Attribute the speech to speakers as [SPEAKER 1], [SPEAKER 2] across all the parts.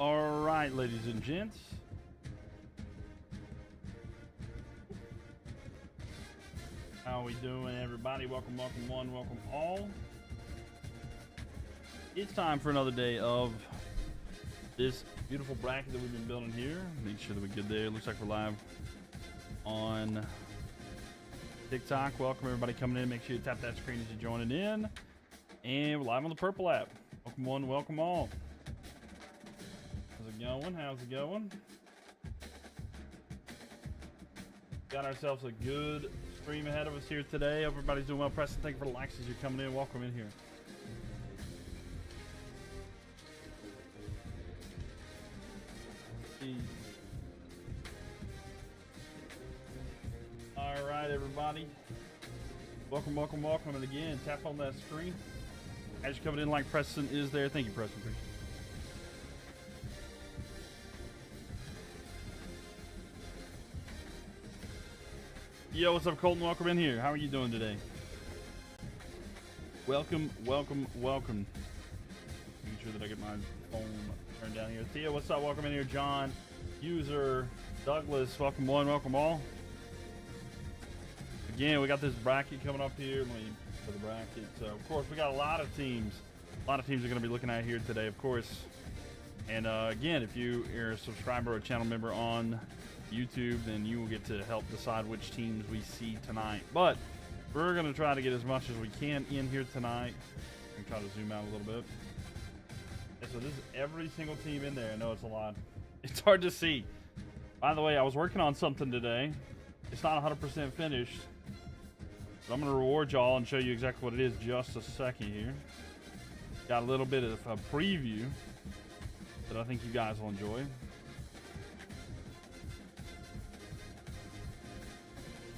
[SPEAKER 1] All right, ladies and gents. How we doing, everybody? Welcome, welcome one, welcome all. It's time for another day of this beautiful bracket that we've been building here. Make sure that we're good there. Looks like we're live on TikTok. Welcome, everybody coming in. Make sure you tap that screen as you're joining in. And we're live on the Purple app. Welcome one, welcome all. How's it going? How's it going? Got ourselves a good stream ahead of us here today. Hope everybody's doing well. Preston, thank you for the likes as you're coming in. Welcome in here. All right, everybody. Welcome, welcome, welcome. And again, tap on that screen as you're coming in like Preston is there. Thank you, Preston. Appreciate it. Yo, what's up, Colton? Welcome in here. How are you doing today? Welcome, welcome, welcome. Making sure that I get my phone turned down here. Thea, what's up? Welcome in here. John, User, Douglas, welcome one, welcome all. Again, we got this bracket coming up here. Let me for the bracket. So, of course, we got a lot of teams. A lot of teams are going to be looking at here today, of course. And again, if you're a subscriber or a channel member on YouTube, then you will get to help decide which teams we see tonight. But we're going to try to get as much as we can in here tonight. I'm try to zoom out a little bit. And so this is every single team in there. I know it's a lot. It's hard to see. By the way, I was working on something today. It's not 100% finished. But I'm going to reward y'all and show you exactly what it is just a second here. Got a little bit of a preview that I think you guys will enjoy.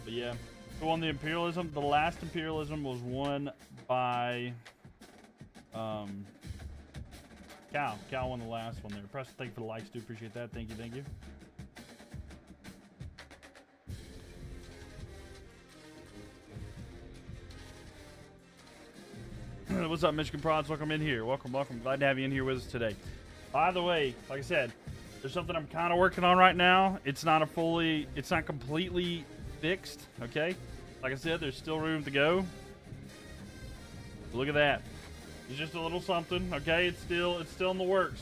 [SPEAKER 1] But yeah, so on the imperialism, the last imperialism was won by Cal. Cal won the last one there. Preston, thank you for the likes, do appreciate that. Thank you, thank you. What's up, Michigan Prods? Welcome in here. Welcome, welcome. Glad to have you in here with us today. By the way, like I said, there's something I'm kind of working on right now. It's not completely fixed, okay? Like I said, there's still room to go. Look at that. It's just a little something, okay? It's still in the works.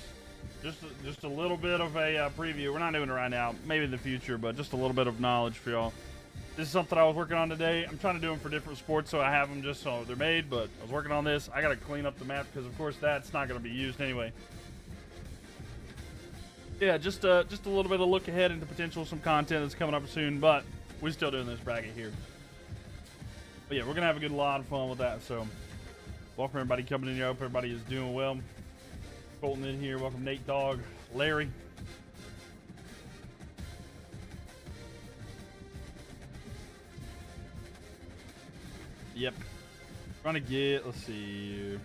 [SPEAKER 1] Just a little bit of a preview. We're not doing it right now. Maybe in the future, but just a little bit of knowledge for y'all. This is something I was working on today. I'm trying to do them for different sports, so I have them just so they're made, but I was working on this. I got to clean up the map because, of course, that's not going to be used anyway. Yeah, just a little bit of look ahead into potential some content that's coming up soon, but we're still doing this bracket here. But yeah, we're going to have a good lot of fun with that. So, welcome everybody coming in here. I hope everybody is doing well. Colton in here. Welcome Nate Dogg, Larry. Yep. Trying to get, let's see.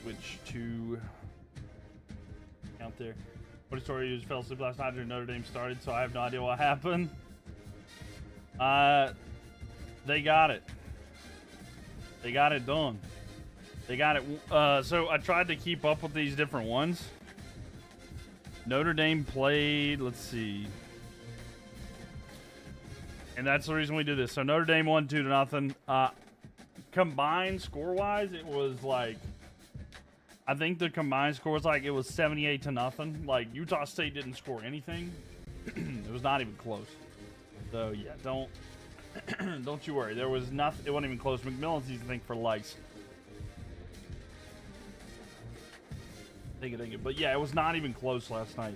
[SPEAKER 1] Which two count there. What story you just fell asleep last night during Notre Dame started, so I have no idea what happened. They got it. They got it done. They got it. So I tried to keep up with these different ones. Notre Dame played, let's see. And that's the reason we do this. So Notre Dame won 2-0. Combined score-wise, it was like, I think the combined score was like, it was 78-0. Like, Utah State didn't score anything. It was not even close. So yeah, don't you worry. There was nothing. It wasn't even close. McMillan's easy to think for likes. Thank you. But yeah, it was not even close last night.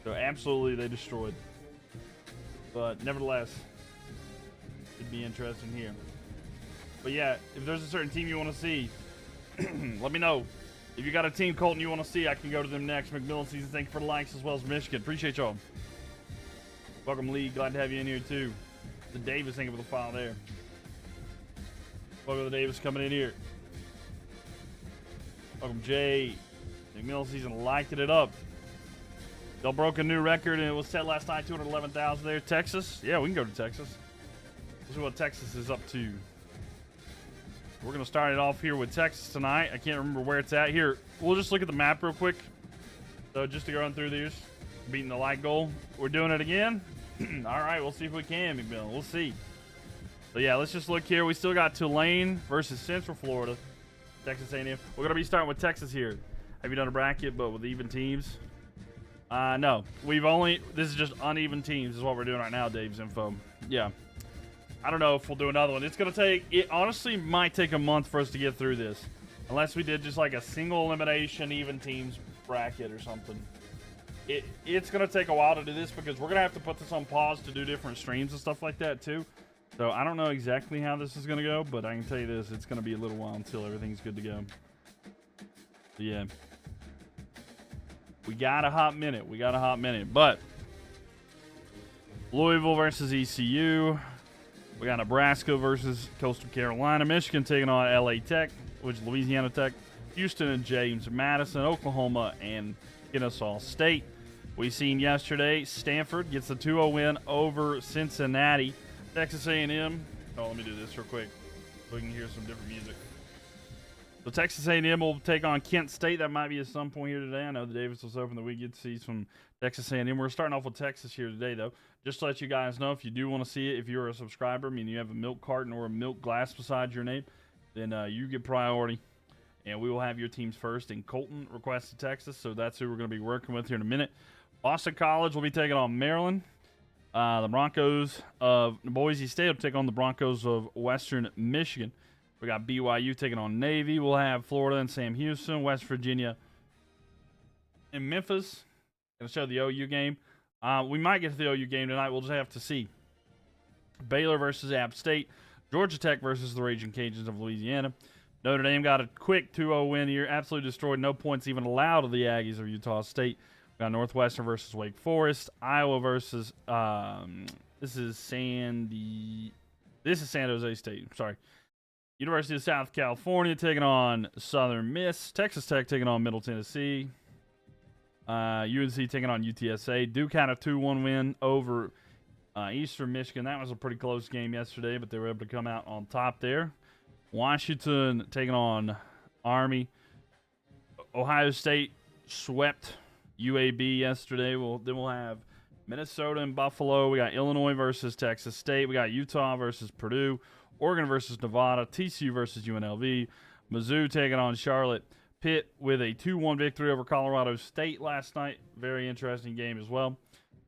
[SPEAKER 1] So absolutely, they destroyed. But nevertheless, it'd be interesting here. But yeah, if there's a certain team you want to see, let me know. If you got a team, Colton, you want to see, I can go to them next. McMillan season, thank you for the likes as well as Michigan. Appreciate y'all. Welcome, Lee. Glad to have you in here, too. The Davis, thank you for the file there. Welcome to the Davis coming in here. Welcome, Jay. McMillan season liking it up. They broke a new record, and it was set last night, 211,000 there. Texas? Yeah, we can go to Texas. This is what Texas is up to. We're going to start it off here with Texas tonight. I can't remember where it's at. Here, we'll just look at the map real quick. So just to go run through these, beating the light goal. We're doing it again. All right, we'll see if we can, McMillan. We'll see. So yeah, let's just look here. We still got Tulane versus Central Florida. Texas A&M. We're going to be starting with Texas here. Have you done a bracket, but with even teams? No. This is just uneven teams is what we're doing right now, Dave's info. Yeah. I don't know if we'll do another one. It's going to take, it honestly might take a month for us to get through this. Unless we did just like a single elimination, even teams bracket or something. It's going to take a while to do this because we're going to have to put this on pause to do different streams and stuff like that too. So I don't know exactly how this is going to go, but I can tell you this, it's going to be a little while until everything's good to go. So yeah. We got a hot minute. But Louisville versus ECU. We got Nebraska versus Coastal Carolina. Michigan taking on LA Tech, which is Louisiana Tech. Houston and James Madison. Oklahoma and Kennesaw State. We seen yesterday Stanford gets a 2-0 win over Cincinnati. Texas A&M. Oh, let me do this real quick so we can hear some different music. So Texas A&M will take on Kent State. That might be at some point here today. I know the Davis was open that we get to see some Texas A&M. We're starting off with Texas here today, though. Just to let you guys know, if you do want to see it, if you're a subscriber, I mean you have a milk carton or a milk glass beside your name, then you get priority. And we will have your teams first. And Colton requested Texas, so that's who we're going to be working with here in a minute. Boston College will be taking on Maryland. The Broncos of Boise State will take on the Broncos of Western Michigan. We got BYU taking on Navy. We'll have Florida and Sam Houston, West Virginia, and Memphis. Going to show the OU game. We might get to the OU game tonight. We'll just have to see. Baylor versus App State. Georgia Tech versus the Raging Cajuns of Louisiana. Notre Dame got a quick 2-0 win here. Absolutely destroyed. No points even allowed to the Aggies of Utah State. We got Northwestern versus Wake Forest. Iowa versus this is San Jose State. Sorry. University of South California taking on Southern Miss. Texas Tech taking on Middle Tennessee. UNC taking on UTSA. Duke had a 2-1 win over Eastern Michigan. That was a pretty close game yesterday, but they were able to come out on top there. Washington taking on Army. Ohio State swept UAB yesterday. Then we'll have Minnesota and Buffalo. We got Illinois versus Texas State. We got Utah versus Purdue. Oregon versus Nevada, TCU versus UNLV, Mizzou taking on Charlotte, Pitt with a 2-1 victory over Colorado State last night. Very interesting game as well.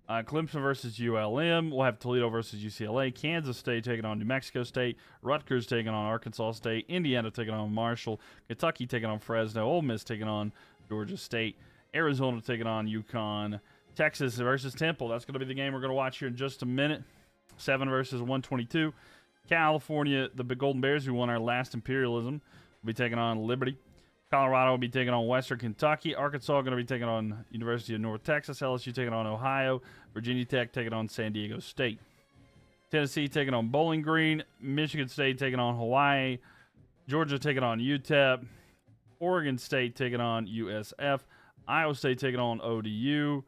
[SPEAKER 1] Clemson versus ULM. We'll have Toledo versus UCLA, Kansas State taking on New Mexico State, Rutgers taking on Arkansas State, Indiana taking on Marshall, Kentucky taking on Fresno, Ole Miss taking on Georgia State, Arizona taking on UConn, Texas versus Temple. That's going to be the game we're going to watch here in just a minute. 7 versus 122. California, the Golden Bears, who won our last imperialism, will be taking on Liberty. Colorado will be taking on Western Kentucky. Arkansas going to be taking on University of North Texas. LSU taking on Ohio. Virginia Tech taking on San Diego State. Tennessee taking on Bowling Green. Michigan State taking on Hawaii. Georgia taking on UTEP. Oregon State taking on USF. Iowa State taking on ODU.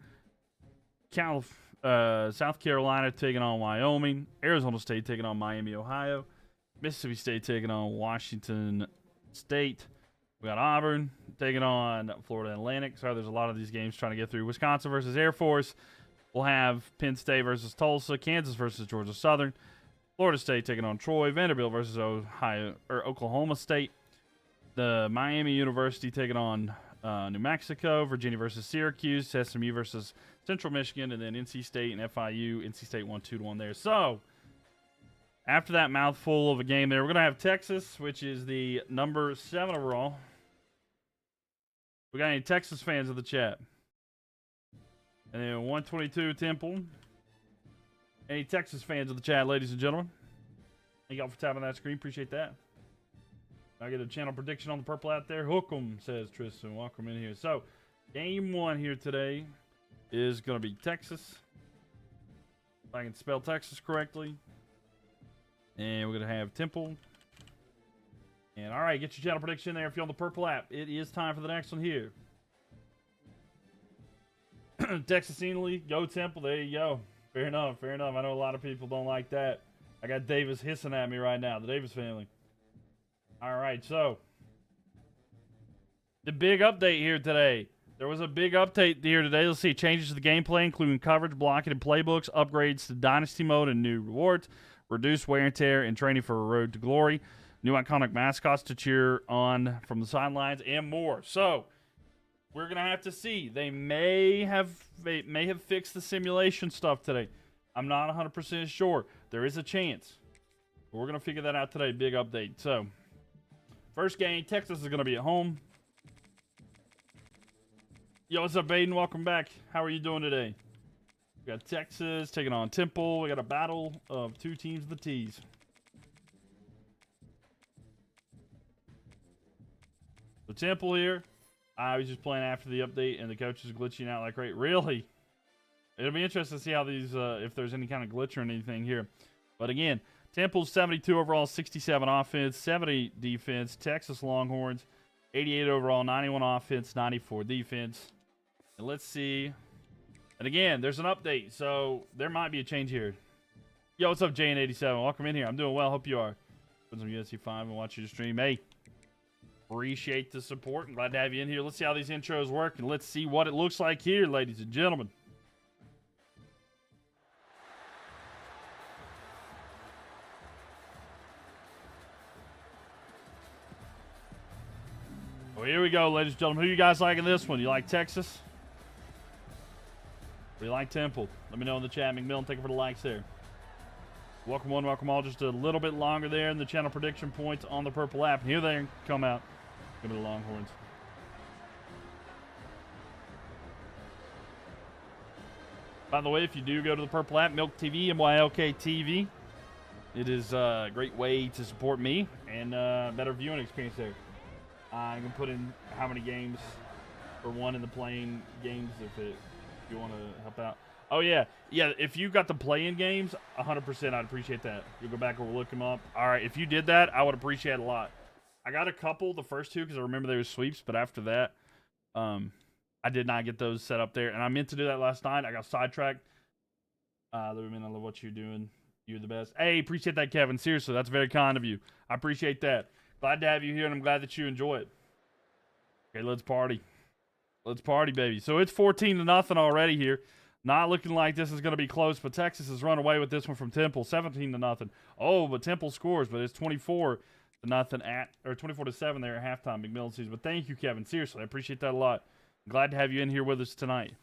[SPEAKER 1] South Carolina taking on Wyoming. Arizona State taking on Miami, Ohio. Mississippi State taking on Washington State. We got Auburn taking on Florida Atlantic. Sorry, there's a lot of these games trying to get through. Wisconsin versus Air Force. We'll have Penn State versus Tulsa. Kansas versus Georgia Southern. Florida State taking on Troy. Vanderbilt versus Oklahoma State. The Miami University taking on New Mexico. Virginia versus Syracuse. SMU versus Central Michigan. And then NC State and FIU. NC State won 2-1 there. So, after that mouthful of a game there, we're going to have Texas, which is the number 7 overall. We got any Texas fans in the chat? And then 122 Temple. Any Texas fans in the chat, ladies and gentlemen? Thank y'all for tapping that screen. Appreciate that. I get a channel prediction on the purple out there. Hook 'em, says Tristan. Welcome in here. So, game 1 here today is going to be Texas. If I can spell Texas correctly. And we're going to have Temple. And all right, get your channel prediction in there if you're on the purple app. It is time for the next one here. Texas Ely, go Temple. There you go. Fair enough, fair enough. I know a lot of people don't like that. I got Davis hissing at me right now, the Davis family. All right, so the big update here today. There was a big update here today. Let's see changes to the gameplay, including coverage, blocking, and playbooks, upgrades to Dynasty mode and new rewards, reduced wear and tear, and training for a road to glory, new iconic mascots to cheer on from the sidelines, and more. So we're gonna have to see. They may have fixed the simulation stuff today. I'm not 100% sure. There is a chance. But we're gonna figure that out today. Big update. So first game, Texas is gonna be at home. Yo, what's up, Baden? Welcome back. How are you doing today? We got Texas taking on Temple. We got a battle of two teams of the T's. So Temple here. I was just playing after the update, and the coach is glitching out like crazy. Really? It'll be interesting to see how these, if there's any kind of glitch or anything here. But again, Temple's 72 overall, 67 offense, 70 defense. Texas Longhorns, 88 overall, 91 offense, 94 defense. And let's see. And again, there's an update, so there might be a change here. Yo, what's up, JN87? Welcome in here. I'm doing well. Hope you are. Put some UFC 5 and watch your stream. Hey, appreciate the support. I'm glad to have you in here. Let's see how these intros work, and let's see what it looks like here, ladies and gentlemen. Well, here we go, ladies and gentlemen. Who you guys like in this one? You like Texas? Or you like Temple? Let me know in the chat. McMillan, thank you for the likes there. Welcome one, welcome all. Just a little bit longer there in the channel prediction points on the purple app. And here they come out. Give me the Longhorns. By the way, if you do go to the purple app, Mylk TV, MYLK TV, it is a great way to support me and better viewing experience there. I can put in how many games for one in the playing games if you want to help out. Oh, yeah. Yeah, if you got the play-in games, 100%, I'd appreciate that. You go back and we'll look them up. All right, if you did that, I would appreciate it a lot. I got a couple, the first two, because I remember they were sweeps, but after that, I did not get those set up there. And I meant to do that last night. I got sidetracked. I love what you're doing. You're the best. Hey, appreciate that, Kevin. Seriously, that's very kind of you. I appreciate that. Glad to have you here, and I'm glad that you enjoy it. Okay, let's party. Let's party, baby. So it's 14-0 already here. Not looking like this is going to be close, but Texas has run away with this one from Temple, 17-0. Oh, but Temple scores, but it's 24-0 or 24-7 there at halftime. McMillan sees. But thank you, Kevin. Seriously, I appreciate that a lot. I'm glad to have you in here with us tonight.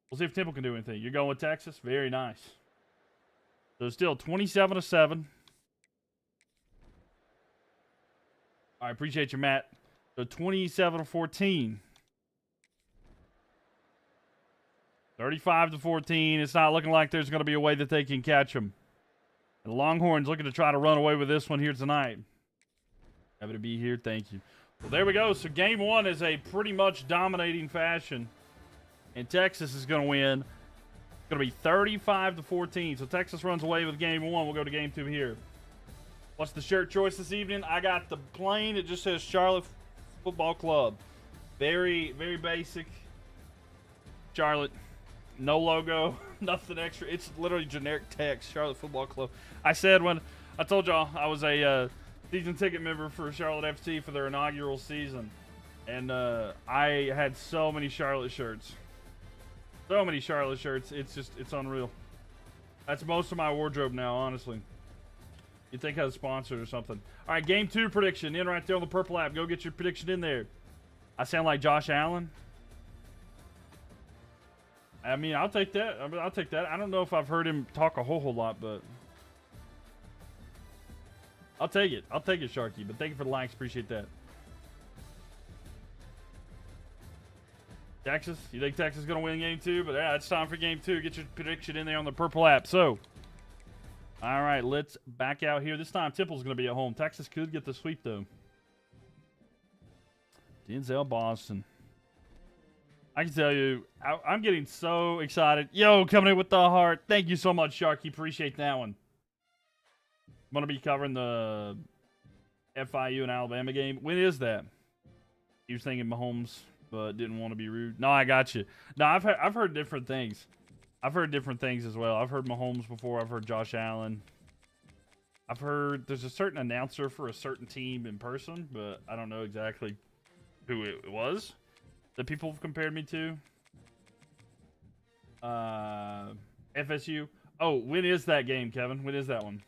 [SPEAKER 1] We'll see if Temple can do anything. You're going with Texas? Very nice. So still 27-7. I appreciate you, Matt. So 27-14. 35-14. It's not looking like there's going to be a way that they can catch them. And the Longhorns looking to try to run away with this one here tonight. Happy to be here. Thank you. Well, there we go. So game one is a pretty much dominating fashion. And Texas is going to win. It's going to be 35-14. So Texas runs away with game one. We'll go to game two here. What's the shirt choice this evening? I got the plain. It just says Charlotte Football Club. Very, very basic. Charlotte. No logo. Nothing extra. It's literally generic text. Charlotte Football Club. I said when I told y'all I was a season ticket member for Charlotte FC for their inaugural season. And I had so many Charlotte shirts. So many Charlotte shirts. It's unreal. That's most of my wardrobe now, honestly. You'd think I was sponsored or something. All right, game two prediction. In right there on the purple app. Go get your prediction in there. I sound like Josh Allen. I mean, I'll take that. I'll take that. I don't know if I've heard him talk a whole lot, but I'll take it. I'll take it, Sharky. But thank you for the likes. Appreciate that. Texas? You think Texas is going to win game two? But yeah, it's time for game two. Get your prediction in there on the purple app. So, all right, let's back out here. This time, Temple's going to be at home. Texas could get the sweep, though. Denzel Boston. I can tell you, I'm getting so excited. Yo, coming in with the heart. Thank you so much, Sharky. Appreciate that one. I'm going to be covering the FIU and Alabama game. When is that? He was thinking Mahomes, but didn't want to be rude. No, I got you. No, I've heard different things. I've heard different things as well. I've heard Mahomes before. I've heard Josh Allen. I've heard there's a certain announcer for a certain team in person, but I don't know exactly who it was that people have compared me to. FSU. Oh, when is that game, Kevin? When is that one?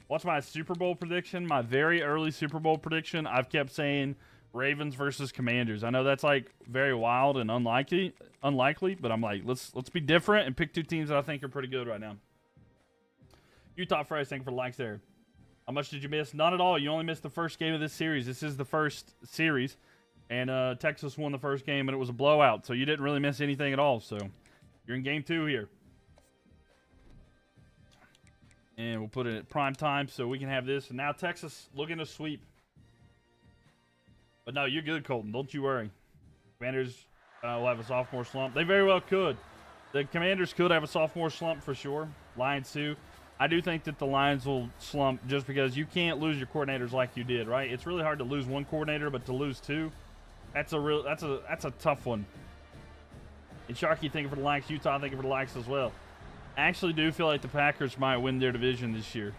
[SPEAKER 1] What's my Super Bowl prediction? My very early Super Bowl prediction. I've kept saying Ravens versus Commanders. I know that's like very wild and unlikely, but I'm like, let's be different and pick two teams that I think are pretty good right now. Utah Fresh, thank you for the likes there. How much did you miss? None at all. You only missed the first game of this series. This is the first series, and Texas won the first game, and it was a blowout, so you didn't really miss anything at all. So you're in game 2 here. And we'll put it at prime time so we can have this. And now Texas looking to sweep. But no, you're good, Colton. Don't you worry. Commanders will have a sophomore slump. They very well could. The Commanders could have a sophomore slump for sure. Lions too. I do think that the Lions will slump just because you can't lose your coordinators like you did, right? It's really hard to lose one coordinator, but to lose two, that's a tough one. And Sharky thinking for the Lions, Utah thinking for the Lions as well. I actually do feel like the Packers might win their division this year.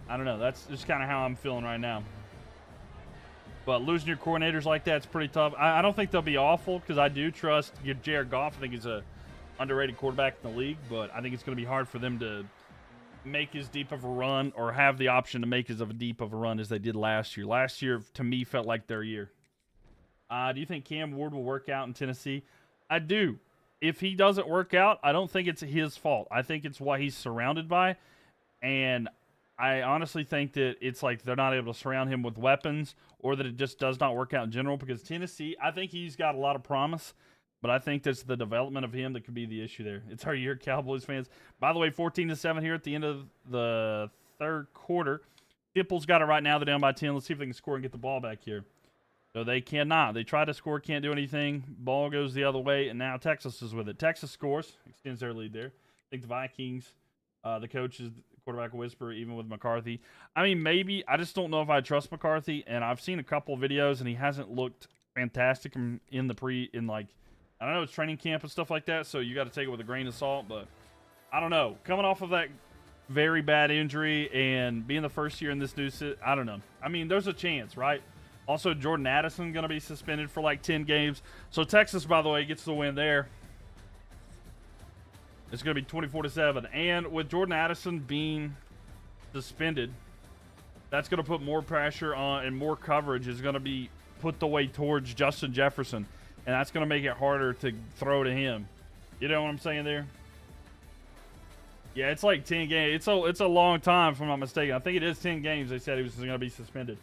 [SPEAKER 1] I don't know. That's just kind of how I'm feeling right now. But losing your coordinators like that is pretty tough. I don't think they'll be awful because I do trust Jared Goff. I think he's a underrated quarterback in the league, but I think it's going to be hard for them to make as deep of a run or have the option to make as deep of a run as they did last year. Last year, to me, felt like their year. Do you think Cam Ward will work out in Tennessee? I do. If he doesn't work out, I don't think it's his fault. I think it's what he's surrounded by, and I honestly think that it's like they're not able to surround him with weapons or that it just does not work out in general because Tennessee, I think he's got a lot of promise. But I think that's the development of him that could be the issue there. It's our year, Cowboys fans. By the way, 14-7 here at the end of the third quarter. Temple's got it right now. They're down by 10. Let's see if they can score and get the ball back here. So they cannot. They try to score, can't do anything. Ball goes the other way, and now Texas is with it. Texas scores, extends their lead there. I think the Vikings, the coach is quarterback whisper, even with McCarthy. I mean, maybe. I just don't know if I trust McCarthy, and I've seen a couple of videos, and he hasn't looked fantastic in I don't know, it's training camp and stuff like that, so you got to take it with a grain of salt, but I don't know. Coming off of that very bad injury and being the first year in this new I don't know. I mean, there's a chance, right? Also, Jordan Addison going to be suspended for like 10 games. So Texas, by the way, gets the win there. It's going to be 24-7. And with Jordan Addison being suspended, that's going to put more pressure on and more coverage is going to be put the way towards Justin Jefferson. And that's going to make it harder to throw to him. You know what I'm saying there? Yeah, it's like 10 games. It's a long time, if I'm not mistaken. I think it is 10 games they said he was going to be suspended.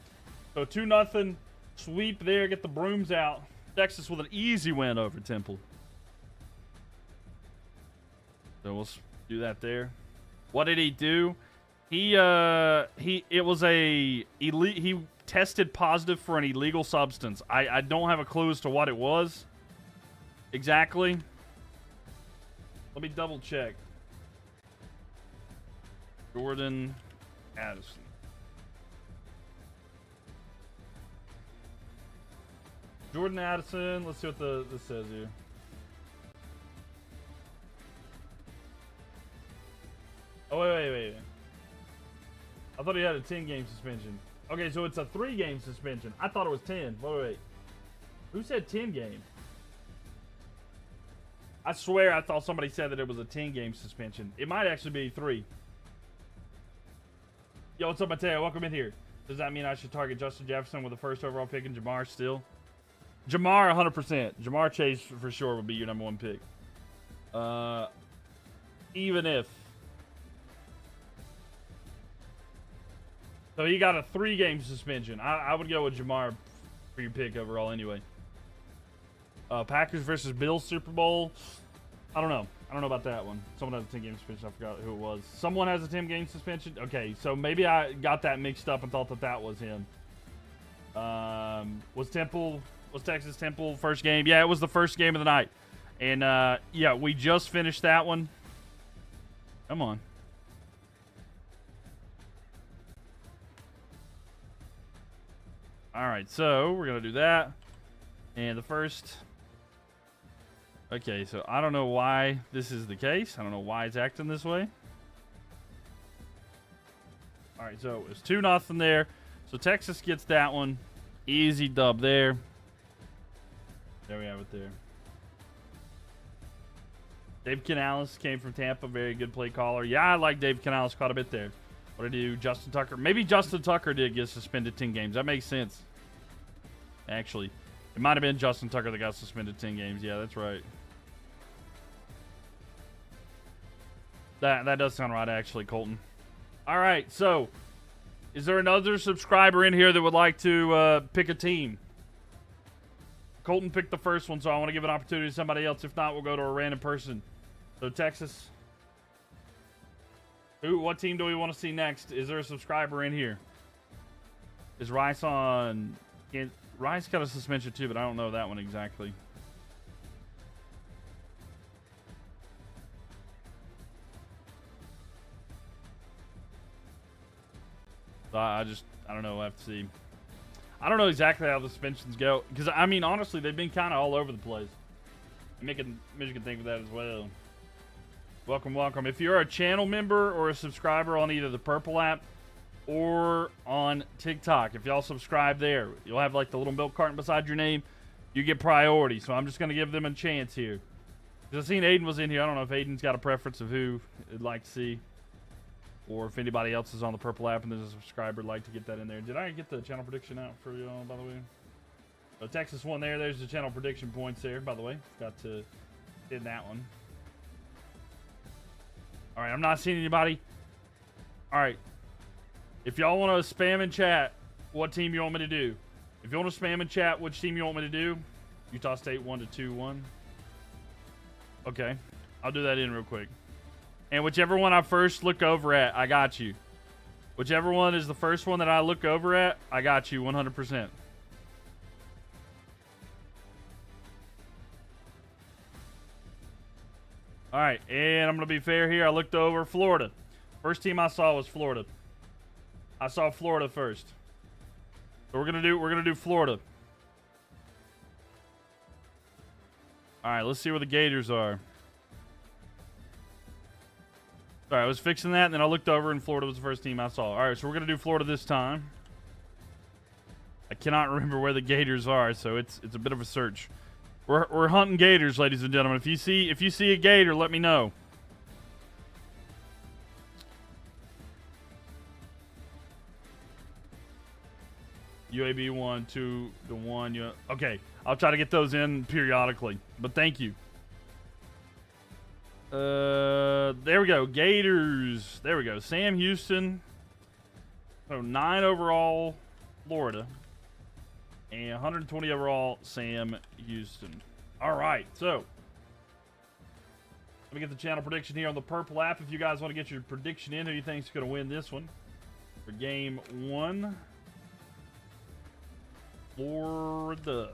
[SPEAKER 1] So 2-0 sweep there. Get the brooms out. Texas with an easy win over Temple. So we'll do that there. What did he do? He tested positive for an illegal substance. I don't have a clue as to what it was exactly. Let me double check. Jordan Addison. Jordan Addison. Let's see what this says here. Oh, wait. I thought he had a 10-game suspension. Okay, so it's a 3-game suspension. I thought it was 10. Wait. Who said 10-game? I swear I thought somebody said that it was a 10-game suspension. It might actually be 3. Yo, what's up, Mateo? Welcome in here. Does that mean I should target Justin Jefferson with the first overall pick and Jamar still? Jamar, 100%. Jamar Chase, for sure, would be your number 1 pick. Even if. So he got a 3-game suspension. I would go with Jamar for your pick overall anyway. Packers versus Bills Super Bowl. I don't know. I don't know about that one. Someone has a 10-game suspension. I forgot who it was. Someone has a 10-game suspension? Okay, so maybe I got that mixed up and thought that was him. Was Texas Temple first game? Yeah, it was the first game of the night. And, yeah, we just finished that one. Come on. All right, so we're going to do that. And the first... Okay, so I don't know why this is the case. I don't know why it's acting this way. All right, so it's 2-0 there. So Texas gets that one. Easy dub there. There we have it there. Dave Canales came from Tampa. Very good play caller. Yeah, I like Dave Canales quite a bit there. What did he do? Justin Tucker. Maybe Justin Tucker did get suspended 10 games. That makes sense. Actually, it might have been Justin Tucker that got suspended 10 games. Yeah, that's right. That does sound right, actually, Colton. All right, so is there another subscriber in here that would like to pick a team? Colton picked the first one, so I want to give an opportunity to somebody else. If not, we'll go to a random person. So Texas. What team do we want to see next? Is there a subscriber in here? Is Rice on? Rice got a suspension too, but I don't know that one exactly. So I don't know. I have to see. I don't know exactly how the suspensions go. Because, I mean, honestly, they've been kind of all over the place. Michigan think of that as well. Welcome, welcome. If you're a channel member or a subscriber on either the Purple app or on TikTok, if y'all subscribe there, you'll have, like, the little milk carton beside your name. You get priority. So I'm just going to give them a chance here. Because I've seen Aiden was in here. I don't know if Aiden's got a preference of who he'd like to see. Or if anybody else is on the Purple app and there's a subscriber, like to get that in there. Did I get the channel prediction out for y'all, by the way? So Texas won there. There's the channel prediction points there, by the way. Got to hit that one. All right, I'm not seeing anybody. All right. If y'all want to spam in chat what team you want me to do. If you want to spam in chat which team you want me to do. Utah State 1-2-1. Okay. I'll do that in real quick. And whichever one I first look over at, I got you. Whichever one is the first one that I look over at, I got you 100%. All right, and I'm going to be fair here. I looked over Florida. First team I saw was Florida. I saw Florida first. So we're going to do Florida. All right, let's see where the Gators are. All right, I was fixing that, and then I looked over, and Florida was the first team I saw. All right, so we're going to do Florida this time. I cannot remember where the Gators are, so it's a bit of a search. We're hunting Gators, ladies and gentlemen. If you see a Gator, let me know. UAB 1-2-1. Okay, I'll try to get those in periodically, but thank you. There we go. Gators. There we go. Sam Houston. So 9 overall, Florida. And 120 overall, Sam Houston. All right. So let me get the channel prediction here on the Purple app. If you guys want to get your prediction in, who you think's going to win this one for game 1? Florida.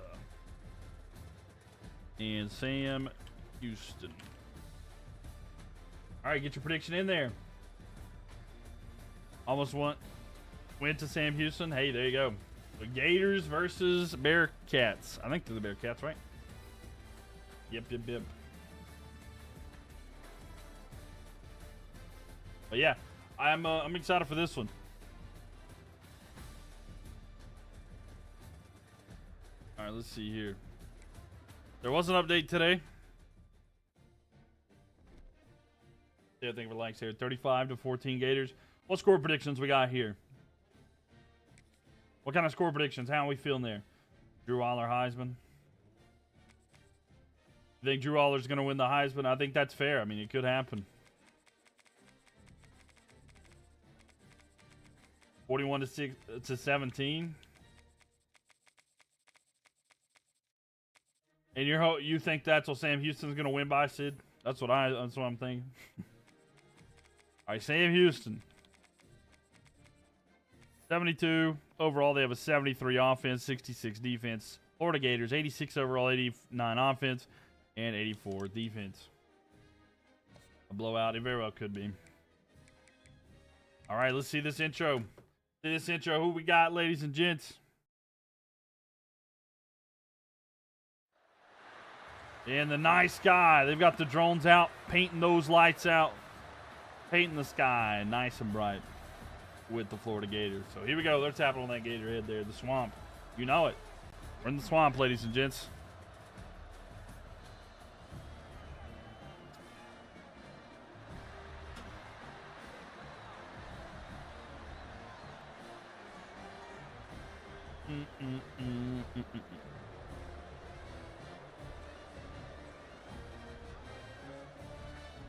[SPEAKER 1] And Sam Houston. All right, get your prediction in there. Almost went to Sam Houston. Hey, there you go. The Gators versus Bearcats. I think they're the Bearcats, right? Yep. But yeah, I'm excited for this one. All right, let's see here. There was an update today. I think we're like here 35-14 Gators. What score predictions we got here? What kind of score predictions? How are we feeling there? Drew Aller Heisman. You think Drew Aller's going to win the Heisman? I think that's fair. I mean, it could happen. 41-17. And you think that's what Sam Houston's going to win by, Sid? That's what I'm thinking. All right, Sam Houston. 72 overall. They have a 73 offense, 66 defense. Florida Gators, 86 overall, 89 offense, and 84 defense. A blowout. It very well could be. All right, let's see this intro. Who we got, ladies and gents? And the night sky. They've got the drones out, painting those lights out. Painting the sky nice and bright. with the Florida Gators. So here we go. They're tapping on that Gator head there. The swamp. You know it. We're in the swamp, ladies and gents.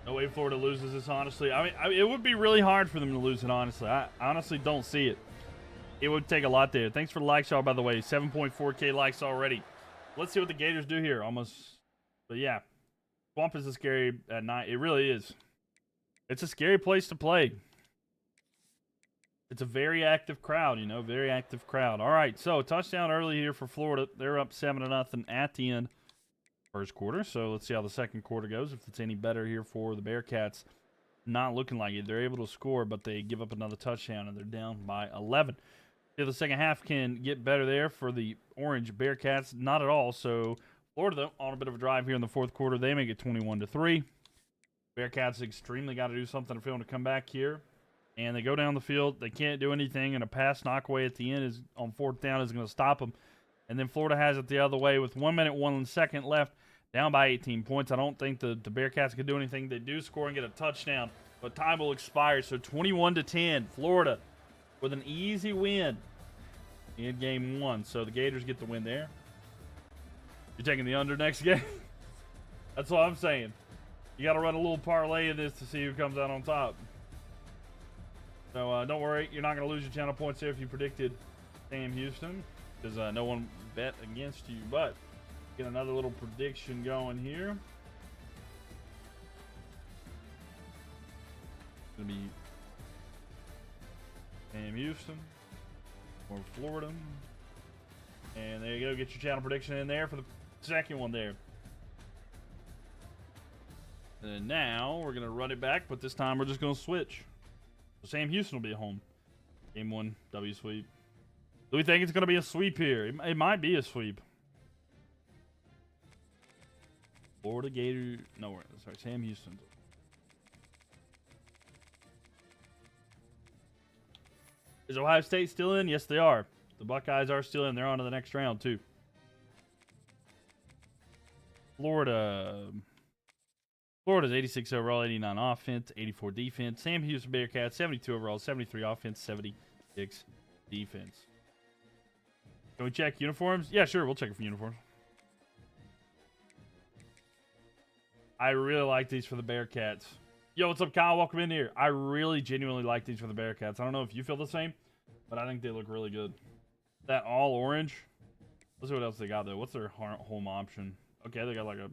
[SPEAKER 1] No way Florida loses this, honestly. I mean, it would be really hard for them to lose it, honestly. I honestly don't see it. It would take a lot there. Thanks for the likes, y'all, by the way. 7.4K likes already. Let's see what the Gators do here. Almost. But, yeah. Swamp is a scary at night. It really is. It's a scary place to play. It's a very active crowd, you know. Very active crowd. All right, so touchdown early here for Florida. They're up 7-0 at the end. First quarter, so let's see how the second quarter goes. If it's any better here for the Bearcats, not looking like it. They're able to score, but they give up another touchdown, and they're down by 11. If the second half can get better there for the Orange Bearcats, not at all. So Florida, though, on a bit of a drive here in the fourth quarter, they make it 21-3. Bearcats extremely got to do something if they want to come back here, and they go down the field. They can't do anything, and a pass knockaway at the end is on fourth down is going to stop them. And then Florida has it the other way with 1 minute, 1 second left. Down by 18 points. I don't think the Bearcats can do anything. They do score and get a touchdown, but time will expire. So 21-10, Florida with an easy win in game one. So the Gators get the win there. You're taking the under next game? That's all I'm saying. You got to run a little parlay in this to see who comes out on top. So don't worry. You're not going to lose your channel points there if you predicted Sam Houston, because no one bet against you. But get another little prediction going here. It's going to be Sam Houston or Florida. And there you go. Get your channel prediction in there for the second one there. And now we're going to run it back, but this time we're just going to switch. So Sam Houston will be at home. Game one, W sweep. Do we think it's going to be a sweep here? It might be a sweep. Florida Gator, no, sorry, Sam Houston. Is Ohio State still in? Yes, they are. The Buckeyes are still in. They're on to the next round, too. Florida's 86 overall, 89 offense, 84 defense. Sam Houston Bearcats, 72 overall, 73 offense, 76 defense. Can we check uniforms? Yeah, sure, we'll check it for uniforms. I really like these for the Bearcats. Yo, what's up, Kyle? Welcome in here. I really genuinely like these for the Bearcats. I don't know if you feel the same, but I think they look really good. That all orange. Let's see what else they got, though. What's their home option? Okay, they got like a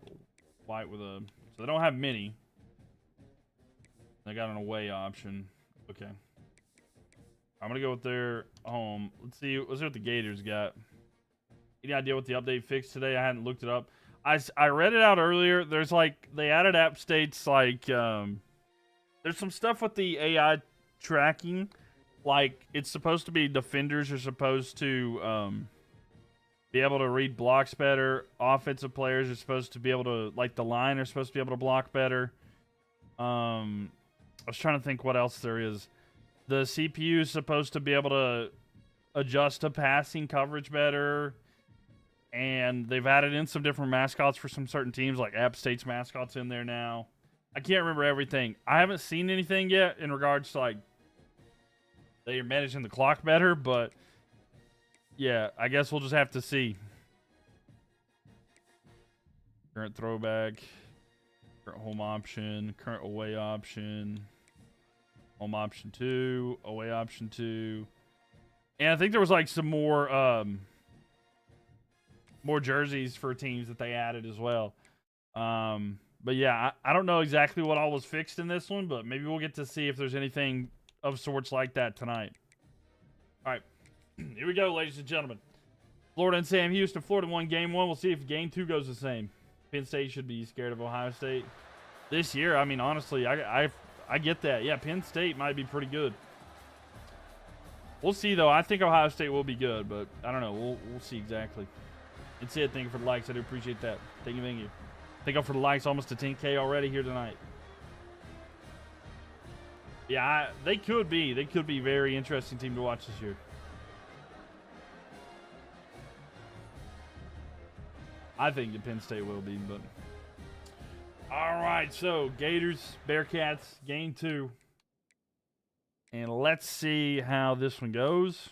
[SPEAKER 1] white with a... So they don't have mini. They got an away option. Okay. I'm going to go with their home. Let's see what the Gators got. Any idea what the update fixed today? I hadn't looked it up. I read it out earlier. There's like, they added App States, like, there's some stuff with the AI tracking. Like, it's supposed to be defenders are supposed to be able to read blocks better. Offensive players are supposed to be able to, like, the line are supposed to be able to block better. I was trying to think what else there is. The CPU is supposed to be able to adjust to passing coverage better. And they've added in some different mascots for some certain teams, like App State's mascots in there now. I can't remember everything. I haven't seen anything yet in regards to, like, they're managing the clock better, but yeah, I guess we'll just have to see. Current throwback, current home option, current away option, home option 2, away option 2. And I think there was like some more jerseys for teams that they added as well. But yeah, I don't know exactly what all was fixed in this one, but maybe we'll get to see if there's anything of sorts like that tonight. All right, here we go, ladies and gentlemen. Florida and Sam Houston. Florida won game one. We'll see if game two goes the same. Penn State should be scared of Ohio State this year. I mean, honestly, I get that. Yeah, Penn State might be pretty good. We'll see, though. I think Ohio State will be good, but I don't know. We'll see exactly. That's it. Thank you for the likes. I do appreciate that. Thank you, thank you. Thank you for the likes. Almost to 10K already here tonight. Yeah, they could be. They could be a very interesting team to watch this year. I think that Penn State will be, but... All right, so Gators, Bearcats, game 2. And let's see how this one goes.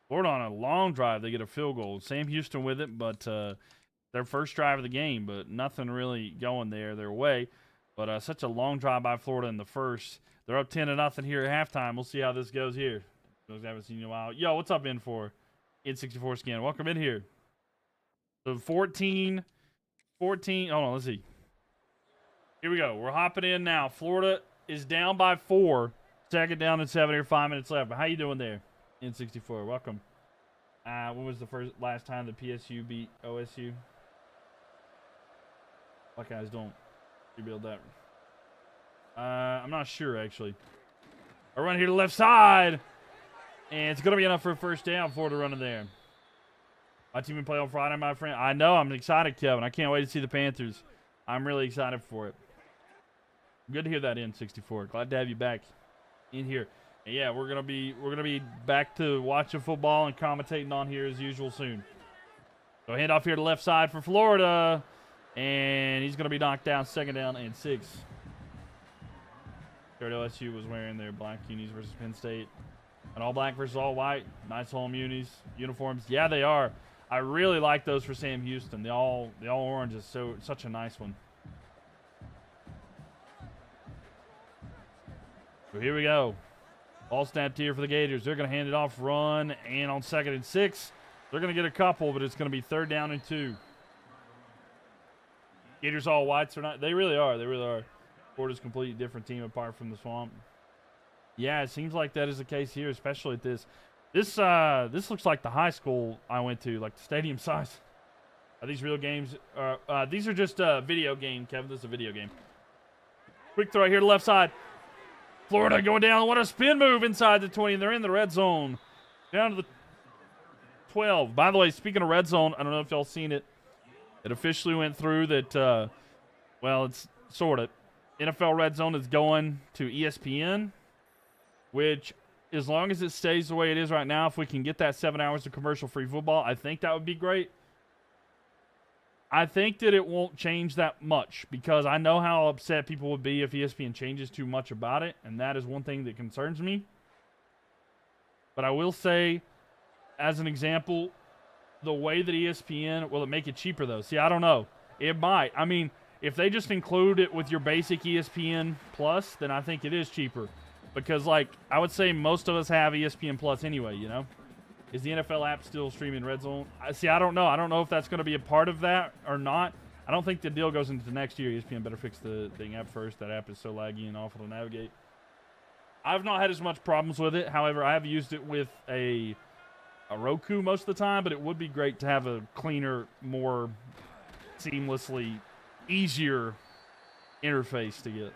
[SPEAKER 1] Florida on a long drive. They get a field goal. Sam Houston with it, but their first drive of the game, but nothing really going their way. But such a long drive by Florida in the first. They're up 10-0 here at halftime. We'll see how this goes here. Those haven't seen you in a while. Yo, what's up, N4? N64 skin. Welcome in here. So 14. Hold on, let's see. Here we go. We're hopping in now. Florida is down by 4. Second down and 7 here. 5 minutes left. But how you doing there? N64. Welcome. When was the last time the PSU beat OSU? What guys don't rebuild that? I'm not sure, actually. I run here to the left side. And it's going to be enough for a first down. Florida running there. My team will play on Friday, my friend. I know. I'm excited, Kevin. I can't wait to see the Panthers. I'm really excited for it. Good to hear that, N64. Glad to have you back in here. And yeah, we're gonna be back to watching football and commentating on here as usual soon. So handoff here to the left side for Florida, and he's gonna be knocked down. Second down and 6. LSU was wearing their black unis versus Penn State, and all black versus all white. Nice home uniforms. Yeah, they are. I really like those for Sam Houston. The all orange is such a nice one. So here we go. Ball snapped here for the Gators. They're going to hand it off, run, and on 2nd and 6, they're going to get a couple, but it's going to be 3rd down and 2. Gators all whites or not? They really are. They really are. Florida's a completely different team apart from the Swamp. Yeah, it seems like that is the case here, especially at this. This looks like the high school I went to, like the stadium size. Are these real games? These are just a video game, Kevin. This is a video game. Quick throw here to the left side. Florida going down. What a spin move inside the 20, and they're in the red zone. Down to the 12. By the way, speaking of red zone, I don't know if y'all seen it. It officially went through that, well, it's sort of. NFL red zone is going to ESPN, which, as long as it stays the way it is right now, if we can get that 7 hours of commercial-free football, I think that would be great. I think that it won't change that much because I know how upset people would be if ESPN changes too much about it, and that is one thing that concerns me. But I will say, as an example, the way that ESPN, will it make it cheaper though? See, I don't know. It might. I mean, if they just include it with your basic ESPN Plus, then I think it is cheaper. Because, like, I would say most of us have ESPN Plus anyway, you know? Is the NFL app still streaming Red Zone? See, I don't know. I don't know if that's going to be a part of that or not. I don't think the deal goes into next year. ESPN better fix the thing app first. That app is so laggy and awful to navigate. I've not had as much problems with it. However, I have used it with a Roku most of the time, but it would be great to have a cleaner, more seamlessly, easier interface to get.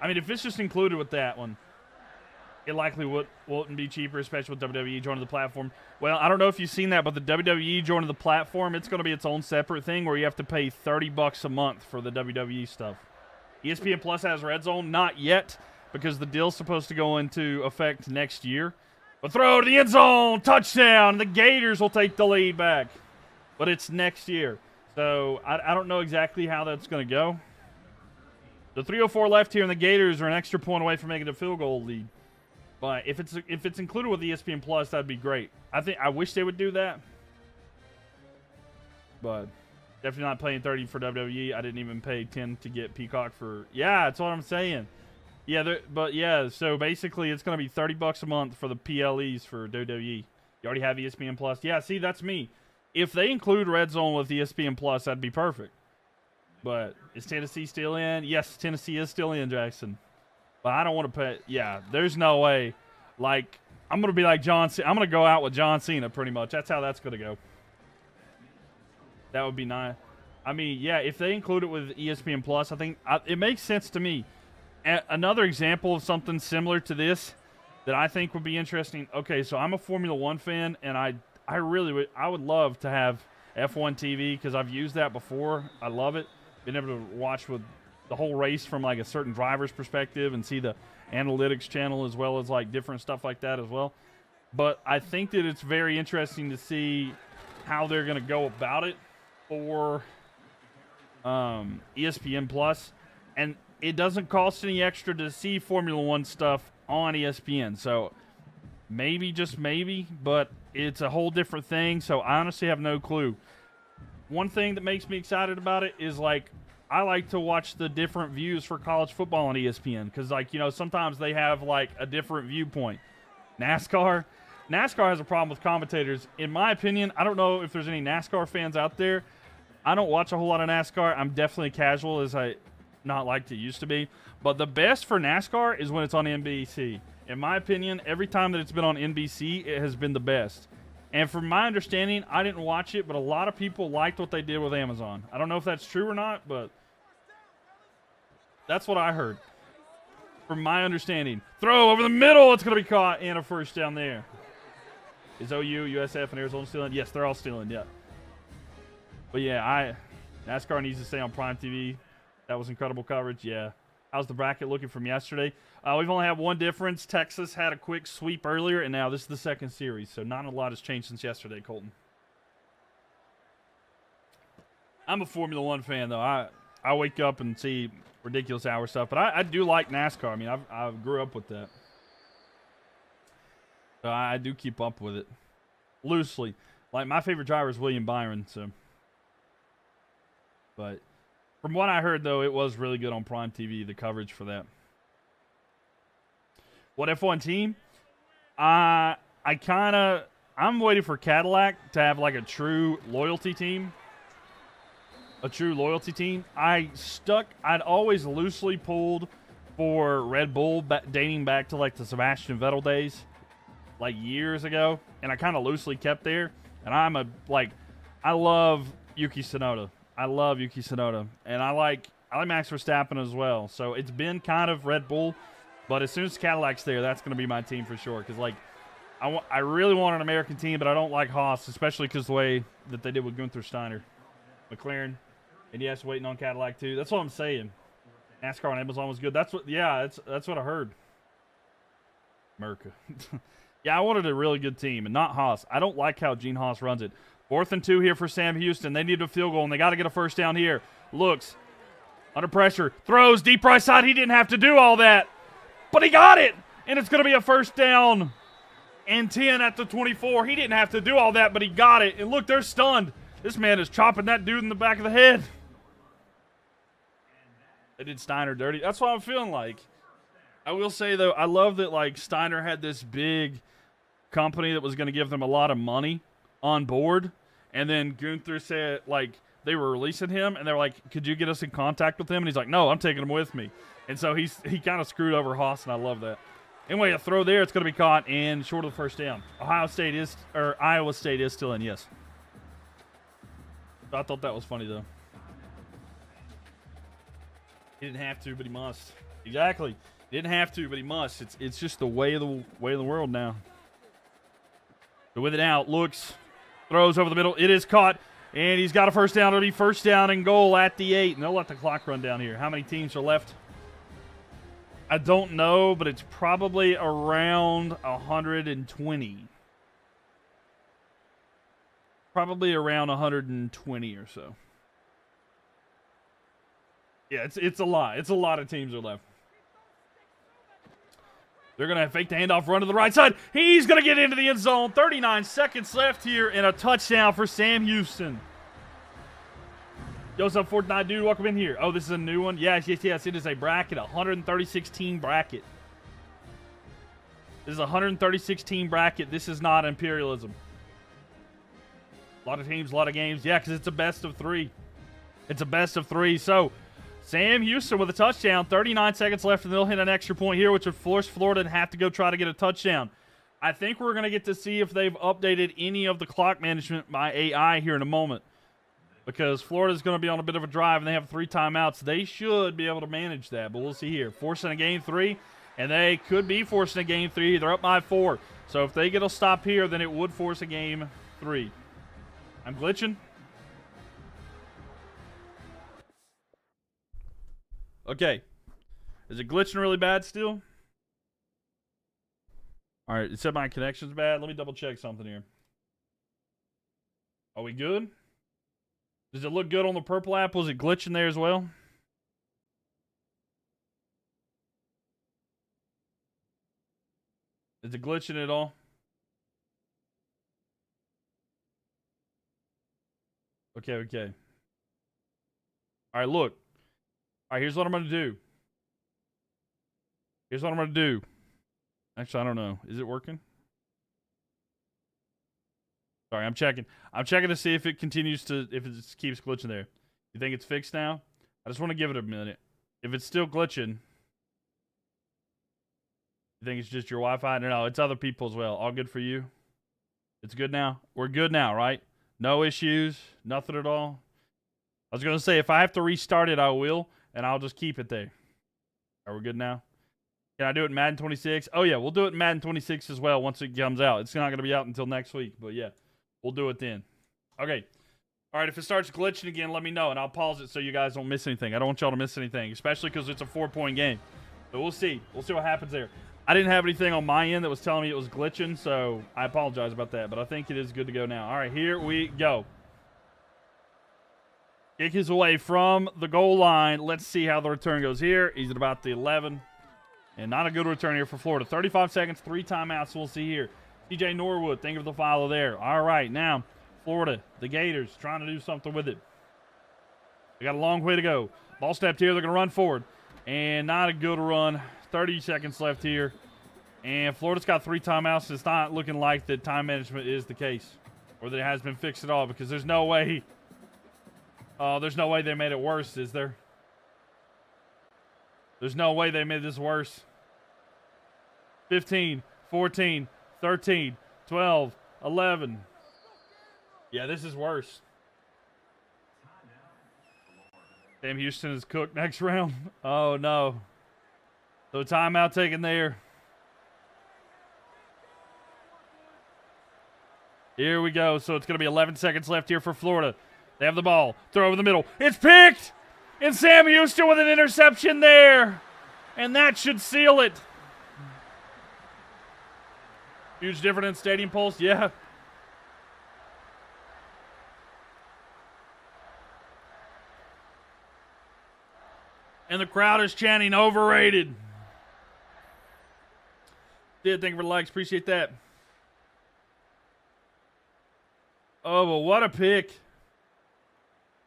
[SPEAKER 1] I mean, if it's just included with that one, it likely wouldn't be cheaper, especially with WWE joining the platform. Well, I don't know if you've seen that, but the WWE joining the platform, it's going to be its own separate thing where you have to pay $30 a month for the WWE stuff. ESPN Plus has Red Zone, not yet, because the deal's supposed to go into effect next year. But throw to the end zone, touchdown, and the Gators will take the lead back. But it's next year. So I don't know exactly how that's going to go. The 3:04 left here, and the Gators are an extra point away from making a field goal lead. But if it's included with ESPN Plus, that'd be great. I wish they would do that. But definitely not paying $30 for WWE. I didn't even pay $10 to get Peacock for. Yeah, that's what I'm saying. Yeah, but yeah. So basically, it's gonna be $30 a month for the PLEs for WWE. You already have ESPN Plus. Yeah, see, that's me. If they include Red Zone with ESPN Plus, that'd be perfect. But is Tennessee still in? Yes, Tennessee is still in, Jackson. But I don't want to pay. Yeah, there's no way. Like, I'm going to be like John Cena. I'm going to go out with John Cena pretty much. That's how that's going to go. That would be nice. I mean, yeah, if they include it with ESPN Plus, I think it makes sense to me. Another example of something similar to this that I think would be interesting. Okay, so I'm a Formula One fan, and I would love to have F1 TV because I've used that before. I love it. been able to watch with the whole race from like a certain driver's perspective and see the analytics channel as well as like different stuff like that as well. But I think that it's very interesting to see how they're going to go about it for ESPN Plus, and it doesn't cost any extra to see Formula One stuff on ESPN. So maybe, just maybe, but it's a whole different thing. So I honestly have no clue. One thing that makes me excited about it is like I like to watch the different views for college football on ESPN because, like, you know, sometimes they have like a different viewpoint. NASCAR has a problem with commentators. In my opinion, I don't know if there's any NASCAR fans out there. I don't watch a whole lot of NASCAR. I'm definitely casual as I not like it used to be. But the best for NASCAR is when it's on NBC. In my opinion, every time that it's been on NBC, it has been the best. And from my understanding, I didn't watch it, but a lot of people liked what they did with Amazon. I don't know if that's true or not, but that's what I heard. From my understanding. Throw over the middle. It's going to be caught and a first down there. Is OU, USF, and Arizona still in? Yes, they're all still in, yeah. But yeah, NASCAR needs to stay on Prime TV. That was incredible coverage, yeah. How's the bracket looking from yesterday? We've only had one difference. Texas had a quick sweep earlier, and now this is the second series. So not a lot has changed since yesterday, Colton. I'm a Formula One fan, though. I wake up and see ridiculous hour stuff. But I do like NASCAR. I mean, I grew up with that. So I do keep up with it. Loosely. Like, my favorite driver is William Byron, so. But from what I heard, though, it was really good on Prime TV, the coverage for that. What F1 team? I'm waiting for Cadillac to have like a true loyalty team. A true loyalty team. I'd always loosely pulled for Red Bull dating back to like the Sebastian Vettel days, like years ago. And I kind of loosely kept there. And I love Yuki Tsunoda. And I like Max Verstappen as well. So it's been kind of Red Bull. But as soon as Cadillac's there, that's going to be my team for sure. Because, like, I really want an American team, but I don't like Haas, especially because the way that they did with Gunther Steiner. McLaren. And, yes, waiting on Cadillac, too. That's what I'm saying. NASCAR on Amazon was good. That's what I heard. America. Yeah, I wanted a really good team, and not Haas. I don't like how Gene Haas runs it. 4th and 2 here for Sam Houston. They need a field goal, and they got to get a first down here. Looks. Under pressure. Throws. Deep right side. He didn't have to do all that. But he got it, and it's going to be a first down and 10 at the 24. He didn't have to do all that, but he got it. And look, they're stunned. This man is chopping that dude in the back of the head. They did Steiner dirty. That's what I'm feeling like. I will say, though, I love that, like, Steiner had this big company that was going to give them a lot of money on board. And then Gunther said, like, they were releasing him, and they were like, could you get us in contact with him? And he's like, no, I'm taking him with me. And so he kind of screwed over Haas, and I love that. Anyway, a throw there. It's going to be caught and short of the first down. Iowa State is still in, yes. I thought that was funny, though. He didn't have to, but he must. Exactly. He didn't have to, but he must. It's just the way of the world now. So with it out, looks, throws over the middle. It is caught, and he's got a first down. It'll be first down and goal at the 8, and they'll let the clock run down here. How many teams are left? I don't know, but it's probably around 120. Probably around 120 or so. Yeah, it's a lot. It's a lot of teams are left. They're going to fake the handoff, run to the right side. He's going to get into the end zone. 39 seconds left here, and a touchdown for Sam Houston. Yo, what's up, Fortnite dude? Welcome in here. Oh, this is a new one? Yes. It is a bracket, a 136-team bracket. This is a 136-team bracket. This is not imperialism. A lot of teams, a lot of games. Yeah, because it's a best of 3. It's a best of 3. So, Sam Houston with a touchdown. 39 seconds left, and they'll hit an extra point here, which would force Florida to have to go try to get a touchdown. I think we're going to get to see if they've updated any of the clock management by AI here in a moment. Because Florida's going to be on a bit of a drive, and they have 3 timeouts. They should be able to manage that, but we'll see here. Forcing a game 3, and they could be forcing a game 3. They're up by 4. So if they get a stop here, then it would force a game 3. I'm glitching. Okay. Is it glitching really bad still? All right, it said my connection's bad. Let me double check something here. Are we good? Does it look good on the purple app? Was it glitching there as well? Is it glitching at all? Okay, okay. All right, look. All right, here's what I'm going to do. Here's what I'm going to do. Actually, I don't know. Is it working? Sorry, I'm checking. I'm checking to see if it continues to, if it just keeps glitching there. You think it's fixed now? I just want to give it a minute. If it's still glitching, you think it's just your Wi-Fi? No, it's other people as well. All good for you? It's good now? We're good now, right? No issues? Nothing at all? I was going to say, if I have to restart it, I will, and I'll just keep it there. Are we good now? Can I do it in Madden 26? Oh, yeah, we'll do it in Madden 26 as well once it comes out. It's not going to be out until next week, but yeah, we'll do it then. Okay. All right, if it starts glitching again, let me know, and I'll pause it so you guys don't miss anything. I don't want y'all to miss anything, especially because it's a 4-point game. So we'll see. We'll see what happens there. I didn't have anything on my end that was telling me it was glitching, so I apologize about that, but I think it is good to go now. All right, here we go. Kick is away from the goal line. Let's see how the return goes here. He's at about the 11. And not a good return here for Florida. 35 seconds, 3 timeouts. We'll see here. TJ Norwood, think of the follow there. All right, now Florida, the Gators, trying to do something with it. They got a long way to go. Ball stepped here. They're going to run forward. And not a good run. 30 seconds left here. And Florida's got 3 timeouts. It's not looking like the time management is the case. Or that it has been fixed at all. Because there's no way. There's no way they made it worse, is there? There's no way they made this worse. 15, 14, 13, 12, 11. Yeah, this is worse. Sam Houston is cooked next round. Oh, no. So timeout taken there. Here we go. So it's going to be 11 seconds left here for Florida. They have the ball. Throw over the middle. It's picked! And Sam Houston with an interception there. And that should seal it. Huge difference in Stadium Pulse. Yeah. And the crowd is chanting overrated. Thank you for the likes. Appreciate that. Oh, but what a pick.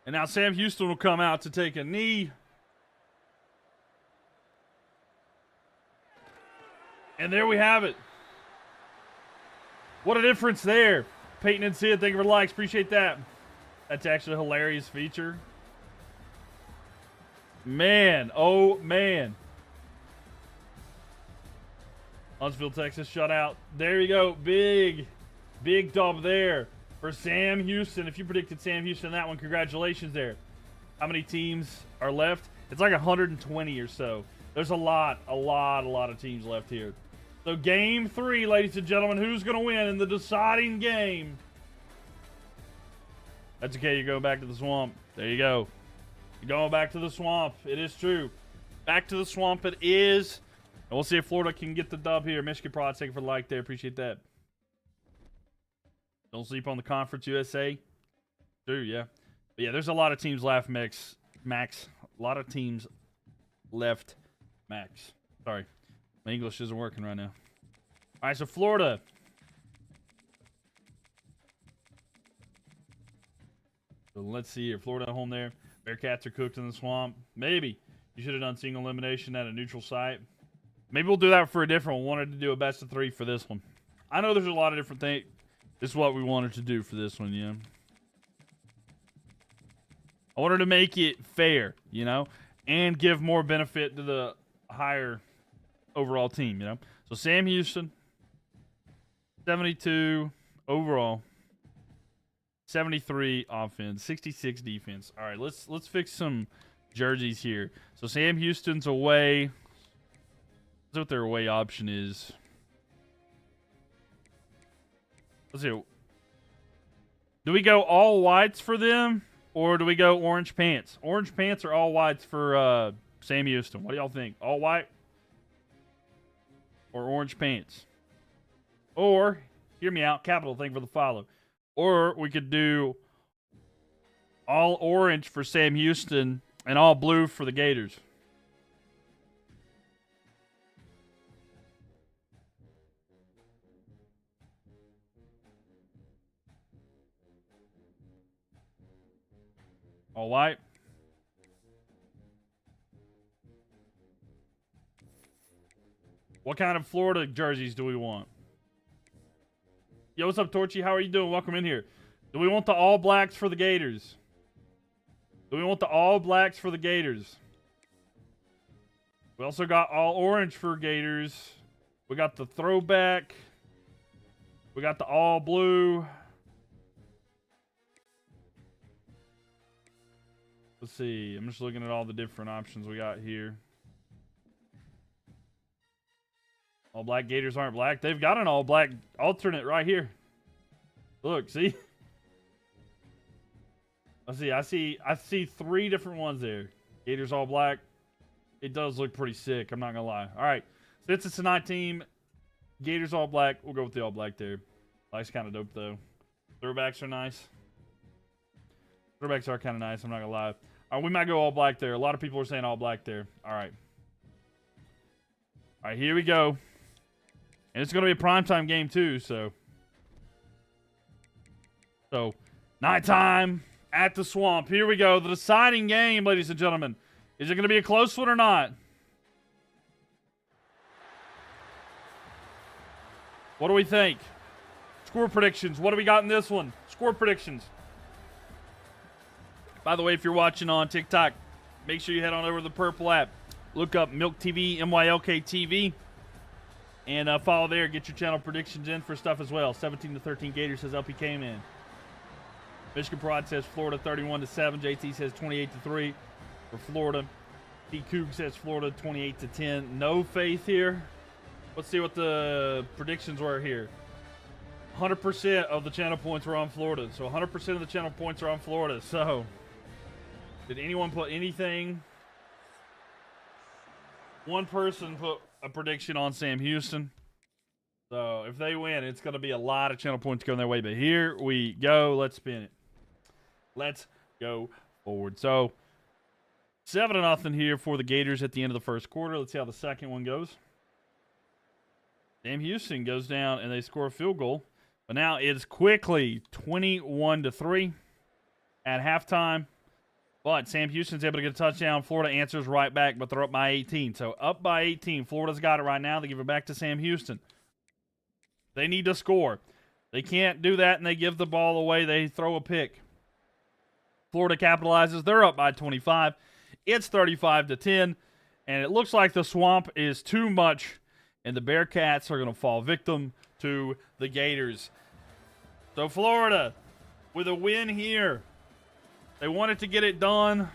[SPEAKER 1] And now Sam Houston will come out to take a knee. And there we have it. What a difference there. Peyton and Sid, thank you for the likes. Appreciate that. That's actually a hilarious feature. Man, oh man. Huntsville, Texas, shutout. There you go. Big dub there for Sam Houston. If you predicted Sam Houston in that one, congratulations there. How many teams are left? It's like 120 or so. There's a lot of teams left here. So game 3, ladies and gentlemen, who's going to win in the deciding game? That's okay, you're going back to the swamp. There you go. You're going back to the swamp. It is true. Back to the swamp it is. And we'll see if Florida can get the dub here. Michigan Prod, thank you for the like there. Appreciate that. Don't sleep on the Conference USA. True, yeah. But yeah, there's a lot of teams left, Max. A lot of teams left, Max. Sorry. My English isn't working right now. All right, so Florida. So let's see here. Florida at home there. Bearcats are cooked in the swamp. Maybe. You should have done single elimination at a neutral site. Maybe we'll do that for a different one. Wanted to do a best of 3 for this one. I know there's a lot of different things. This is what we wanted to do for this one, yeah. I wanted to make it fair, you know, and give more benefit to the higher overall team, you know. So Sam Houston, 72 overall, 73 offense, 66 defense. All right, let's fix some jerseys here. So Sam Houston's away. Let's see what their away option is. Let's see. Do we go all whites for them, or do we go orange pants? Orange pants or all whites for Sam Houston. What do y'all think? All white or orange pants? Or, hear me out, capital thing for the follow. Or we could do all orange for Sam Houston and all blue for the Gators. All white. What kind of Florida jerseys do we want? Yo, what's up, Torchy? How are you doing? Welcome in here. Do we want the all blacks for the Gators? Do we want the all blacks for the Gators? We also got all orange for Gators. We got the throwback. We got the all blue. Let's see. I'm just looking at all the different options we got here. All black Gators aren't black. They've got an all black alternate right here. Look, see? Let's see. I see 3 different ones there. Gators all black. It does look pretty sick. I'm not gonna lie. All right. Since it's a night team, Gators all black. We'll go with the all black there. Black's kind of dope though. Throwbacks are nice. Throwbacks are kind of nice. I'm not gonna lie. All right, we might go all black there. A lot of people are saying all black there. All right. All right, here we go. And it's going to be a primetime game, too, so. Nighttime at the Swamp. Here we go. The deciding game, ladies and gentlemen. Is it going to be a close one or not? What do we think? Score predictions. What do we got in this one? Score predictions. By the way, if you're watching on TikTok, make sure you head on over to the Purple app. Look up Mylk TV, MYLK TV. And follow there. Get your channel predictions in for stuff as well. 17-13 Gators says LPK man. Michigan Prod says Florida 31-7. JT says 28-3 for Florida. T Coog says Florida 28-10. No faith here. Let's see what the predictions were here. 100% of the channel points were on Florida. So 100% of the channel points are on Florida. So did anyone put anything? One person put a prediction on Sam Houston. So if they win, it's going to be a lot of channel points going their way. But here we go. Let's spin it. Let's go forward. So 7-0 here for the Gators at the end of the first quarter. Let's see how the second one goes. Sam Houston goes down and they score a field goal. But now it's quickly 21-3 at halftime. But Sam Houston's able to get a touchdown. Florida answers right back, but they're up by 18. So up by 18. Florida's got it right now. They give it back to Sam Houston. They need to score. They can't do that, and they give the ball away. They throw a pick. Florida capitalizes. They're up by 25. It's 35-10, and it looks like the Swamp is too much, and the Bearcats are going to fall victim to the Gators. So Florida with a win here. They wanted to get it done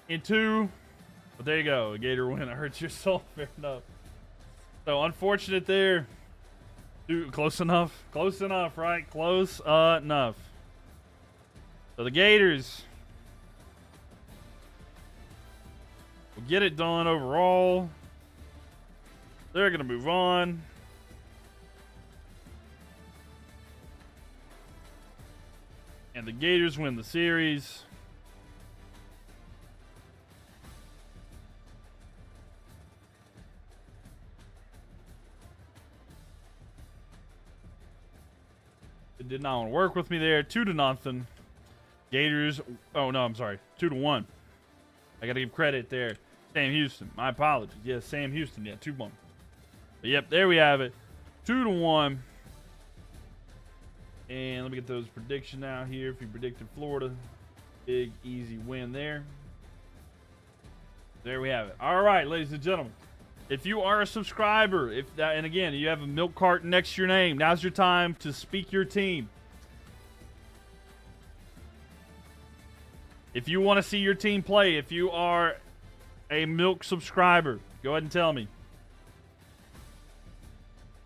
[SPEAKER 1] in 2, but there you go. A Gator win. It hurts your soul. Fair enough. So unfortunate there. Dude, close enough. Close enough, right? Close enough. So the Gators will get it done overall. They're going to move on. And the Gators win the series. It did not want to work with me there. 2-0. Gators. Oh, no, I'm sorry. 2-1. I got to give credit there. Sam Houston. My apologies. Yes, Sam Houston. Yeah, 2-1. But yep, there we have it. 2-1. And let me get those predictions out here. If you predicted Florida, big, easy win there. There we have it. All right, ladies and gentlemen. If you are a subscriber, and again, you have a milk carton next to your name, now's your time to speak your team. If you want to see your team play, if you are a Mylk subscriber, go ahead and tell me.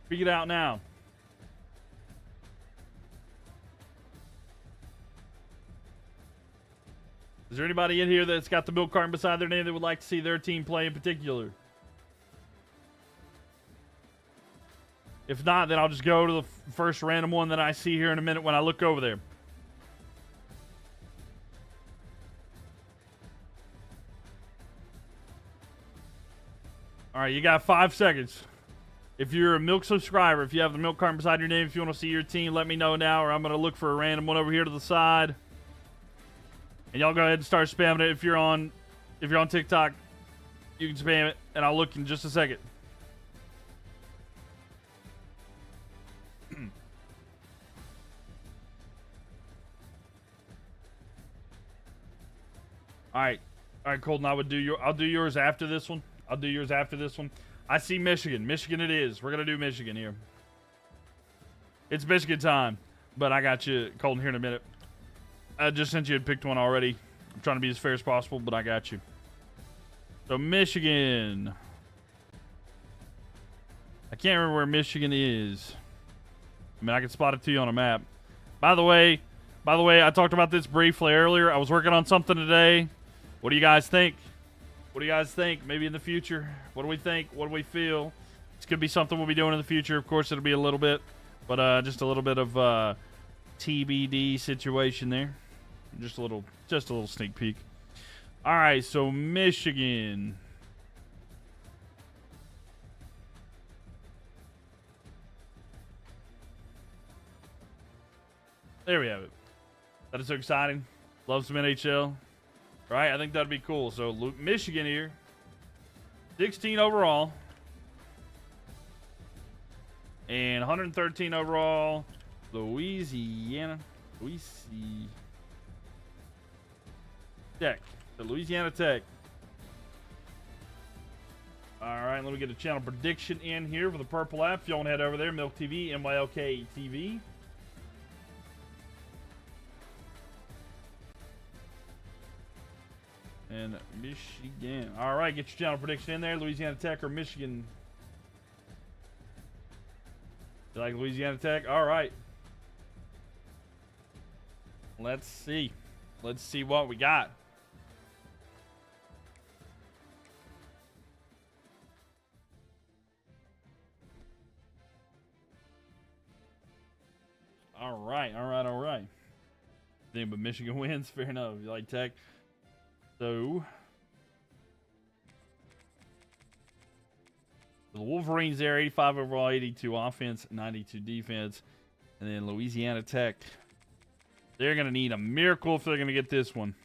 [SPEAKER 1] Speak it out now. Is there anybody in here that's got the milk carton beside their name that would like to see their team play in particular? If not, then I'll just go to the first random one that I see here in a minute when I look over there. All right, you got 5 seconds. If you're a Mylk subscriber, if you have the milk carton beside your name, if you want to see your team, let me know now, or I'm going to look for a random one over here to the side. And y'all go ahead and start spamming it. If you're on TikTok, you can spam it, and I'll look in just a second. All right, Colton. I'll do yours after this one. I see Michigan. Michigan it is. We're gonna do Michigan here. It's Michigan time, but I got you, Colton, here in a minute. I just sent you and picked one already. I'm trying to be as fair as possible, but I got you. So Michigan. I can't remember where Michigan is. I mean, I can spot it to you on a map. By the way, I talked about this briefly earlier. I was working on something today. What do you guys think? Maybe in the future. What do we think? What do we feel? This could be something we'll be doing in the future. Of course, it'll be a little bit, but just a little bit of TBD situation there. Just a little sneak peek. All right, so Michigan. There we have it. That is so exciting. Love some NHL. Right? I think that'd be cool. So, Michigan here. 16 overall. And 113 overall. Louisiana. Tech. The Louisiana Tech. Alright, let me get a channel prediction in here for the Purple app. If y'all want to head over there, Mylk TV, Mylk TV. And Michigan. All right, get your channel prediction in there. Louisiana Tech or Michigan? You like Louisiana Tech? All right. Let's see. Let's see what we got. All right. Then, but Michigan wins. Fair enough. You like Tech? So, the Wolverines there, 85 overall, 82 offense, 92 defense. And then Louisiana Tech, they're going to need a miracle if they're going to get this one.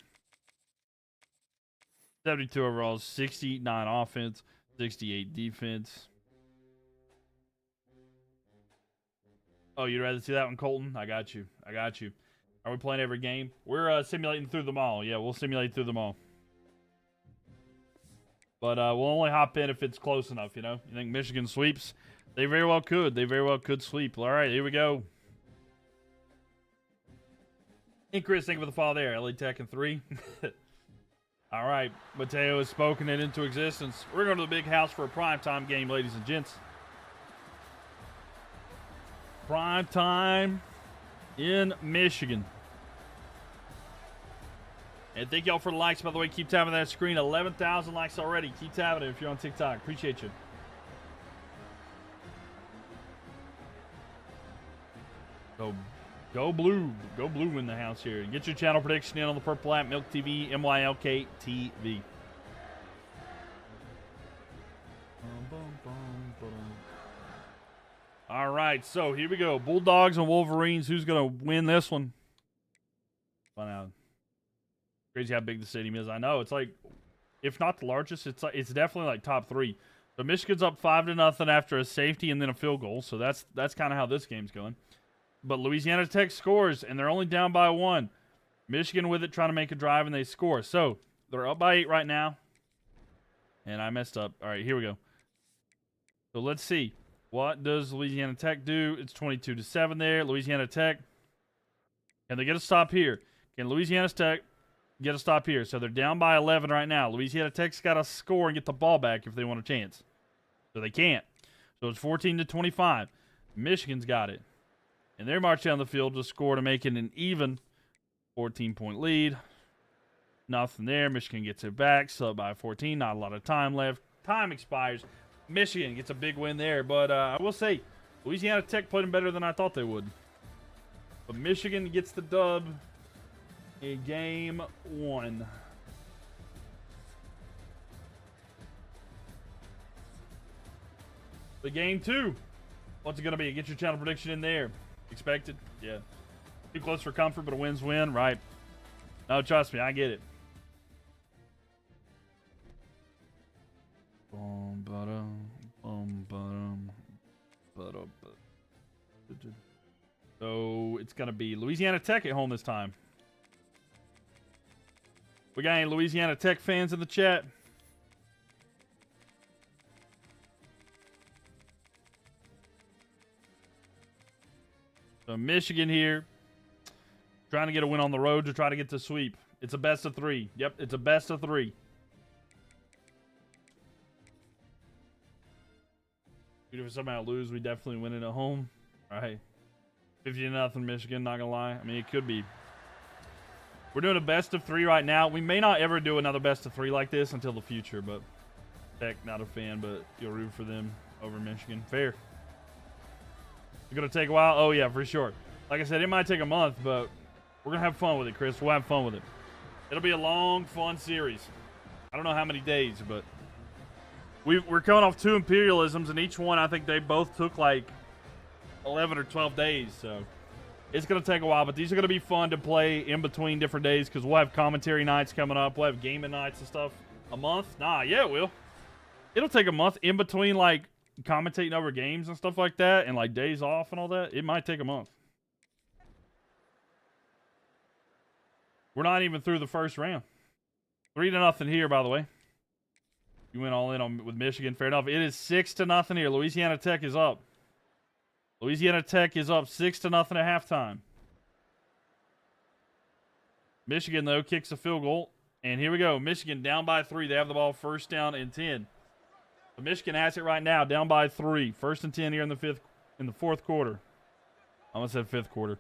[SPEAKER 1] 72 overall, 69 offense, 68 defense. Oh, you'd rather see that one, Colton? I got you. Are we playing every game? We're simulating through them all. Yeah, we'll simulate through them all. But we'll only hop in if it's close enough, you know? You think Michigan sweeps? They very well could. They very well could sweep. All right, here we go. Hey, Chris, thank you for the follow there. LA Tech in 3. All right, Mateo has spoken it into existence. We're going to the big house for a primetime game, ladies and gents. Prime time in Michigan. And thank y'all for the likes, by the way. Keep tapping that screen. 11,000 likes already. Keep tapping it if you're on TikTok. Appreciate you. So, go blue. Go blue in the house here. Get your channel prediction in on the Purple app. Mylk TV, Mylk TV. All right, so here we go. Bulldogs and Wolverines. Who's going to win this one? Find out. Crazy how big the stadium is. I know it's like, if not the largest, it's definitely like top 3. So Michigan's up 5-0 after a safety and then a field goal. So that's kind of how this game's going. But Louisiana Tech scores and they're only down by 1. Michigan with it, trying to make a drive, and they score. So they're up by 8 right now. And I messed up. All right, here we go. So let's see. What does Louisiana Tech do? It's 22-7 there. Louisiana Tech. Can they get a stop here? Can Louisiana Tech get a stop here? So they're down by 11 right now. Louisiana Tech's got to score and get the ball back if they want a chance. So they can't. So it's 14-25. Michigan's got it. And they're marching down the field to score to make it an even 14-point lead. Nothing there. Michigan gets it back. Sub by 14. Not a lot of time left. Time expires. Michigan gets a big win there. But I will say, Louisiana Tech played them better than I thought they would. But Michigan gets the dub in game 1. The game 2. What's it going to be? Get your channel prediction in there. Expected? Yeah. Too close for comfort, but a win's win, right? No, trust me, I get it. So it's going to be Louisiana Tech at home this time. We got any Louisiana Tech fans in the chat? So Michigan here, trying to get a win on the road to try to get the sweep. It's a best of 3. Yep, it's a best of 3. Even if somehow lose, we definitely win it at home. All right. 50-0 Michigan, not going to lie. I mean, it could be. We're doing a best of 3 right now. We may not ever do another best of 3 like this until the future, but Tech, not a fan, but you'll root for them over Michigan. Fair. It's going to take a while? Oh, yeah, for sure. Like I said, it might take a month, but we're going to have fun with it, Chris. We'll have fun with it. It'll be a long, fun series. I don't know how many days, but we're coming off 2 imperialisms, and each one, I think they both took like 11 or 12 days, so it's going to take a while, but these are going to be fun to play in between different days because we'll have commentary nights coming up. We'll have gaming nights and stuff. A month? Nah, yeah, it will. It'll take a month in between, like, commentating over games and stuff like that and, like, days off and all that. It might take a month. We're not even through the first round. 3-0 here, by the way. You went all in on with Michigan. Fair enough. It is 6-0 here. Louisiana Tech is up. Louisiana Tech is up 6-0 at halftime. Michigan, though, kicks a field goal. And here we go. Michigan down by 3. They have the ball first down and 10. But Michigan has it right now, down by 3. First and 10 here in the fourth quarter. I almost said fifth quarter.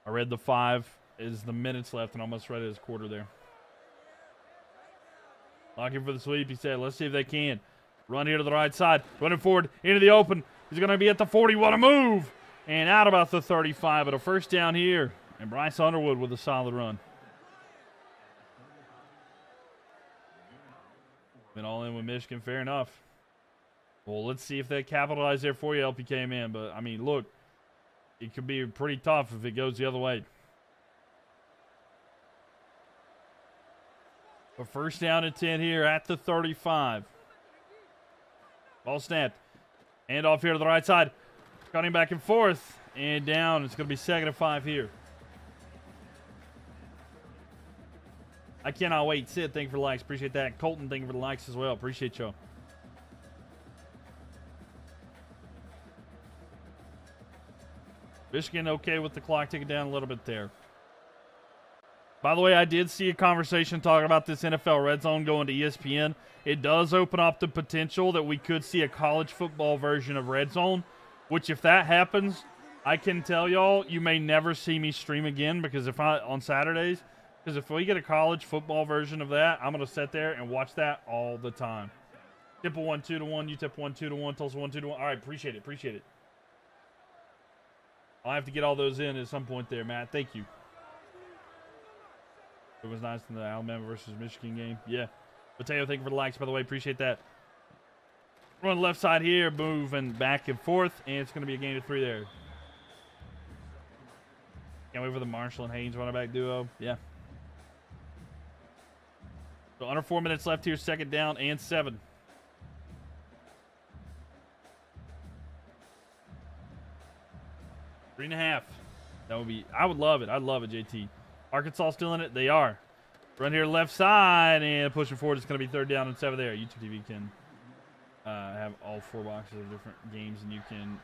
[SPEAKER 1] I read the 5 is the minutes left, and I almost read it as quarter there. Locking for the sweep, he said. Let's see if they can. Run here to the right side. Running forward into the open. He's going to be at the 40. What a move! And out about the 35, but a first down here. And Bryce Underwood with a solid run. Been all in with Michigan. Fair enough. Well, let's see if they capitalize there for you, LPK, man. But, I mean, look. It could be pretty tough if it goes the other way. A first down and 10 here at the 35. Ball snapped. Hand off here to the right side. Cutting back and forth. And down. It's going to be 2nd and 5 here. I cannot wait. Sid, thank you for the likes. Appreciate that. Colton, thank you for the likes as well. Appreciate y'all. Michigan okay with the clock ticking down a little bit there. By the way, I did see a conversation talking about this NFL Red Zone going to ESPN. It does open up the potential that we could see a college football version of Red Zone, which if that happens, I can tell y'all, you may never see me stream again because on Saturdays, because if we get a college football version of that, I'm going to sit there and watch that all the time. Tipple 1 2-1, you tip 1 2-1, Tulsa 1 2-1. All right, appreciate it. I'll have to get all those in at some point there, Matt. Thank you. It was nice in the Alabama versus Michigan game. Yeah. Mateo, thank you for the likes, by the way. Appreciate that. We're on the left side here, moving back and forth, and it's going to be a gain of 3 there. Can't wait for the Marshall and Haynes running back duo. Yeah. So under 4 minutes left here, 2nd down and 7. 3.5. That would be, I would love it. I'd love it, JT. Arkansas still in it? They are. Run here left side and pushing forward. It's going to be 3rd down and 7 there. YouTube TV can have all 4 boxes of different games, and you can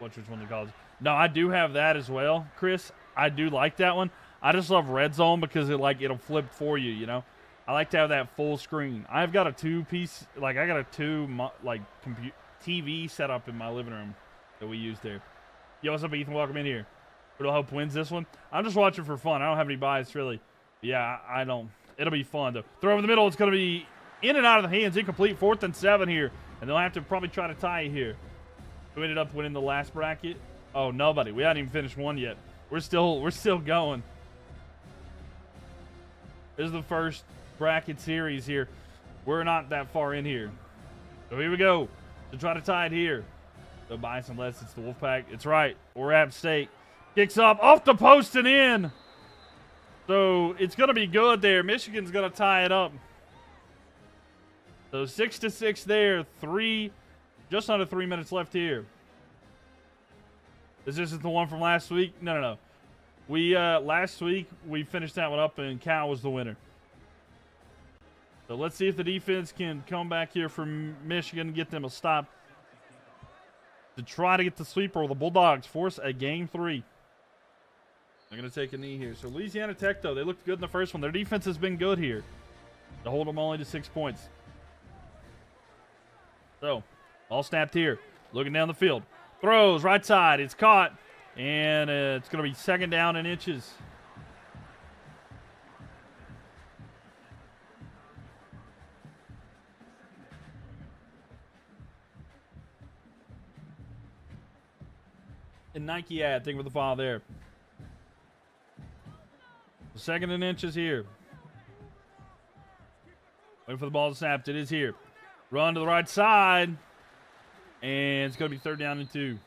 [SPEAKER 1] watch which one they call it. No, I do have that as well, Chris. I do like that one. I just love Red Zone because it'll flip for you, you know. I like to have that full screen. I've got a 2-piece, I got a 2 TV set up in my living room that we use there. Yo, what's up, Ethan? Welcome in here. Who do I hope wins this one? I'm just watching for fun. I don't have any bias, really. Yeah, I don't. It'll be fun, though. Throw over the middle. It's going to be in and out of the hands. Incomplete. 4th and 7 here. And they'll have to probably try to tie it here. Who ended up winning the last bracket? Oh, nobody. We haven't even finished one yet. We're still going. This is the first bracket series here. We're not that far in here. So here we go. To try to tie it here. The Bison, unless it's the Wolfpack. It's right. Or App State. Kicks up. Off the post and in. So it's going to be good there. Michigan's going to tie it up. So 6-6 there. Just under 3 minutes left here. This isn't the one from last week. No. Last week we finished that one up and Cal was the winner. So let's see if the defense can come back here from Michigan and get them a stop to try to get the sweeper. The Bulldogs force a game 3. They're going to take a knee here. So Louisiana Tech, though, they looked good in the first one. Their defense has been good here to hold them only to 6 points. So, all snapped here. Looking down the field. Throws, right side. It's caught. And it's going to be 2nd down and inches. And Nike ad, thank you for the follow there. 2nd and inches here. Waiting for the ball to snap. It is here. Run to the right side. And it's going to be 3rd down and 2.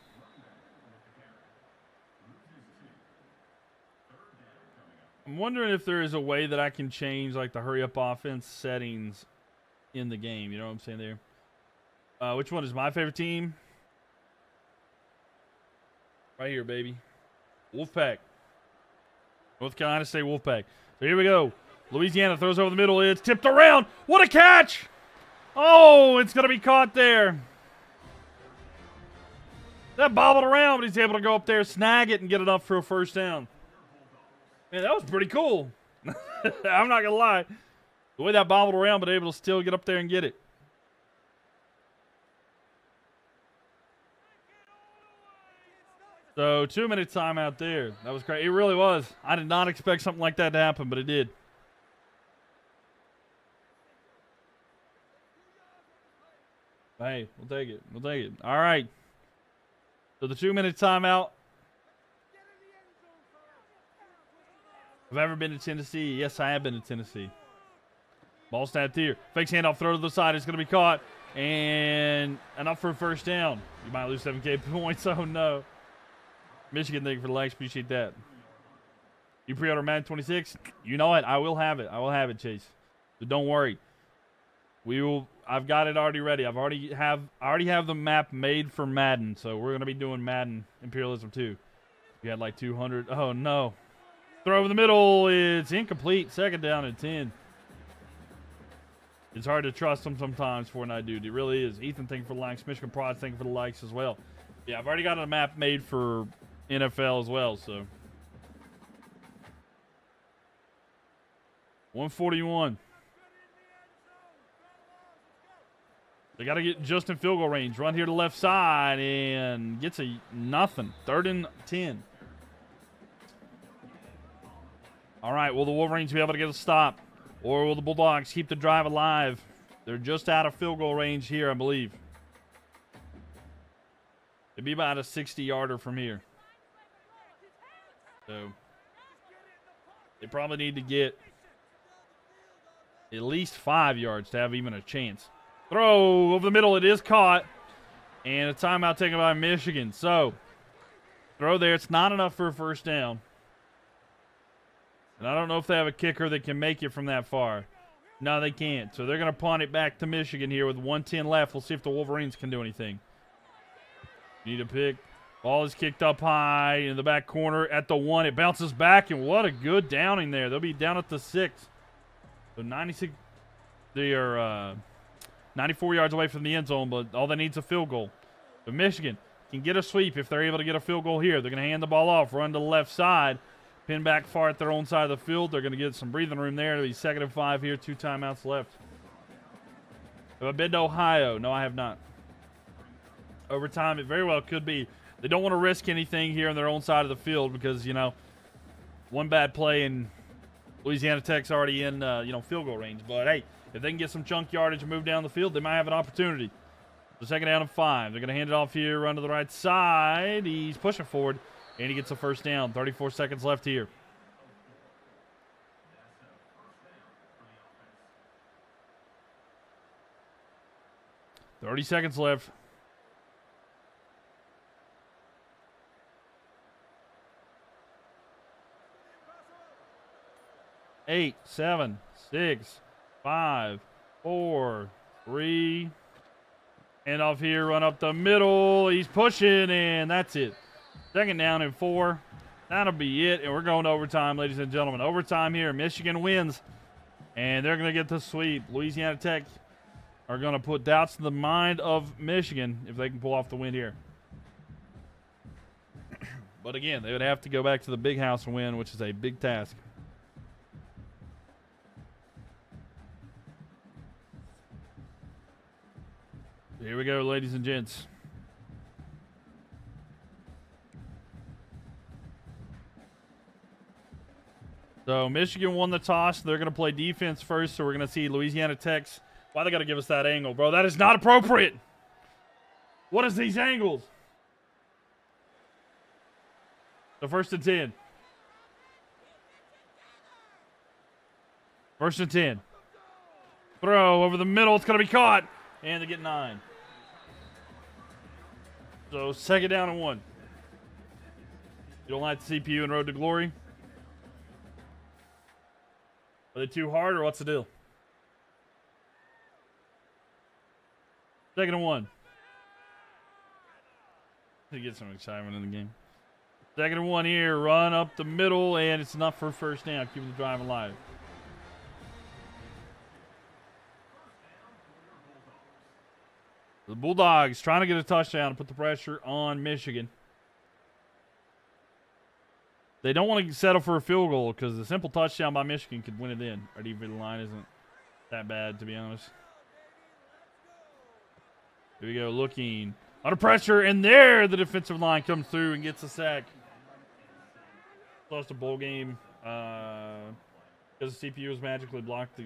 [SPEAKER 1] I'm wondering if there is a way that I can change like the hurry up offense settings in the game. You know what I'm saying there? Which one is my favorite team? Right here, baby. Wolfpack. North Carolina State Wolfpack. So here we go. Louisiana throws over the middle. It's tipped around. What a catch! Oh, it's going to be caught there. That bobbled around, but he's able to go up there, snag it, and get it up for a 1st down. Man, that was pretty cool. I'm not going to lie. The way that bobbled around, but able to still get up there and get it. So, 2-minute timeout there. That was great. It really was. I did not expect something like that to happen, but it did. Hey, we'll take it. We'll take it. All right. So, the 2-minute timeout. Have I ever been to Tennessee? Yes, I have been to Tennessee. Ball snapped here. Fakes handoff, throw to the side. It's going to be caught. And enough for a 1st down. You might lose 7K points. Oh, no. Michigan, thank you for the likes. Appreciate that. You pre-order Madden 26? You know what? I will have it. I will have it, Chase. So don't worry. I've got it already ready. I already have the map made for Madden. So we're gonna be doing Madden Imperialism 2. You had like 200. Oh no. Throw over the middle. It's incomplete. 2nd down and 10. It's hard to trust them sometimes, Fortnite dude. It really is. Ethan, thank you for the likes. Michigan Prod, thank you for the likes as well. Yeah, I've already got a map made for NFL as well, so. 141. They got to get just in field goal range. Run here to the left side and gets a nothing. 3rd and 10. All right, will the Wolverines be able to get a stop? Or will the Bulldogs keep the drive alive? They're just out of field goal range here, I believe. It'd be about a 60-yarder from here. So, they probably need to get at least 5 yards to have even a chance. Throw over the middle. It is caught. And a timeout taken by Michigan. So, throw there. It's not enough for a 1st down. And I don't know if they have a kicker that can make it from that far. No, they can't. So, they're going to punt it back to Michigan here with 1:10 left. We'll see if the Wolverines can do anything. Need a pick. Ball is kicked up high in the back corner at the 1. It bounces back, and what a good downing there. They'll be down at the 6. So 96. They are 94 yards away from the end zone, but all they need is a field goal. But Michigan can get a sweep if they're able to get a field goal here. They're going to hand the ball off, run to the left side, pin back far at their own side of the field. They're going to get some breathing room there. It'll be 2nd and 5 here, 2 timeouts left. Have I been to Ohio? No, I have not. Overtime, it very well could be. They don't want to risk anything here on their own side of the field because, you know, one bad play and Louisiana Tech's already in, field goal range. But, hey, if they can get some chunk yardage and move down the field, they might have an opportunity. The second down and 5. They're going to hand it off here, run to the right side. He's pushing forward, and he gets a first down. 34 seconds left here. $30 left. 8, 7, 6, 5, 4, 3. And off here, run up the middle. He's pushing, and that's it. Second down and 4. That'll be it, and we're going to overtime, ladies and gentlemen. Overtime here. Michigan wins, and they're going to get the sweep. Louisiana Tech are going to put doubts in the mind of Michigan if they can pull off the win here. But again, they would have to go back to the big house and win, which is a big task. Here we go, ladies and gents. So Michigan won the toss. They're going to play defense first, so we're going to see Louisiana Tech's. Why they got to give us that angle, bro? That is not appropriate. What is these angles? The first and 10. First and 10. Throw over the middle. It's going to be caught. And they get 9. So second down and 1. You don't like the CPU and Road to Glory? Are they too hard or what's the deal? Second and 1. To get some excitement in the game. Second and 1 here. Run up the middle, and it's enough for a first down. Keeping the drive alive. The Bulldogs trying to get a touchdown and put the pressure on Michigan. They don't want to settle for a field goal because the simple touchdown by Michigan could win it in. Our defensive line isn't that bad, to be honest. Here we go, looking under pressure, and there the defensive line comes through and gets a sack. Lost a bowl game because the CPU was magically blocked.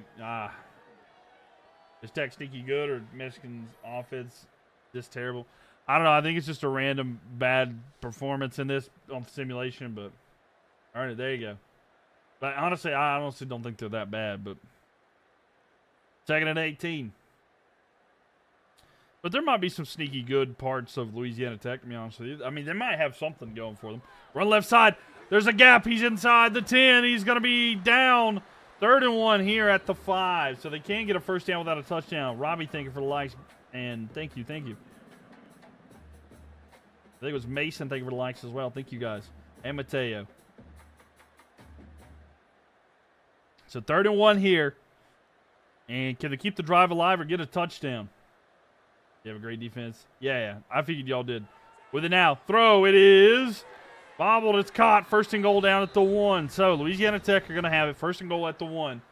[SPEAKER 1] Is Tech sneaky good or Michigan's offense just terrible? I don't know. I think it's just a random bad performance in this on the simulation, but all right, there you go. But honestly, I honestly don't think they're that bad, but second and 18. But there might be some sneaky good parts of Louisiana Tech, to be honest with you. I mean, they might have something going for them. Run left side. There's a gap. He's inside the 10. He's going to be down. Third and 1 here at the 5. So they can't get a first down without a touchdown. Robbie, thank you for the likes. And thank you. I think it was Mason. Thank you for the likes as well. Thank you, guys. And Mateo. So third and 1 here. And can they keep the drive alive or get a touchdown? You have a great defense. Yeah. I figured y'all did. With it now. Throw. It is. Bobbled. It's caught. First and goal down at the 1. So Louisiana Tech are going to have it. First and goal at the 1.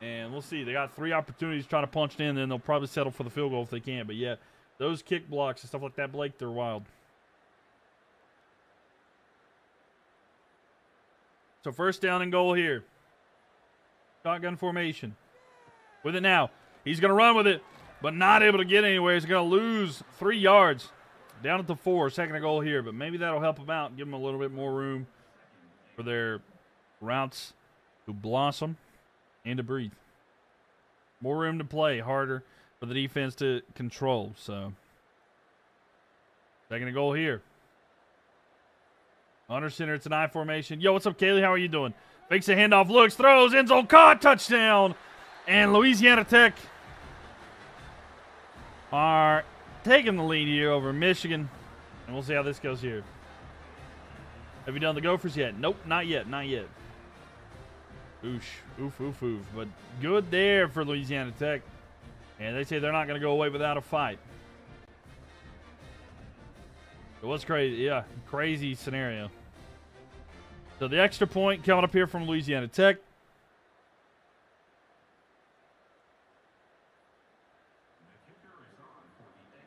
[SPEAKER 1] And we'll see. They got 3 opportunities trying to punch it in. Then they'll probably settle for the field goal if they can. But, yeah, those kick blocks and stuff like that, Blake, they're wild. So first down and goal here. Shotgun formation. With it now. He's going to run with it, but not able to get anywhere. He's going to lose 3 yards. Down at the 4, second and goal here, but maybe that'll help them out and give them a little bit more room for their routes to blossom and to breathe. More room to play, harder for the defense to control. So, second and goal here. Under center, it's an I formation. Yo, what's up, Kaylee? How are you doing? Fakes a handoff, looks, throws, end zone, caught, touchdown. And Louisiana Tech are taking the lead here over Michigan. And we'll see how this goes here. Have you done the Gophers yet? Nope, not yet. Oof. But good there for Louisiana Tech. And they say they're not going to go away without a fight. It was crazy. Yeah, crazy scenario. So the extra point coming up here from Louisiana Tech.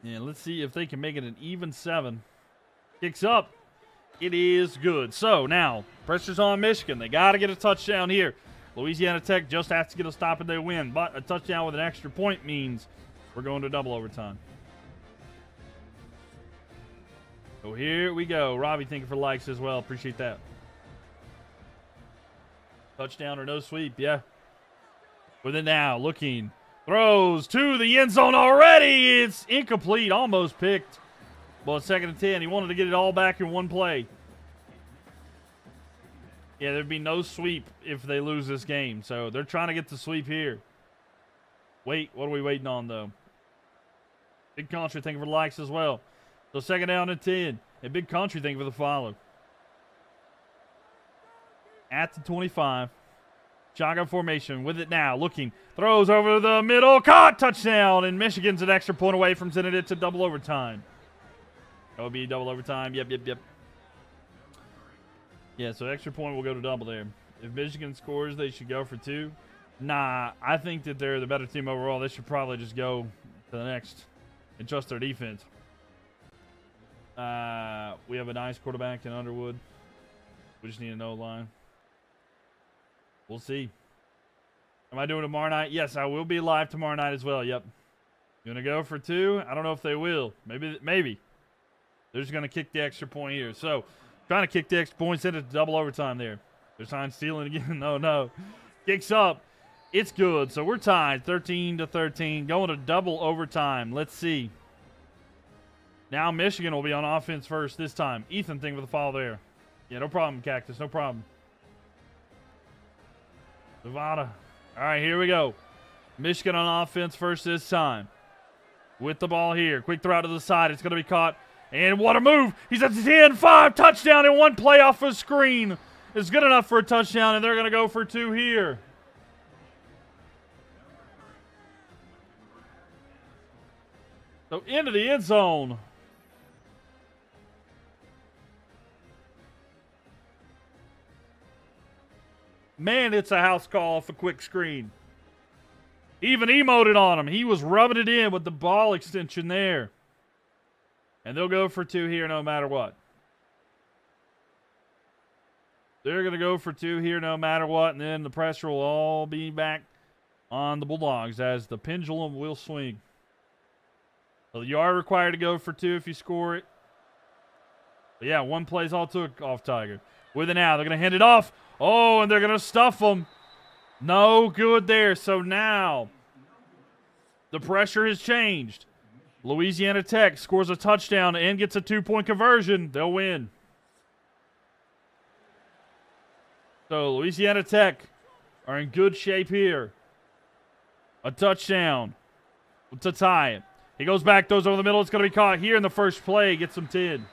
[SPEAKER 1] And let's see if they can make it an even 7. Kicks up. It is good. So now, pressure's on Michigan. They got to get a touchdown here. Louisiana Tech just has to get a stop and they win. But a touchdown with an extra point means we're going to double overtime. So here we go. Robbie, thank you for likes as well. Appreciate that. Touchdown or no sweep, yeah. With it now, looking. Throws to the end zone already. It's incomplete, almost picked. Well, it's 2nd and 10. He wanted to get it all back in one play. Yeah, there'd be no sweep if they lose this game. So they're trying to get the sweep here. Wait, what are we waiting on, though? Big Country, thank you for the likes as well. So 2nd down and 10. And Big Country, thank you for the follow. At the 25. Shotgun formation with it now. Looking. Throws over the middle. Caught. Touchdown. And Michigan's an extra point away from sending it to double overtime. That would be double overtime. Yep. Yeah, so extra point will go to double there. If Michigan scores, they should go for 2. Nah, I think that they're the better team overall. They should probably just go to the next and trust their defense. We have a nice quarterback in Underwood. We just need a no-line. We'll see. Am I doing it tomorrow night? Yes, I will be live tomorrow night as well. Yep. Gonna go for 2. I don't know if they will. Maybe. They're just gonna kick the extra point here. So, trying to kick the extra point, send it to double overtime there. They're trying stealing again. No. Kicks up. It's good. So we're tied 13-13. Going to double overtime. Let's see. Now Michigan will be on offense first this time. Ethan, thank you for the follow there. Yeah, no problem, Cactus. No problem. Nevada. All right, here we go. Michigan on offense first this time. With the ball here. Quick throw out to the side. It's going to be caught. And what a move. He's at the 10-5. Touchdown in one play off a screen. It's good enough for a touchdown, and they're going to go for 2 here. So into the end zone. Man, it's a house call off a quick screen. Even emoted on him. He was rubbing it in with the ball extension there. And they'll go for 2 here no matter what. They're going to go for 2 here no matter what. And then the pressure will all be back on the Bulldogs as the pendulum will swing. So you are required to go for 2 if you score it. But yeah, 1 play's all took off Tiger. With it now. They're going to hand it off. Oh, and they're going to stuff them. No good there. So now the pressure has changed. Louisiana Tech scores a touchdown and gets a 2-point conversion. They'll win. So Louisiana Tech are in good shape here. A touchdown to tie it. He goes back, throws over the middle. It's going to be caught here in the first play. Gets some 10.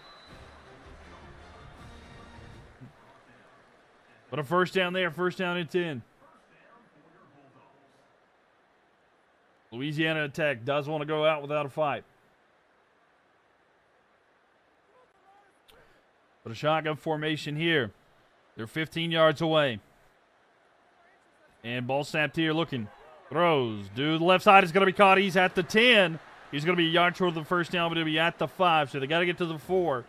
[SPEAKER 1] But a first down there, first down and 10. Louisiana Tech does want to go out without a fight. But a shotgun formation here. They're 15 yards away. And ball snapped here looking. Throws. Dude, the left side is going to be caught. He's at the 10. He's going to be a yard short of the first down, but he'll be at the 5. So they got to get to the 4.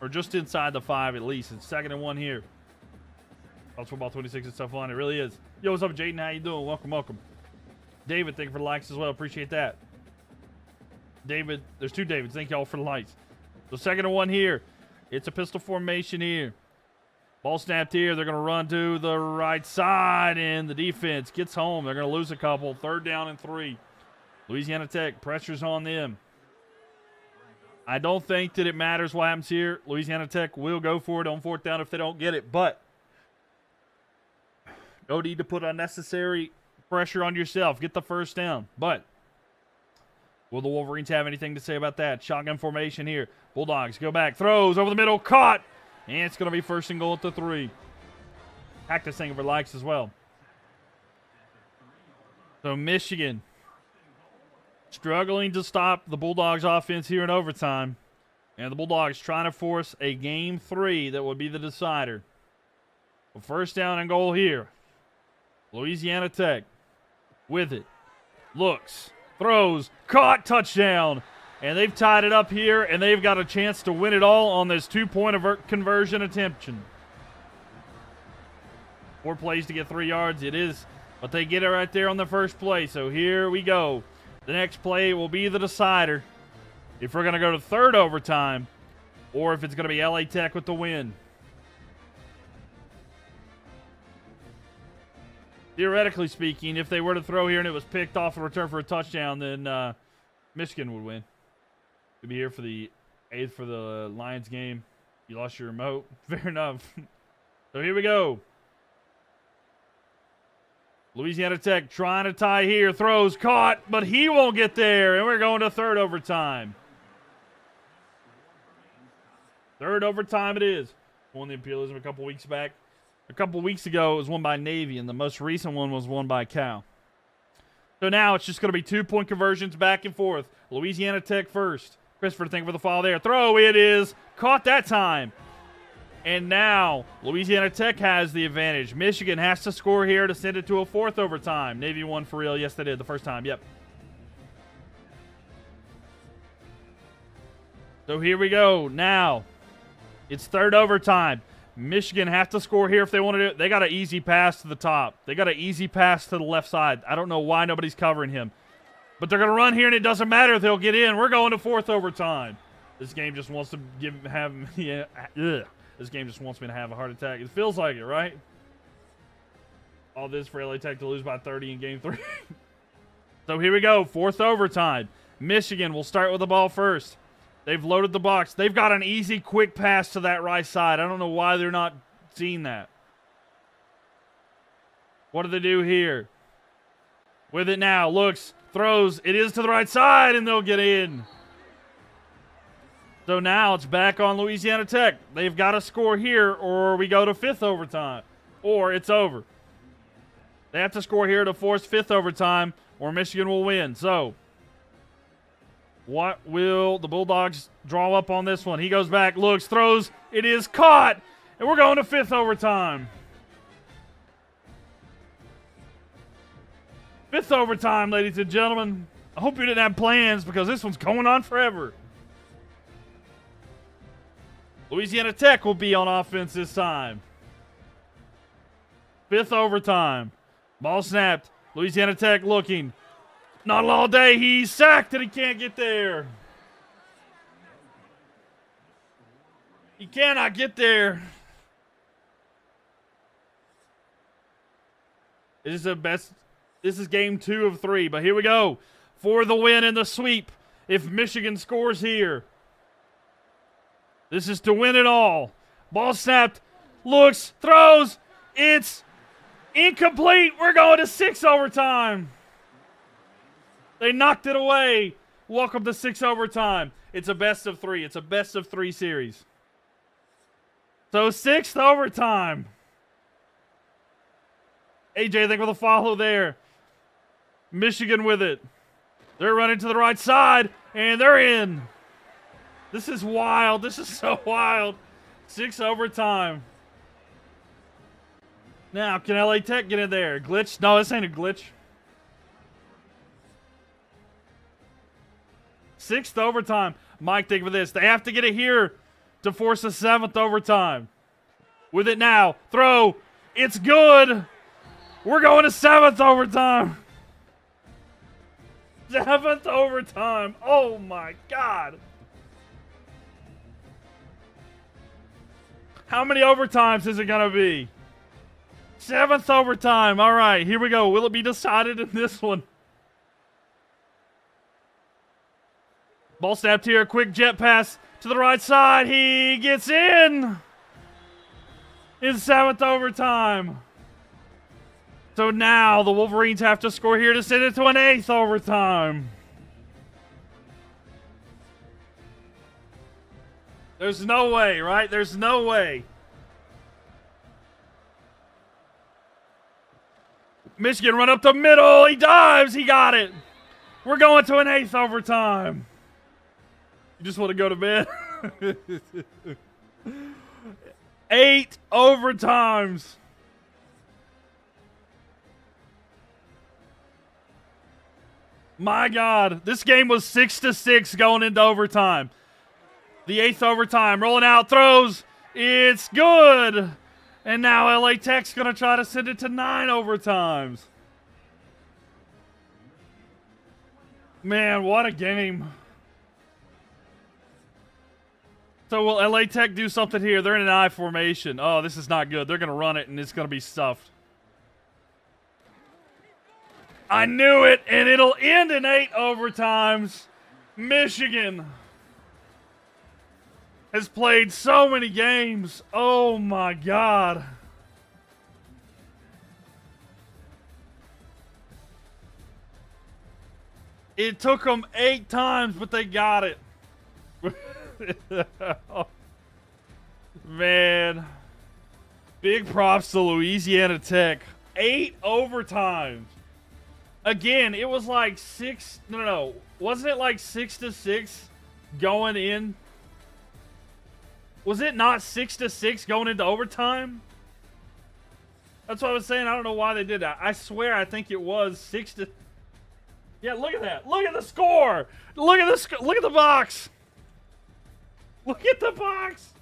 [SPEAKER 1] Or just inside the 5 at least. It's 2nd and 1 here. College Football 26 is so fun. It really is. Yo, what's up, Jaden? How you doing? Welcome. David, thank you for the likes as well. Appreciate that. David, there's 2 Davids. Thank y'all for the likes. So 2nd and 1 here. It's a pistol formation here. Ball snapped here. They're going to run to the right side, and the defense gets home. They're going to lose a couple. 3rd down and 3. Louisiana Tech, pressure's on them. I don't think that it matters what happens here. Louisiana Tech will go for it on 4th down if they don't get it, but no need to put unnecessary pressure on yourself. Get the first down. But will the Wolverines have anything to say about that? Shotgun formation here. Bulldogs go back. Throws over the middle. Caught. And it's going to be 1st and goal at the 3. Cactus thing for likes as well. So Michigan struggling to stop the Bulldogs offense here in overtime. And the Bulldogs trying to force a game 3 that would be the decider. Well, 1st down and goal here. Louisiana Tech with it. Looks. Throws. Caught. Touchdown. And they've tied it up here, and they've got a chance to win it all on this 2-point conversion attempt. 4 plays to get 3 yards. It is, but they get it right there on the first play. So here we go. The next play will be the decider. If we're going to go to third overtime, or if it's going to be LA Tech with the win. Theoretically speaking, if they were to throw here and it was picked off and return for a touchdown, then Michigan would win. You'll be here for the 8th for the Lions game. You lost your remote. Fair enough. So here we go. Louisiana Tech trying to tie here. Throws caught, but he won't get there. And we're going to third overtime. Third overtime it is. Won the Imperialism a couple weeks back. A couple weeks ago, it was won by Navy, and the most recent one was won by Cal. So now it's just going to be 2-point conversions back and forth. Louisiana Tech first. Christopher, thank you for the follow there. Throw, it is. Caught that time. And now Louisiana Tech has the advantage. Michigan has to score here to send it to a fourth overtime. Navy won for real. Yes, they did the first time. Yep. So here we go. Now it's third overtime. Michigan have to score here if they want to do it. They got an easy pass to the top. They got an easy pass to the left side. I don't know why nobody's covering him. But they're going to run here, and it doesn't matter if they'll get in. We're going to fourth overtime. This game just wants to This game just wants me to have a heart attack. It feels like it, right? All this for LA Tech to lose by 30 in game 3. So here we go. Fourth overtime. Michigan will start with the ball first. They've loaded the box. They've got an easy, quick pass to that right side. I don't know why they're not seeing that. What do they do here? With it now. Looks, throws. It is to the right side, and they'll get in. So now it's back on Louisiana Tech. They've got to score here, or we go to fifth overtime, or it's over. They have to score here to force fifth overtime, or Michigan will win. So what will the Bulldogs draw up on this one? He goes back, looks, throws. It is caught, and we're going to fifth overtime. Fifth overtime, ladies and gentlemen. I hope you didn't have plans because this one's going on forever. Louisiana Tech will be on offense this time. Fifth overtime. Ball snapped. Louisiana Tech looking. Not all day. He's sacked and he can't get there. He cannot get there. This is game 2 of 3, but here we go. For the win and the sweep. If Michigan scores here. This is to win it all. Ball snapped. Looks. Throws. It's incomplete. We're going to 6 overtime. They knocked it away. Welcome to 6 overtime. It's a best of 3. It's a best of 3 series. So 6th overtime. AJ, thank you for the follow there. Michigan with it. They're running to the right side, and they're in. This is wild. This is so wild. 6 overtime. Now, can LA Tech get in there? Glitch? No, this ain't a glitch. 6th overtime. Mike, think of this. They have to get it here to force a 7th overtime. With it now. Throw. It's good. We're going to 7th overtime. 7th overtime. Oh, my God. How many overtimes is it going to be? 7th overtime. All right, here we go. Will it be decided in this one? Ball snapped here. Quick jet pass to the right side. He gets in 7th overtime. So now the Wolverines have to score here to send it to an 8th overtime. There's no way, right? There's no way. Michigan run up the middle. He dives. He got it. We're going to an 8th overtime. You just want to go to bed? 8 overtimes. My God. This game was 6-6 going into overtime. The 8th overtime. Rolling out. Throws. It's good. And now LA Tech's going to try to send it to 9 overtimes. Man, what a game. So will LA Tech do something here? They're in an I formation. Oh, this is not good. They're going to run it, and it's going to be stuffed. I knew it, and it'll end in 8 overtimes. Michigan has played so many games. Oh, my God. It took them 8 times, but they got it. Man. Big props to Louisiana Tech. 8 overtimes. Again, it was like 6. No. Wasn't it like 6-6 going in? Was it not 6-6 going into overtime? That's what I was saying. I don't know why they did that. I swear I think it was 6 to... Yeah, look at that. Look at the score. Look at the look at the box. Look at the box.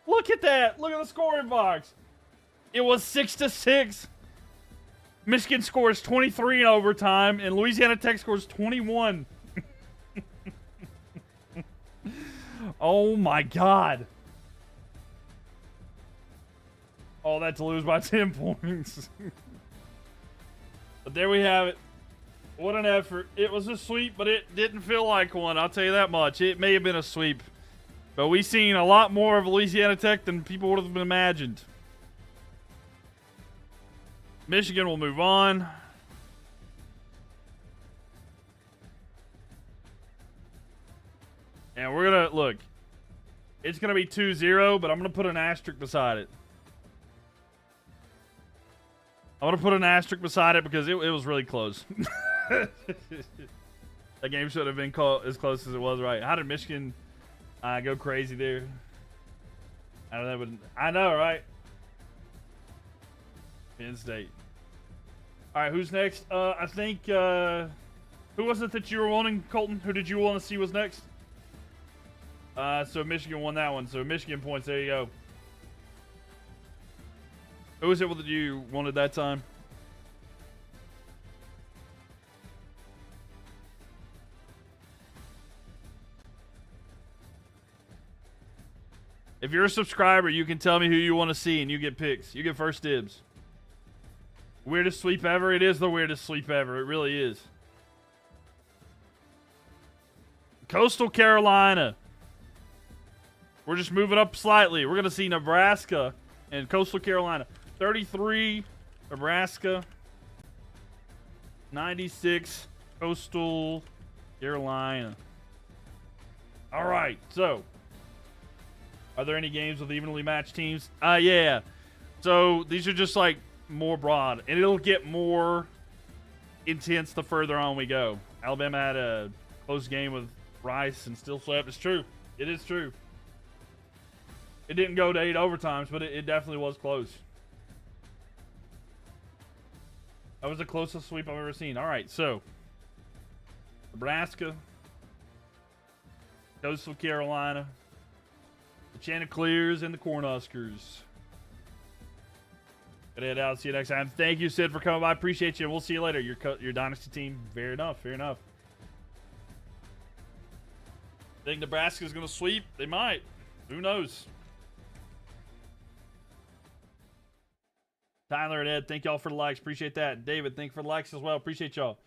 [SPEAKER 1] Look at that. Look at the scoring box. It was 6-6. Michigan scores 23 in overtime, and Louisiana Tech scores 21. Oh, my God. Oh, that's to lose by 10 points. But there we have it. What an effort. It was a sweep, but it didn't feel like one. I'll tell you that much. It may have been a sweep. But we've seen a lot more of Louisiana Tech than people would have imagined. Michigan will move on. And we're going to, look, it's going to be 2-0, but I'm going to put an asterisk beside it. I'm going to put an asterisk beside it because it was really close. That game should have been as close as it was, right? How did Michigan go crazy there? I don't know, but I know, right? Penn State. All right, who's next? I think, who was it that you were wanting, Colton? Who did you want to see was next? So Michigan won that one. So Michigan points. There you go. Who was it that you wanted that time? If you're a subscriber, you can tell me who you want to see, and you get picks. You get first dibs. Weirdest sweep ever? It is the weirdest sweep ever. It really is. Coastal Carolina. We're just moving up slightly. We're going to see Nebraska and Coastal Carolina. 33, Nebraska. 96, Coastal Carolina. All right, so are there any games with evenly matched teams? Yeah. So these are just like more broad, and it'll get more intense the further on we go. Alabama had a close game with Rice and still swept. It's true. It is true. It didn't go to 8 overtimes, but it definitely was close. That was the closest sweep I've ever seen. All right, so Nebraska, Coastal Carolina, the Chanticleers, and the Cornhuskers. Gonna head out. See you next time. Thank you, Sid, for coming by. Appreciate you. We'll see you later. Your dynasty team. Fair enough. Fair enough. Think Nebraska's gonna sweep? They might. Who knows? Tyler and Ed, thank y'all for the likes. Appreciate that. David, thank you for the likes as well. Appreciate y'all.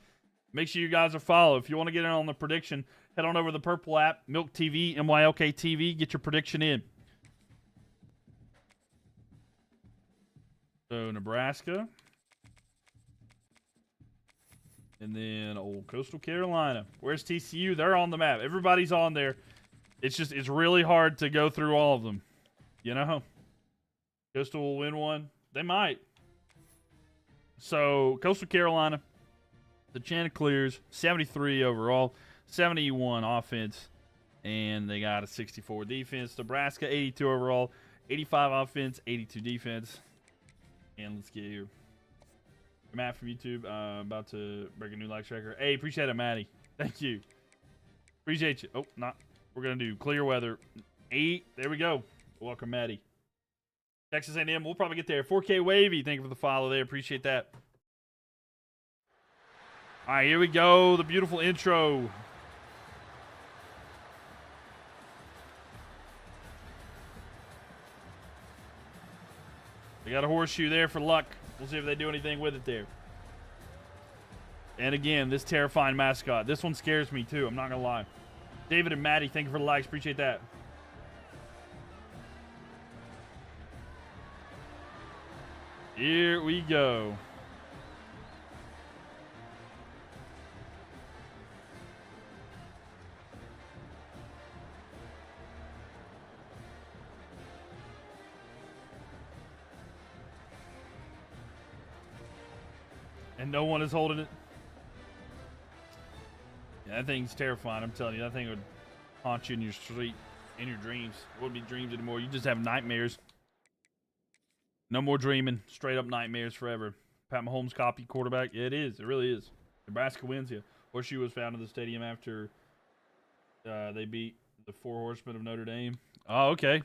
[SPEAKER 1] Make sure you guys are followed. If you want to get in on the prediction, head on over to the Purple app, Mylk TV, MYLK TV. Get your prediction in. So, Nebraska. And then old Coastal Carolina. Where's TCU? They're on the map. Everybody's on there. It's really hard to go through all of them. You know? Coastal will win one. They might. So, Coastal Carolina, the Chanticleers, 73 overall, 71 offense, and they got a 64 defense. Nebraska, 82 overall, 85 offense, 82 defense. And let's get here. Matt from YouTube, about to break a new likes record. Hey, appreciate it, Matty. Thank you. Appreciate you. Oh, not. We're going to do clear weather. 8. There we go. Welcome, Matty. Texas A&M, we'll probably get there. 4K Wavy, thank you for the follow there. Appreciate that. All right, here we go. The beautiful intro. They got a horseshoe there for luck. We'll see if they do anything with it there. And again, this terrifying mascot. This one scares me too, I'm not going to lie. David and Maddie, thank you for the likes. Appreciate that. Here we go. And no one is holding it. Yeah, that thing's terrifying. I'm telling you, that thing would haunt you in your sleep, in your dreams. It wouldn't be dreams anymore. You just have nightmares. No more dreaming. Straight up nightmares forever. Pat Mahomes copy quarterback. Yeah, it is. It really is. Nebraska wins here. Horseshoe was found in the stadium after they beat the Four Horsemen of Notre Dame. Oh, okay.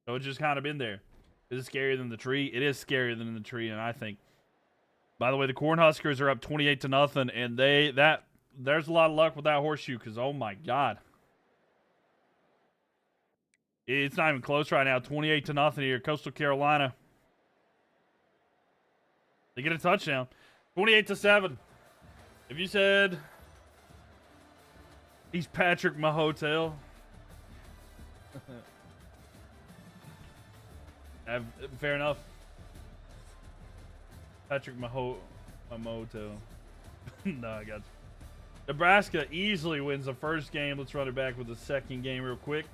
[SPEAKER 1] So it's just kind of been there. Is it scarier than the tree? It is scarier than the tree, and I think. By the way, the Cornhuskers are up 28-0, and there's a lot of luck with that horseshoe because, oh my God. It's not even close right now. 28-0 here. Coastal Carolina. They get a touchdown. 28-7. If you said he's Patrick Mahotel, fair enough. Patrick Mahotel. No, I got you. Nebraska easily wins the first game. Let's run it back with the second game real quick.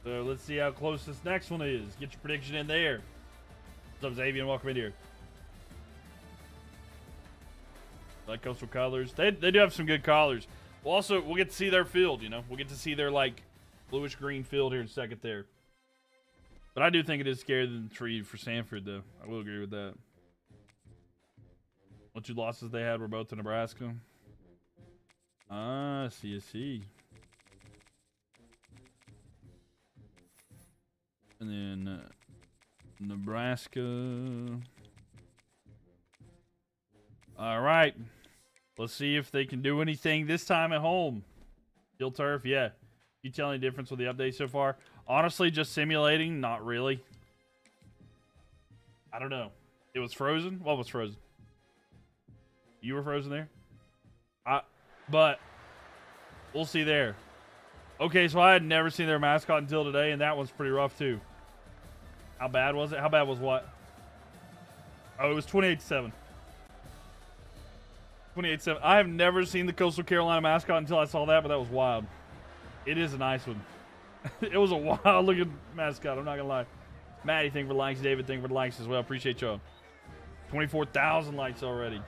[SPEAKER 1] So let's see how close this next one is. Get your prediction in there. What's up, Xavier? Welcome in here. Like coastal colors. They do have some good colors. We'll get to see their field, you know. We'll get to see their, like, bluish green field here in a second there. But I do think it is scarier than the tree for Sanford, though. I will agree with that. What two losses they had were both to Nebraska. Ah, CSC. And then Nebraska. All right. Let's see if they can do anything this time at home. Steel turf, yeah. You tell any difference with the update so far? Honestly, just simulating, not really. I don't know. It was frozen? What was frozen? You were frozen there? But we'll see there. Okay, so I had never seen their mascot until today, and that one's pretty rough too. How bad was it? How bad was what? Oh, it was 28-7. 28-7. I have never seen the Coastal Carolina mascot until I saw that, but that was wild. It is a nice one. It was a wild looking mascot, I'm not gonna lie. Maddie, thank you for the likes. David, thank you for the likes as well. Appreciate y'all. 24,000 likes already.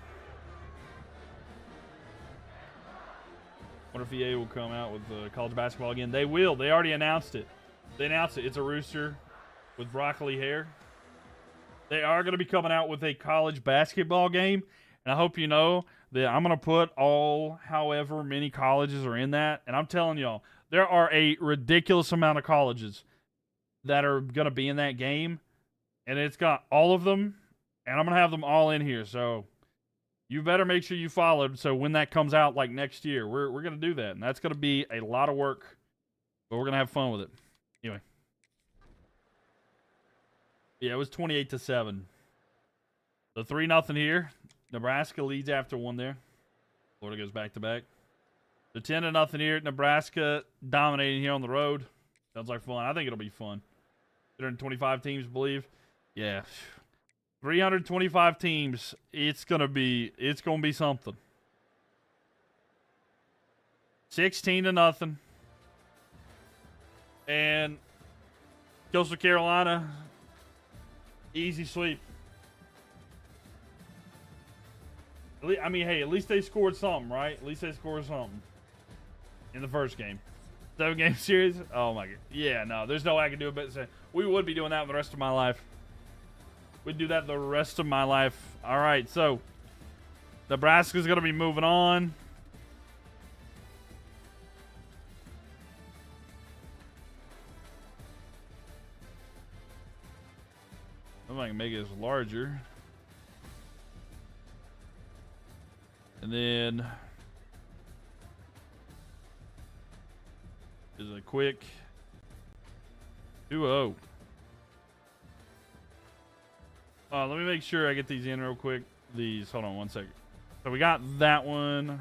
[SPEAKER 1] Wonder if EA will come out with college basketball again. They will. They already announced it. They announced it. It's a rooster with broccoli hair. They are going to be coming out with a college basketball game. And I hope you know that I'm going to put however many colleges are in that. And I'm telling y'all, there are a ridiculous amount of colleges that are going to be in that game. And it's got all of them. And I'm going to have them all in here. So you better make sure you followed. So when that comes out like next year, we're going to do that. And that's going to be a lot of work. But we're going to have fun with it. Anyway. Yeah, it was 28-7. So 3-0 here. Nebraska leads after one there. Florida goes back to back. So 10-0 here. Nebraska dominating here on the road. Sounds like fun. I think it'll be fun. 325 teams, believe. Yeah. 325 teams. It's gonna be something. 16-0. And Coastal Carolina, easy sweep. I mean, hey, at least they scored something, right? At least they scored something in the first game. 7-game series? Oh, my God. Yeah, no, there's no way I can do it, but we would be doing that the rest of my life. We'd do that the rest of my life. All right, so Nebraska's going to be moving on. If I can make it as larger. And then is a quick 2-0. Let me make sure I get these in real quick. Hold on one second. So we got that one.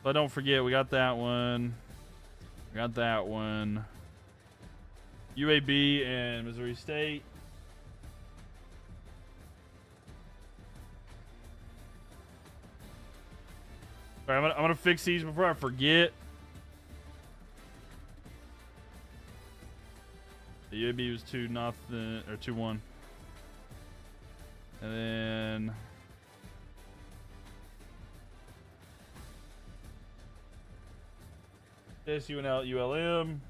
[SPEAKER 1] But don't forget, we got that one. We got that one. UAB and Missouri State. All right, I'm gonna fix these before I forget. The UAB was 2-0 or 2-1, and then this ULM.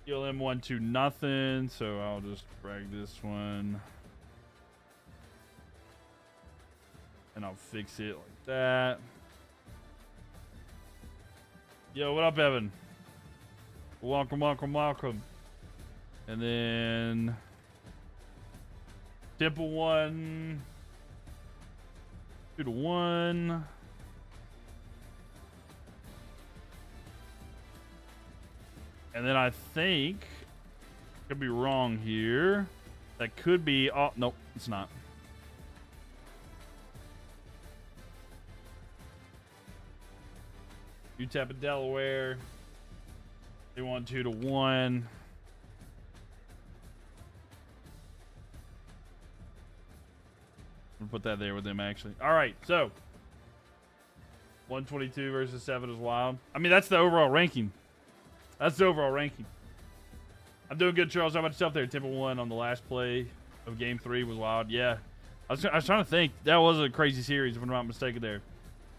[SPEAKER 1] ULM won 2-0, so I'll just drag this one. And I'll fix it like that. Yo, what up, Evan? Welcome, welcome, welcome. And then Temple won 2-1. And then I think, could be wrong here. That could be, oh, nope, it's not. UTEP at Delaware. They won 2-1. We'll put that there with them, actually. All right, so 122 versus 7 is wild. I mean, that's the overall ranking. That's the overall ranking. I'm doing good, Charles. How about yourself there? Temple won on the last play of Game 3 was wild. Yeah. I was trying to think. That was a crazy series, if I'm not mistaken there.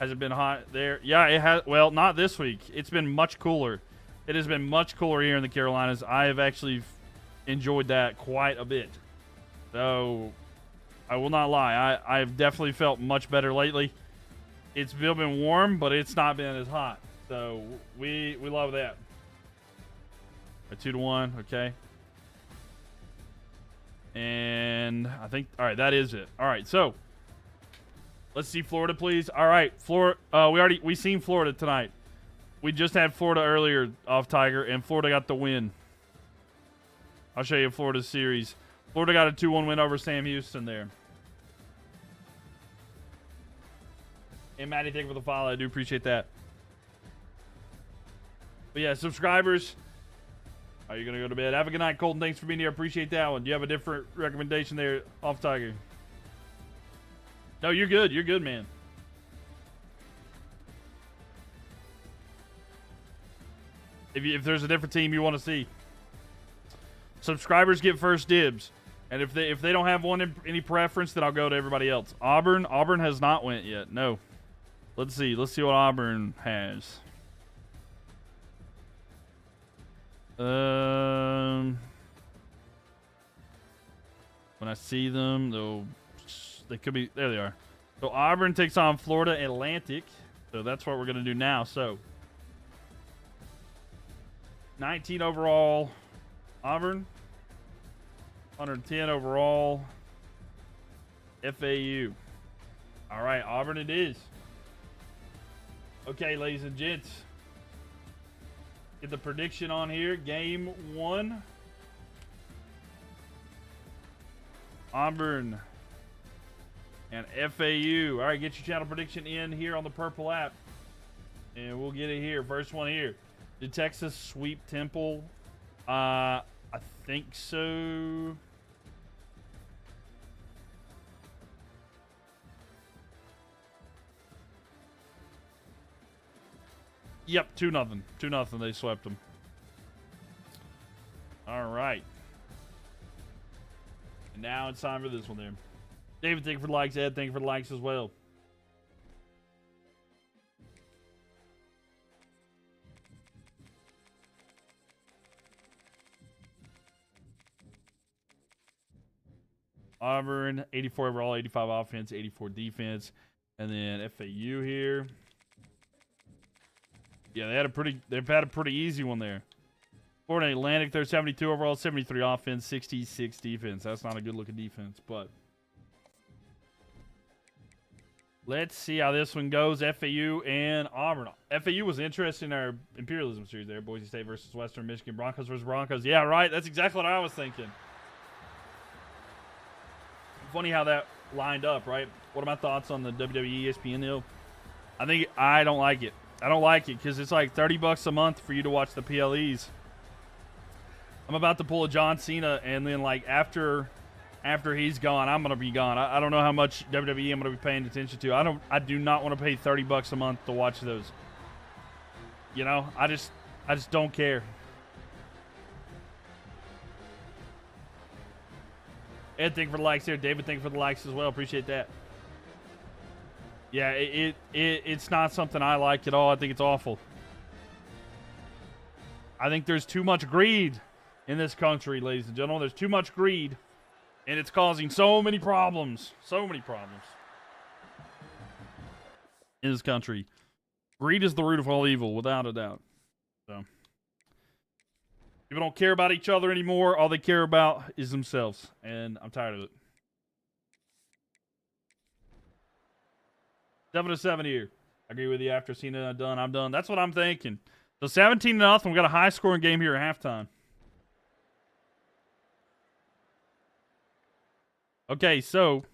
[SPEAKER 1] Has it been hot there? Yeah, it has. Well, not this week. It's been much cooler. It has been much cooler here in the Carolinas. I have actually enjoyed that quite a bit. So, I will not lie. I've definitely felt much better lately. It's still been warm, but it's not been as hot. So, we love that. A 2-1, okay. And I think, all right, that is it. All right, so let's see Florida, please. All right, Florida. We seen Florida tonight. We just had Florida earlier off Tiger, and Florida got the win. I'll show you Florida's series. Florida got a 2-1 win over Sam Houston there. And Maddie, thank you for the follow. I do appreciate that. But yeah, subscribers. Are you going to go to bed? Have a good night, Colton. Thanks for being here. Appreciate that one. Do you have a different recommendation there off Tiger? No, you're good. You're good, man. If there's a different team you want to see. Subscribers get first dibs. And if they don't have any preference, then I'll go to everybody else. Auburn has not went yet. No. Let's see. Let's see what Auburn has. When I see them, they could be. There they are. So Auburn takes on Florida Atlantic. So that's what we're going to do now. So 19 overall, Auburn. 110 overall, FAU. All right, Auburn it is. Okay, ladies and gents. Get the prediction on here. Game 1. Auburn and FAU. All right, get your channel prediction in here on the purple app. And we'll get it here. First one here. Did Texas sweep Temple? I think so. Yep, 2-0. 2-0. They swept them. All right. And now it's time for this one there. David, thank you for the likes. Ed, thank you for the likes as well. Auburn, 84 overall, 85 offense, 84 defense. And then FAU here. Yeah, they've had a pretty easy one there. Florida Atlantic, they're 72 overall, 73 offense, 66 defense. That's not a good looking defense, but let's see how this one goes. FAU and Auburn. FAU was interested in our imperialism series there. Boise State versus Western Michigan. Broncos versus Broncos. Yeah, right. That's exactly what I was thinking. Funny how that lined up, right? What are my thoughts on the WWE ESPN deal? I don't like it. I don't like it because it's like $30 a month for you to watch the PLEs. I'm about to pull a John Cena, and then like after he's gone, I'm gonna be gone. I don't know how much WWE I'm gonna be paying attention to. I do not want to pay $30 a month to watch those. You know, I just don't care. Ed, thank you for the likes here. David, thank you for the likes as well. Appreciate that. Yeah, it's not something I like at all. I think it's awful. I think there's too much greed in this country, ladies and gentlemen. There's too much greed, and it's causing so many problems. So many problems in this country. Greed is the root of all evil, without a doubt. So people don't care about each other anymore. All they care about is themselves, and I'm tired of it. 7-7 here. I agree with you. After Cena done, I'm done. That's what I'm thinking. So 17-0. We got a high-scoring game here at halftime. Okay, so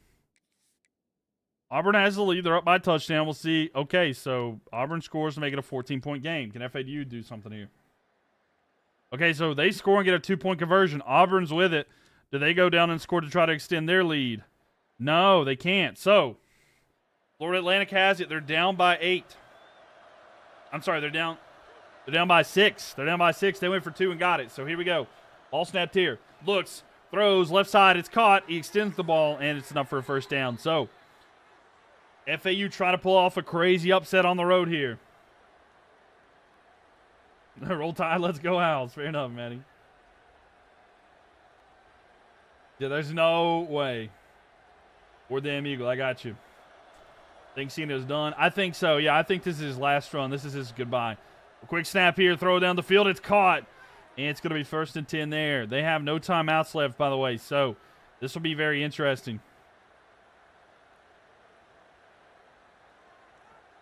[SPEAKER 1] Auburn has the lead. They're up by a touchdown. We'll see. Okay, so Auburn scores to make it a 14-point game. Can FAU do something here? Okay, so they score and get a 2-point conversion. Auburn's with it. Do they go down and score to try to extend their lead? No, they can't. So Florida Atlantic has it. They're down by 8. I'm sorry, they're down by 6. They're down by 6. They went for 2 and got it. So here we go. Ball snapped here. Looks, throws, left side. It's caught. He extends the ball, and it's enough for a first down. So FAU trying to pull off a crazy upset on the road here. Roll Tide, let's go Owls. Fair enough, Manny. Yeah, there's no way. Or damn Eagle, I got you. Think Cena's done? I think so. Yeah, I think this is his last run. This is his goodbye. A quick snap here, throw down the field. It's caught. And it's going to be 1st and 10 there. They have no timeouts left, by the way. So this will be very interesting.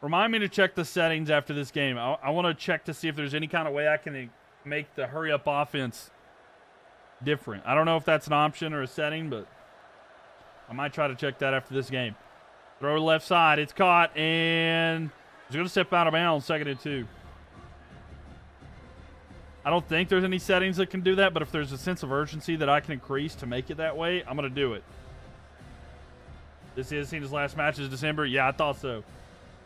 [SPEAKER 1] Remind me to check the settings after this game. I want to check to see if there's any kind of way I can make the hurry-up offense different. I don't know if that's an option or a setting, but I might try to check that after this game. Throw to left side. It's caught, and he's going to step out of bounds, 2nd and 2. I don't think there's any settings that can do that, but if there's a sense of urgency that I can increase to make it that way, I'm going to do it. This is Cena's last match is December. Yeah, I thought so.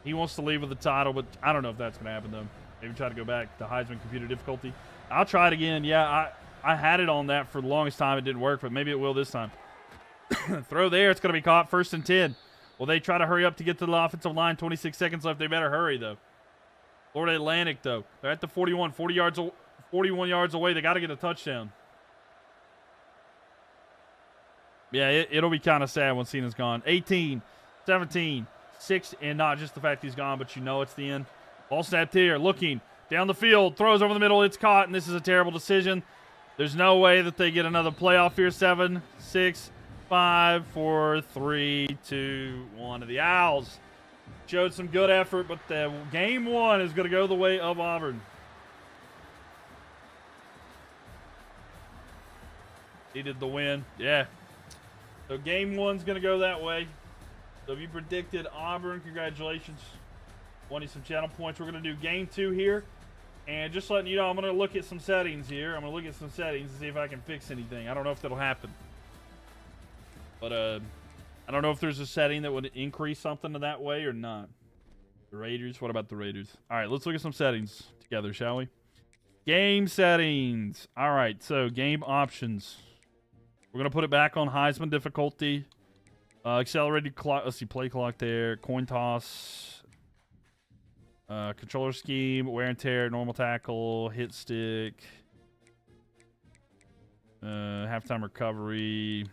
[SPEAKER 1] He wants to leave with the title, but I don't know if that's going to happen, though. Maybe try to go back to Heisman computer difficulty. I'll try it again. Yeah, I had it on that for the longest time. It didn't work, but maybe it will this time. Throw there. It's going to be caught. 1st and 10. Well, they try to hurry up to get to the offensive line. 26 seconds left. They better hurry, though. Florida Atlantic, though. They're at the 41. 41 yards away. They got to get a touchdown. Yeah, it'll be kind of sad when Cena's gone. 18, 17, 6, and not just the fact he's gone, but you know it's the end. Ball snapped here. Looking down the field. Throws over the middle. It's caught, and this is a terrible decision. There's no way that they get another playoff here. 7, 6, 5, 4, 3, 2, 1. The Owls showed some good effort, but the game 1 is going to go the way of Auburn. Needed the win. Yeah. So game 1's going to go that way. So if you predicted Auburn, congratulations. Won you some channel points. We're going to do game 2 here. And just letting you know, I'm going to look at some settings here. I'm going to look at some settings and see if I can fix anything. I don't know if that'll happen. But I don't know if there's a setting that would increase something to that way or not. The Raiders. What about the Raiders? All right, let's look at some settings together, shall we? Game settings. All right, so game options. We're going to put it back on Heisman difficulty. Accelerated clock. Let's see, play clock there. Coin toss. Controller scheme. Wear and tear. Normal tackle. Hit stick. Halftime recovery.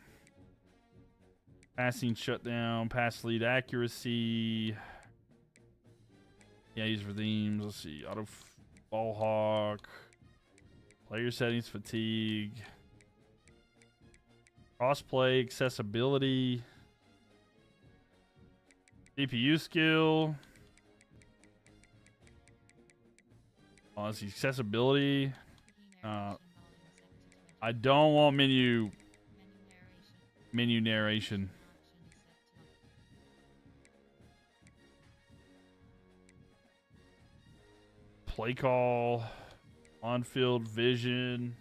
[SPEAKER 1] Passing shutdown. Pass lead accuracy. Yeah, use for themes. Let's see. Auto ball hawk. Player settings, fatigue, crossplay, accessibility, CPU skill. Oh, it's the accessibility. I don't want menu narration. Play call, on-field vision.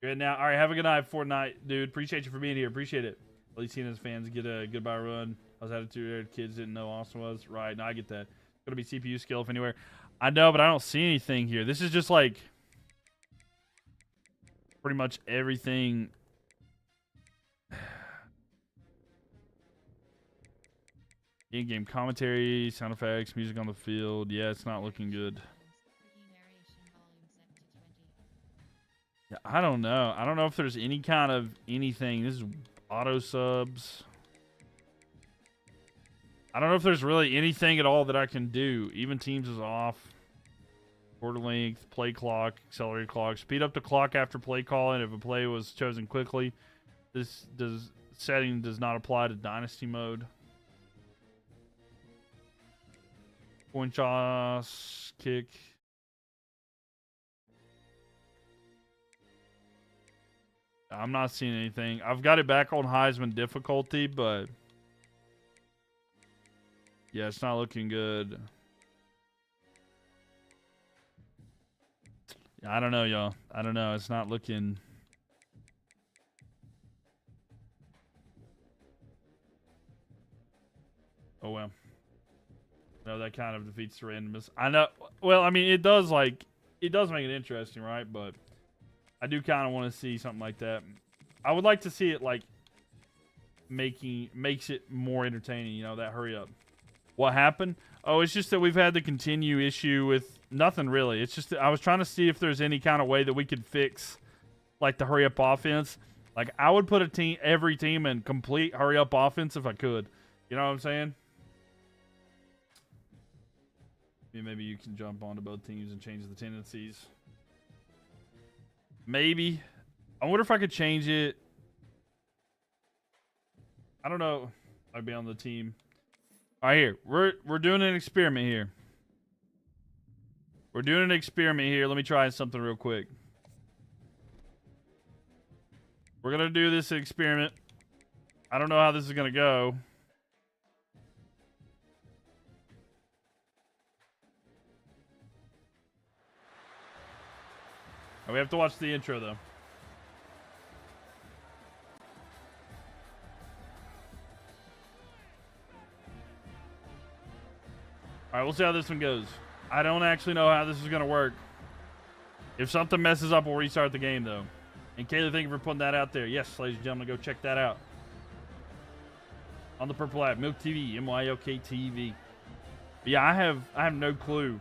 [SPEAKER 1] Good now. All right, have a good night, Fortnite, dude. Appreciate you for being here. Appreciate it. At least seeing his fans get a goodbye run. I was attitude there. Kids didn't know Austin was. Right, no, I get that. It's going to be CPU skill if anywhere. I know, but I don't see anything here. This is just like pretty much everything. In-game commentary, sound effects, music on the field. Yeah, it's not looking good. Yeah, I don't know. I don't know if there's any kind of anything. This is auto subs. I don't know if there's really anything at all that I can do. Even teams is off. Quarter length, play clock, accelerated clock. Speed up the clock after play calling if a play was chosen quickly. This setting does not apply to dynasty mode. Point toss, kick. I'm not seeing anything. I've got it back on Heisman difficulty, but yeah, it's not looking good. I don't know, y'all. I don't know. It's not looking. Oh, well. No, that kind of defeats the randomness. I know. Well, I mean, it does make it interesting, right? But I do kind of want to see something like that. I would like to see it like makes it more entertaining, you know, that hurry up. What happened? Oh, it's just that we've had the continue issue with nothing really. It's just that I was trying to see if there's any kind of way that we could fix like the hurry up offense. Like I would put every team in complete hurry up offense if I could. You know what I'm saying? Maybe you can jump onto both teams and change the tendencies. Maybe. I wonder if I could change it. I don't know. I'd be on the team. All right, here. We're doing an experiment here. We're doing an experiment here. Let me try something real quick. We're going to do this experiment. I don't know how this is going to go. We have to watch the intro, though. All right, we'll see how this one goes. I don't actually know how this is going to work. If something messes up, we'll restart the game, though. And Kayla, thank you for putting that out there. Yes, ladies and gentlemen, go check that out. On the Purple app, Mylk TV, MYLK TV. But yeah, I have no clue.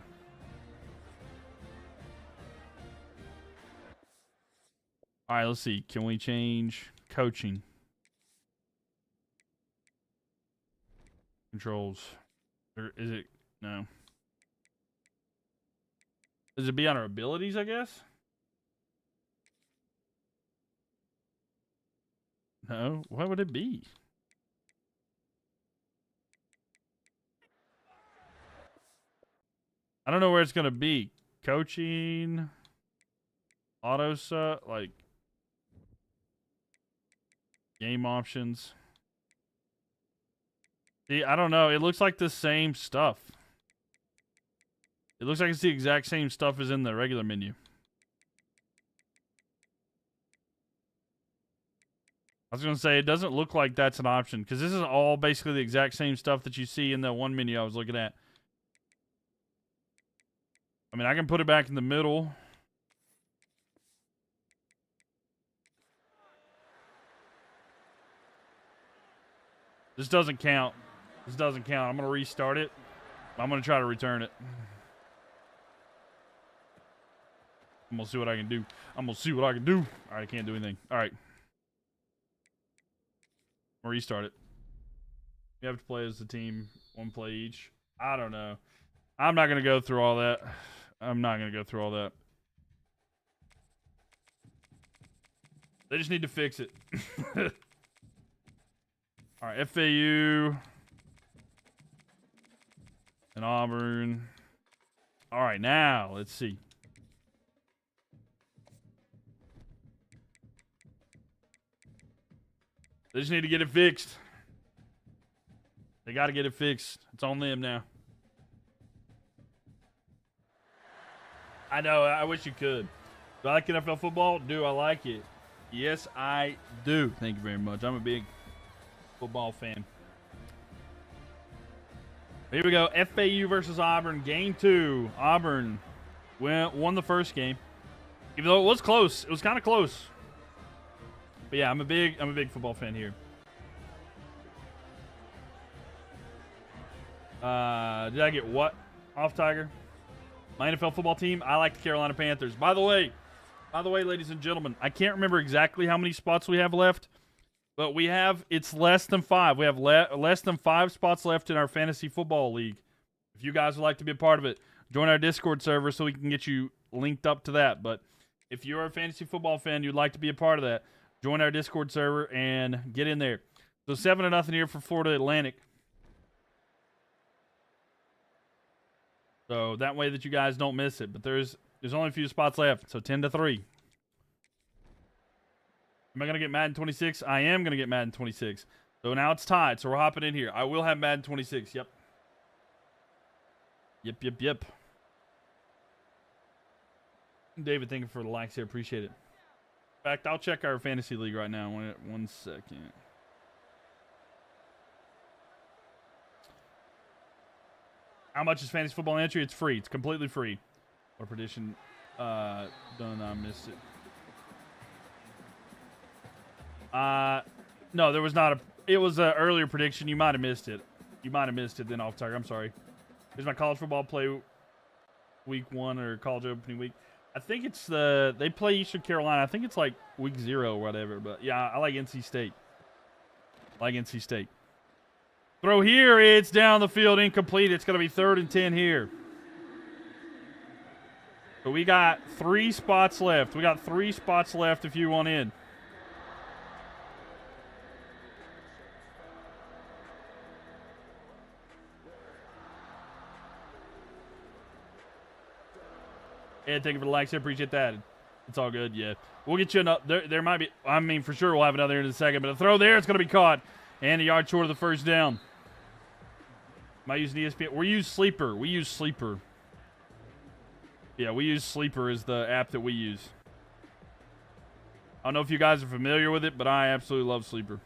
[SPEAKER 1] All right, let's see. Can we change coaching? Controls. Or is it? No. Does it be on our abilities, I guess? No. What would it be? I don't know where it's going to be. Coaching. Auto set. Like. Game options. See, I don't know. It looks like the same stuff. It looks like it's the exact same stuff as in the regular menu. I was going to say, it doesn't look like that's an option, because this is all basically the exact same stuff that you see in the one menu I was looking at. I mean, I can put it back in the middle. This doesn't count. This doesn't count. I'm going to restart it. I'm going to try to return it. I'm going to see what I can do. I'm going to see what I can do. All right, I can't do anything. All right. I'm going to restart it. You have to play as a team. One play each. I don't know. I'm not going to go through all that. I'm not going to go through all that. They just need to fix it. All right, FAU and Auburn. All right, now let's see. They just need to get it fixed. They got to get it fixed. It's on them now. I know. I wish you could. Do I like NFL football? Do I like it? Yes, I do. Thank you very much. I'm a big football fan. Here we go. FAU versus Auburn. Game 2. Auburn won the first game. Even though it was close. It was kind of close. But yeah, I'm a big football fan here. Did I get what off, Tiger? My NFL football team, I like the Carolina Panthers. By the way, ladies and gentlemen, I can't remember exactly how many spots we have left, but it's less than 5. We have less than 5 spots left in our fantasy football league. If you guys would like to be a part of it, join our Discord server so we can get you linked up to that. But if you're a fantasy football fan, you'd like to be a part of that, join our Discord server and get in there. So 7-0 here for Florida Atlantic. So that way that you guys don't miss it. But there's only a few spots left. So 10-3. Am I going to get Madden 26? I am going to get Madden 26. So now it's tied. So we're hopping in here. I will have Madden 26. Yep. Yep. David, thank you for the likes here. Appreciate it. In fact, I'll check our fantasy league right now. One second. How much is fantasy football entry? It's free. It's completely free. What a prediction. Done. I missed it. No, there was not a. It was an earlier prediction. You might have missed it. Then off target. I'm sorry. Here's my college football play week 1 or college opening week. I think it's they play Eastern Carolina. I think it's like week 0 or whatever. But yeah, I like NC State. Throw here, it's down the field, incomplete. It's going to be 3rd and 10 here. So we got 3 spots left. If you want in. And thank you for the likes. I appreciate that. It's all good, yeah. We'll get you another. There might be, I mean, for sure we'll have another in a second. But a throw there, it's going to be caught. And a yard short of the first down. Am I using ESPN? We use Sleeper. Yeah, we use Sleeper as the app that we use. I don't know if you guys are familiar with it, but I absolutely love Sleeper.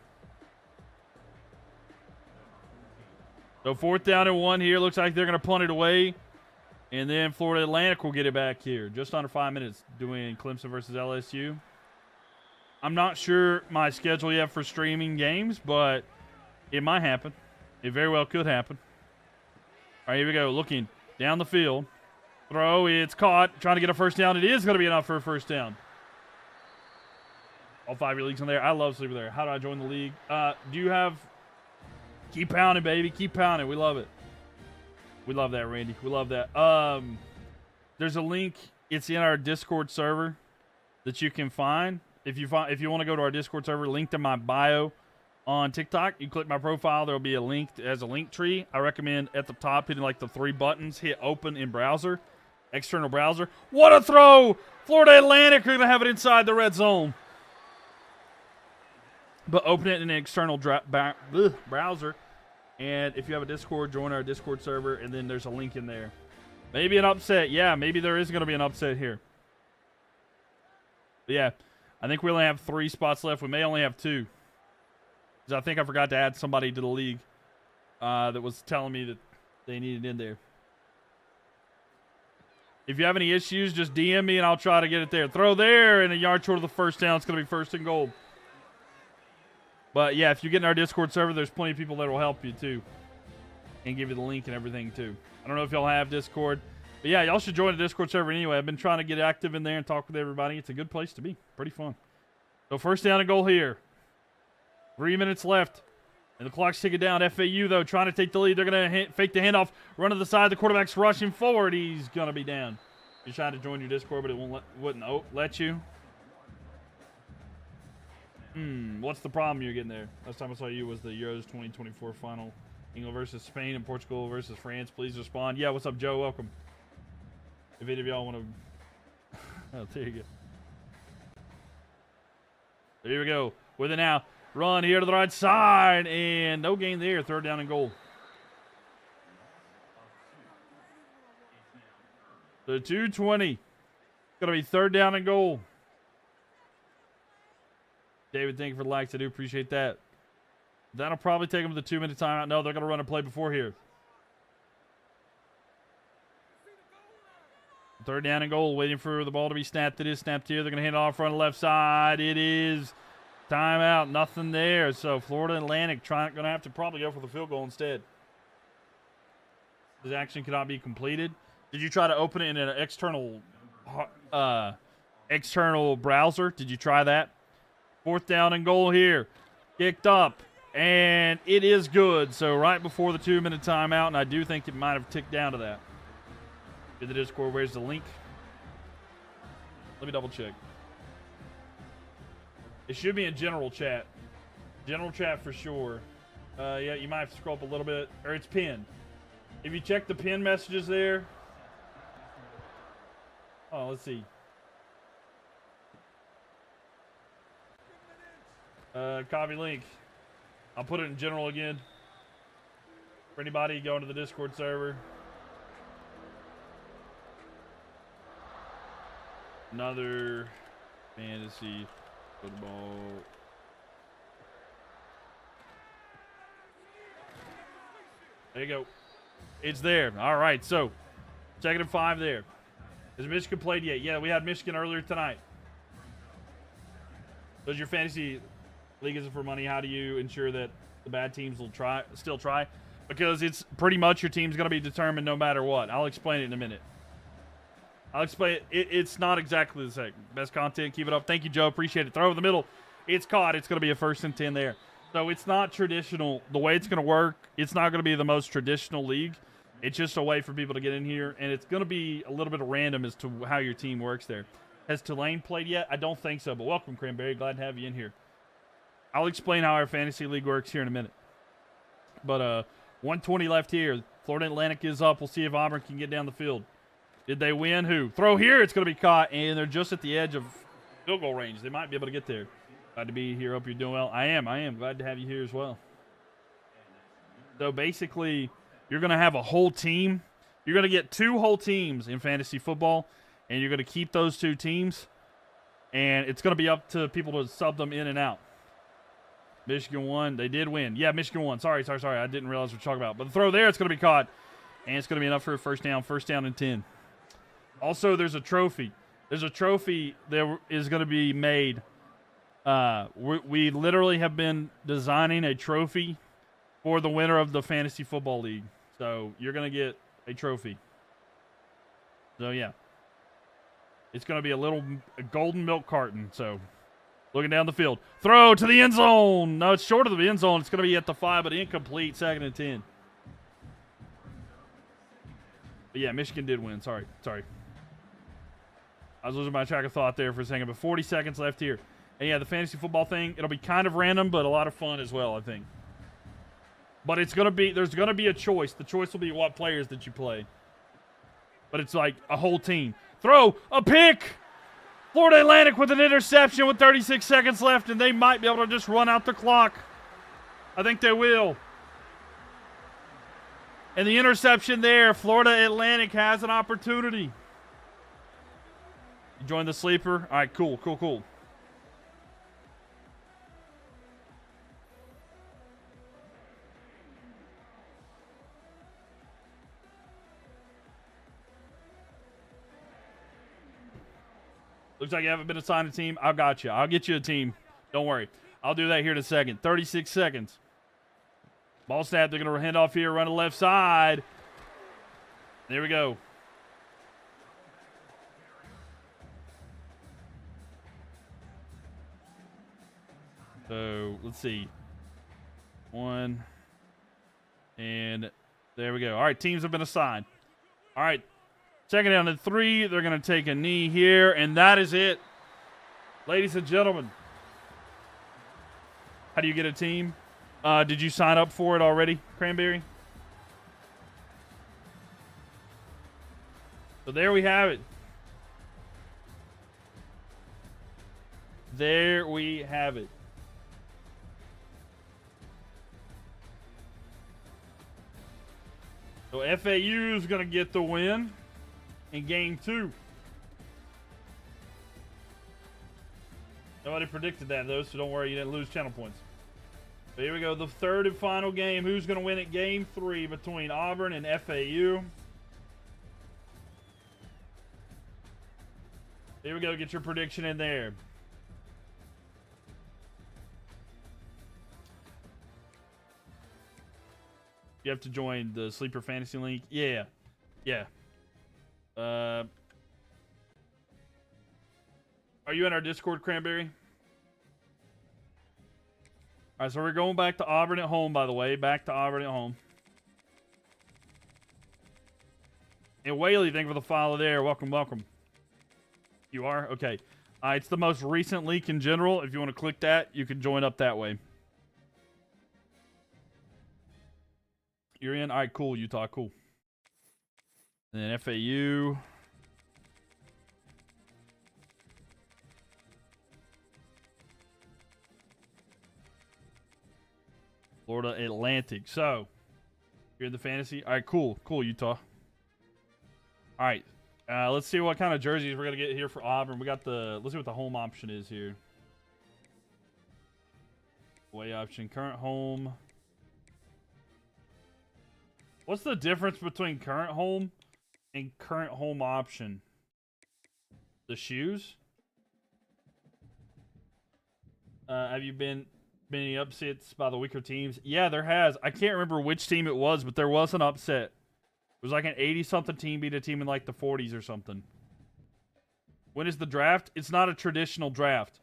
[SPEAKER 1] So 4th down and 1 here. Looks like they're going to punt it away. And then Florida Atlantic will get it back here. Just under 5 minutes doing Clemson versus LSU. I'm not sure my schedule yet for streaming games, but it might happen. It very well could happen. All right, here we go. Looking down the field. Throw. It's caught. Trying to get a first down. It is going to be enough for a first down. All 5 of your leagues on there. I love Sleeper there. How do I join the league? Do you have... Keep pounding, baby. Keep pounding. We love it. We love that, Randy. We love that. There's a link. It's in our Discord server that you can find. If you want to go to our Discord server, linked in my bio on TikTok, you click my profile. There will be a link as a link tree. I recommend at the top hitting like the 3 buttons. Hit open in browser, external browser. What a throw! Florida Atlantic are going to have it inside the red zone. But open it in an external browser. And if you have a Discord, join our Discord server, and then there's a link in there. Maybe an upset. Yeah, maybe there is going to be an upset here. But yeah, I think we only have 3 spots left. We may only have 2. Because I think I forgot to add somebody to the league that was telling me that they needed in there. If you have any issues, just DM me, and I'll try to get it there. Throw there, and a yard short of the first down. It's going to be 1st and goal. But, yeah, if you get in our Discord server, there's plenty of people that will help you, too. And give you the link and everything, too. I don't know if y'all have Discord. But, yeah, y'all should join the Discord server anyway. I've been trying to get active in there and talk with everybody. It's a good place to be. Pretty fun. So, 1st down and goal here. 3 minutes left. And the clock's ticking down. FAU, though, trying to take the lead. They're going to fake the handoff. Run to the side. The quarterback's rushing forward. He's going to be down. You're trying to join your Discord, but it wouldn't let you. What's the problem you're getting there? Last time I saw you was the Euros 2024 final. England versus Spain and Portugal versus France. Please respond. Yeah, what's up, Joe? Welcome. If any of y'all want to... oh, there you go. There we go. With it now. Run here to the right side. And no gain there. Third down and goal. The 2:20. Going to be third down and goal. David, thank you for the likes. I do appreciate that. That'll probably take them to the 2-minute timeout. No, they're going to run a play before here. Third down and goal. Waiting for the ball to be snapped. It is snapped here. They're going to hand it off front left side. It is timeout. Nothing there. So Florida Atlantic going to have to probably go for the field goal instead. This action cannot be completed. Did you try to open it in an external browser? Did you try that? Fourth down and goal here. Kicked up. And it is good. So right before the 2-minute timeout, and I do think it might have ticked down to that. In the Discord, where's the link? Let me double check. It should be in general chat. General chat for sure. Yeah, you might have to scroll up a little bit. Or it's pinned. If you check the pinned messages there. Oh, let's see. Copy link. I'll put it in general again. For anybody going to the Discord server. Another fantasy football. There you go. It's there. All right, so 2nd and 5 there. Has Michigan played yet? Yeah, we had Michigan earlier tonight. Does your fantasy league is for money? How do you ensure that the bad teams will still try? Because it's pretty much your team's going to be determined no matter what. I'll explain it in a minute. I'll explain it. It's not exactly the same. Best content. Keep it up. Thank you, Joe. Appreciate it. Throw over the middle. It's caught. It's going to be a 1st and 10 there. So it's not traditional. The way it's going to work, it's not going to be the most traditional league. It's just a way for people to get in here, and it's going to be a little bit of random as to how your team works there. Has Tulane played yet? I don't think so, but welcome, Cranberry. Glad to have you in here. I'll explain how our fantasy league works here in a minute. But 1:20 left here. Florida Atlantic is up. We'll see if Auburn can get down the field. Did they win? Who? Throw here. It's going to be caught, and they're just at the edge of field goal range. They might be able to get there. Glad to be here. Hope you're doing well. I am. Glad to have you here as well. So basically, you're going to have a whole team. You're going to get 2 whole teams in fantasy football, and you're going to keep those 2 teams, and it's going to be up to people to sub them in and out. Michigan won. They did win. Yeah, Michigan won. Sorry. I didn't realize what we're talking about. But the throw there, it's going to be caught, and it's going to be enough for a first down. First down and 10. Also, there's a trophy. There's a trophy that is going to be made. We literally have been designing a trophy for the winner of the Fantasy Football League. So you're going to get a trophy. So, yeah. It's going to be a golden milk carton. So, looking down the field. Throw to the end zone. No, it's short of the end zone. It's going to be at the 5, but incomplete. 2nd and 10. But, yeah, Michigan did win. Sorry. I was losing my track of thought there for a second. But 40 seconds left here. And, yeah, the fantasy football thing, it'll be kind of random, but a lot of fun as well, I think. But there's going to be a choice. The choice will be what players that you play. But it's like a whole team. Throw, a pick. Florida Atlantic with an interception with 36 seconds left, and they might be able to just run out the clock. I think they will. And the interception there, Florida Atlantic has an opportunity. You join the sleeper? All right, cool. Looks like you haven't been assigned a team. I've got you. I'll get you a team. Don't worry. I'll do that here in a second. 36 seconds. Ball snap. They're going to hand off here. Run to the left side. There we go. So, let's see. 1. And there we go. All right, teams have been assigned. All right. 2nd down and 3. They're going to take a knee here, and that is it. Ladies and gentlemen, How do you get a team? Did you sign up for it already, Cranberry? So there we have it. There we have it. So FAU is going to get the win in game 2. Nobody predicted that, though, so don't worry, you didn't lose channel points. But here we go, the third and final game. Who's going to win at game 3 between Auburn and FAU? Here we go, get your prediction in there. You have to join the Sleeper Fantasy League. Yeah. Yeah. Are you in our Discord, Cranberry? All right, so we're going back to Auburn at home, by the way. Back to Auburn at home. And Whaley, thank you for the follow there. Welcome, welcome. You are? Okay. It's the most recent leak in general. If you want to click that, you can join up that way. You're in? All right, cool, Utah, cool. And then FAU. Florida Atlantic. So, you're in the fantasy? All right, cool. Cool, Utah. All right. Let's see what kind of jerseys we're going to get here for Auburn. We got the... Let's see what the home option is here. Away option. Current home... What's the difference between current home and current home option? The shoes? Have you been any upsets by the weaker teams? Yeah, there has. I can't remember which team it was, but there was an upset. It was like an 80-something team beat a team in like the 40s or something. When is the draft? It's not a traditional draft.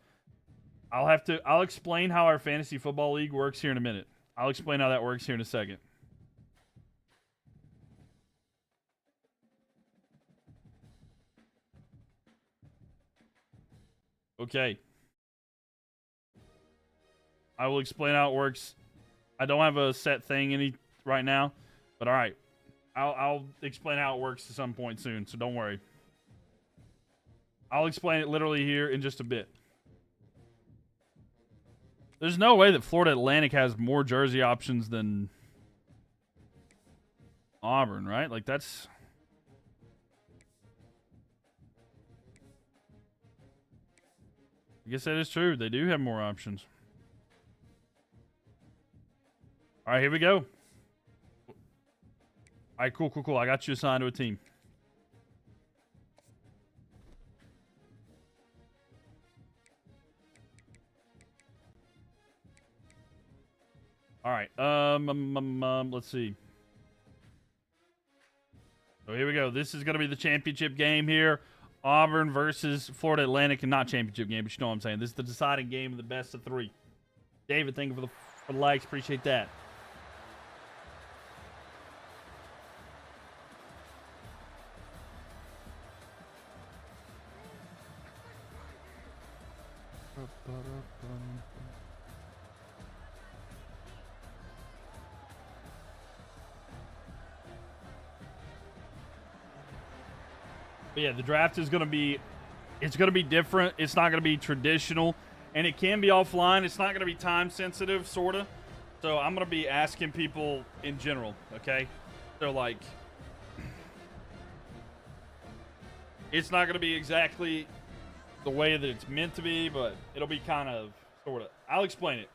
[SPEAKER 1] I'll explain how our fantasy football league works here in a minute. I'll explain how that works here in a second. Okay. I will explain how it works. I don't have a set thing right now, but all right. I'll explain how it works at some point soon, so don't worry. I'll explain it literally here in just a bit. There's no way that Florida Atlantic has more jersey options than Auburn, right? Like, that's... I guess that is true. They do have more options. All right, here we go. All right, cool, cool, cool. I got you assigned to a team. All right. Let's see. So here we go. This is going to be the championship game here. Auburn versus Florida Atlantic, and not championship game, but you know what I'm saying. This is the deciding game of the best of 3. David, thank you for the likes. Appreciate that. But yeah, the draft is going to be, it's going to be different. It's not going to be traditional, and it can be offline. It's not going to be time sensitive, sort of. So I'm going to be asking people in general, okay? So, like, it's not going to be exactly the way that it's meant to be, but it'll be kind of, sort of. I'll explain it.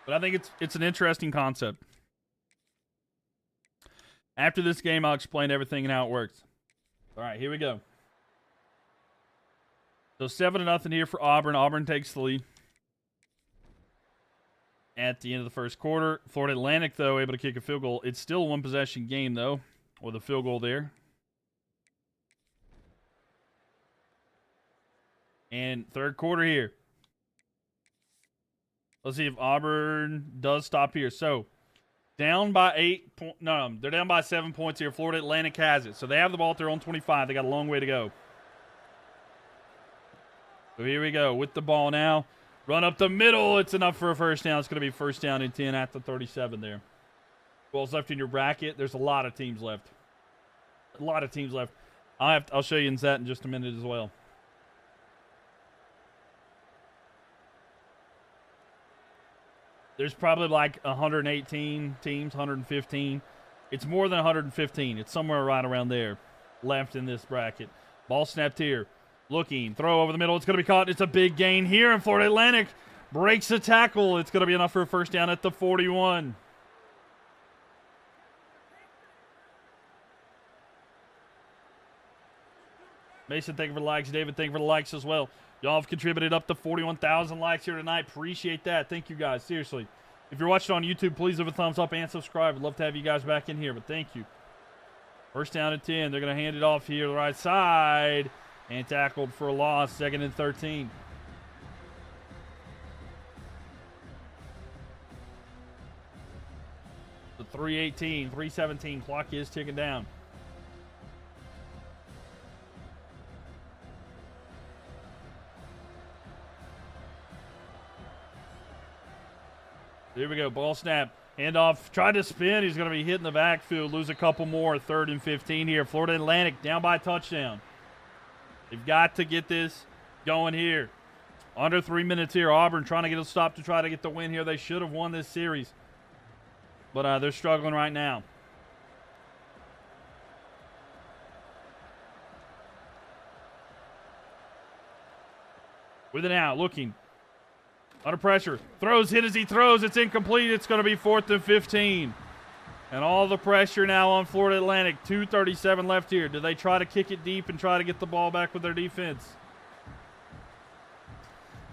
[SPEAKER 1] But I think it's an interesting concept. After this game, I'll explain everything and how it works. All right, here we go. So 7-0 here for Auburn. Auburn takes the lead at the end of the first quarter. Florida Atlantic, though, able to kick a field goal. It's still a one-possession game, though, with a field goal there. And third quarter here. Let's see if Auburn does stop here. So, down by 8 points. No, they're down by 7 points here. Florida Atlantic has it. So they have the ball at their own 25. They got a long way to go. So here we go with the ball now. Run up the middle. It's enough for a first down. It's going to be first down and 10 at the 37 there. Ball's left in your bracket. There's a lot of teams left. A lot of teams left. I'll show you in that in just a minute as well. There's probably like 118 teams, 115. It's more than 115. It's somewhere right around there left in this bracket. Ball snapped here. Looking. Throw over the middle. It's going to be caught. It's a big gain here, and Florida Atlantic breaks a tackle. It's going to be enough for a first down at the 41. Mason, thank you for the likes. David, thank you for the likes as well. Y'all have contributed up to 41,000 likes here tonight. Appreciate that. Thank you, guys. Seriously. If you're watching on YouTube, please leave a thumbs up and subscribe. I'd love to have you guys back in here, but thank you. First down at 10. They're going to hand it off here to the right side. And tackled for a loss. Second and 13. The 3:18, 3:17. Clock is ticking down. Here we go. Ball snap. Handoff. Tried to spin. He's going to be hitting the backfield. Lose a couple more. 3rd and 15 here. Florida Atlantic down by a touchdown. They've got to get this going here. Under 3 minutes here. Auburn trying to get a stop to try to get the win here. They should have won this series. But they're struggling right now. With it out. Looking. Under pressure. Throws, hit as he throws. It's incomplete. It's going to be 4th and 15. And all the pressure now on Florida Atlantic. 2:37 left here. Do they try to kick it deep and try to get the ball back with their defense?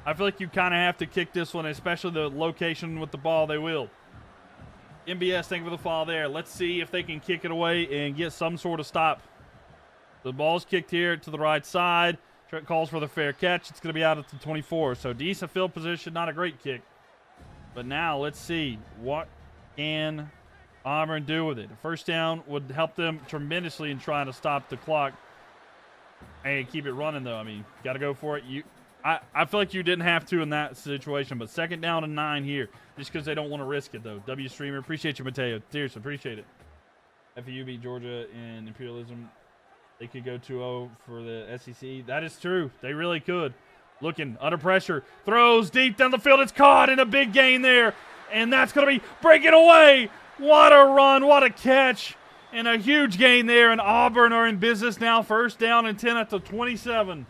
[SPEAKER 1] I feel like you kind of have to kick this one, especially the location with the ball. They will. MBS, thank you for the follow there. Let's see if they can kick it away and get some sort of stop. The ball's kicked here to the right side. Trent calls for the fair catch. It's going to be out at the 24. So decent field position, not a great kick. But now let's see what can Auburn do with it. A first down would help them tremendously in trying to stop the clock and keep it running, though. I mean, got to go for it. I feel like you didn't have to in that situation, but 2nd down and 9 here just because they don't want to risk it, though. W Streamer, appreciate you, Mateo. Seriously, appreciate it. FAU beat Georgia in imperialism. They could go 2-0 for the SEC. That is true. They really could. Looking under pressure. Throws deep down the field. It's caught in a big gain there. And that's going to be breaking away. What a run. What a catch. And a huge gain there. And Auburn are in business now. First down and 10 at the 27.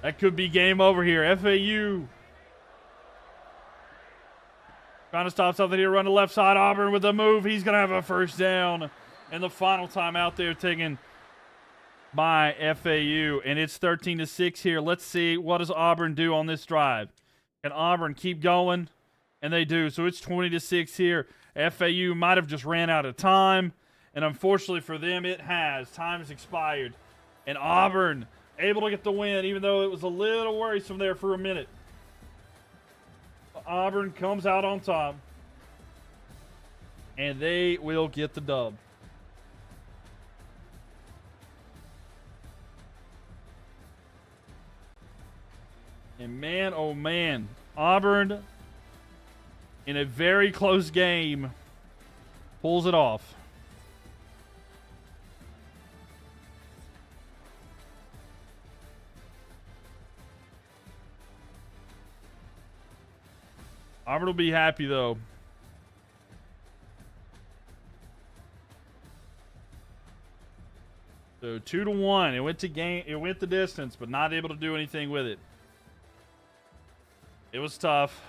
[SPEAKER 1] That could be game over here. FAU trying to stop something here. Run to left side. Auburn with the move. He's going to have a first down. And the final time out there taken by FAU. And it's 13-6 here. Let's see, what does Auburn do on this drive? Can Auburn keep going? And they do. So it's 20-6 here. FAU might have just ran out of time. And unfortunately for them, it has. Time has expired. And Auburn able to get the win, even though it was a little worrisome there for a minute. Auburn comes out on top. And they will get the dub. And man, oh man, Auburn in a very close game pulls it off. Auburn will be happy though. So 2-1. It went to game. It went the distance, but not able to do anything with it. It was tough.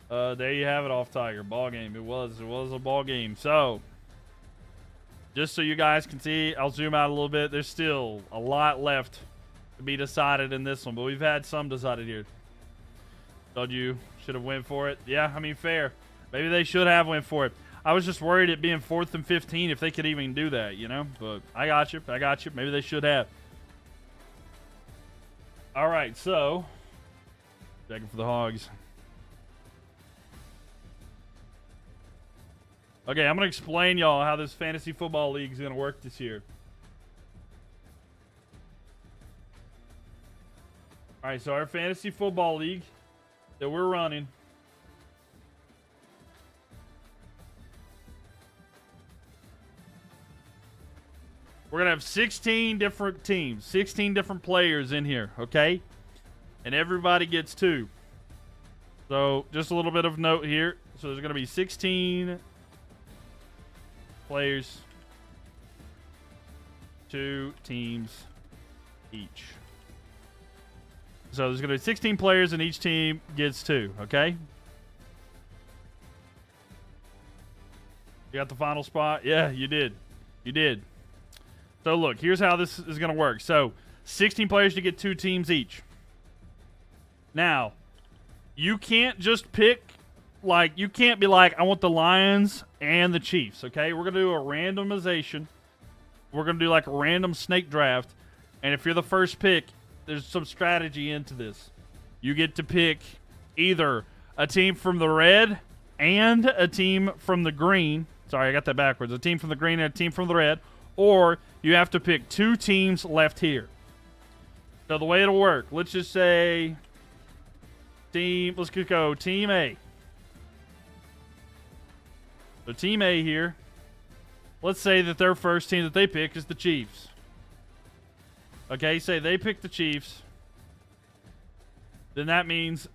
[SPEAKER 1] There you have it, off Tiger. Ball game. It was a ball game. So, just so you guys can see, I'll zoom out a little bit. There's still a lot left to be decided in this one, but we've had some decided here. Told you should have went for it. Yeah, I mean, fair. Maybe they should have went for it. I was just worried it being 4th and 15 if they could even do that, you know? But I got you. I got you. Maybe they should have. All right, so checking for the Hogs. Okay, I'm going to explain y'all how this fantasy football league is going to work this year. All right, so our fantasy football league that we're running. We're going to have 16 different teams, 16 different players in here, okay? And everybody gets 2. So just a little bit of note here. So there's going to be 16 players, 2 teams each. So there's going to be 16 players and each team gets 2, okay? You got the final spot? Yeah, you did. You did. So look, here's how this is going to work. So 16 players to get 2 teams each. Now, you can't just pick, like, you can't be like, I want the Lions and the Chiefs, okay? We're going to do a randomization. We're going to do like a random snake draft. And if you're the first pick, there's some strategy into this. You get to pick either a team from the red and a team from the green. Sorry, I got that backwards. A team from the green and a team from the red. Or you have to pick 2 teams left here. So the way it'll work, let's just say let's go Team A. So Team A here, let's say that their first team that they pick is the Chiefs. Okay, say they pick the Chiefs. Then that means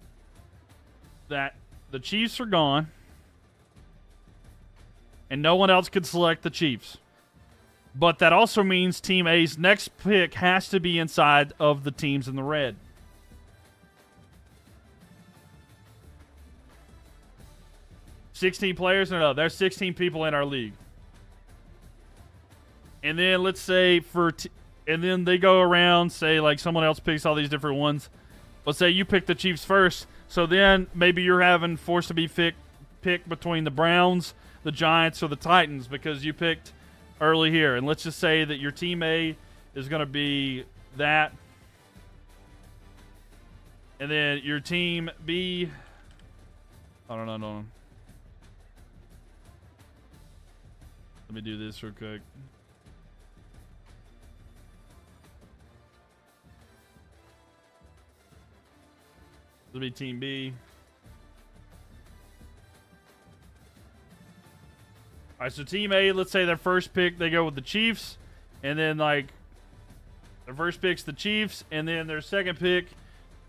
[SPEAKER 1] that the Chiefs are gone. And no one else could select the Chiefs. But that also means Team A's next pick has to be inside of the teams in the red. $16 players? No, there's 16 people in our league. And then let's say and then they go around, say like someone else picks all these different ones. Let's say you pick the Chiefs first. So then maybe you're forced to be picked between the Browns, the Giants, or the Titans because you picked early here. And let's just say that your Team A is going to be that. And then your Team B. Hold on. Let me do this real quick. This will be Team B. All right, so Team A, let's say their first pick, they go with the Chiefs. And then, like, their first pick's the Chiefs. And then their second pick,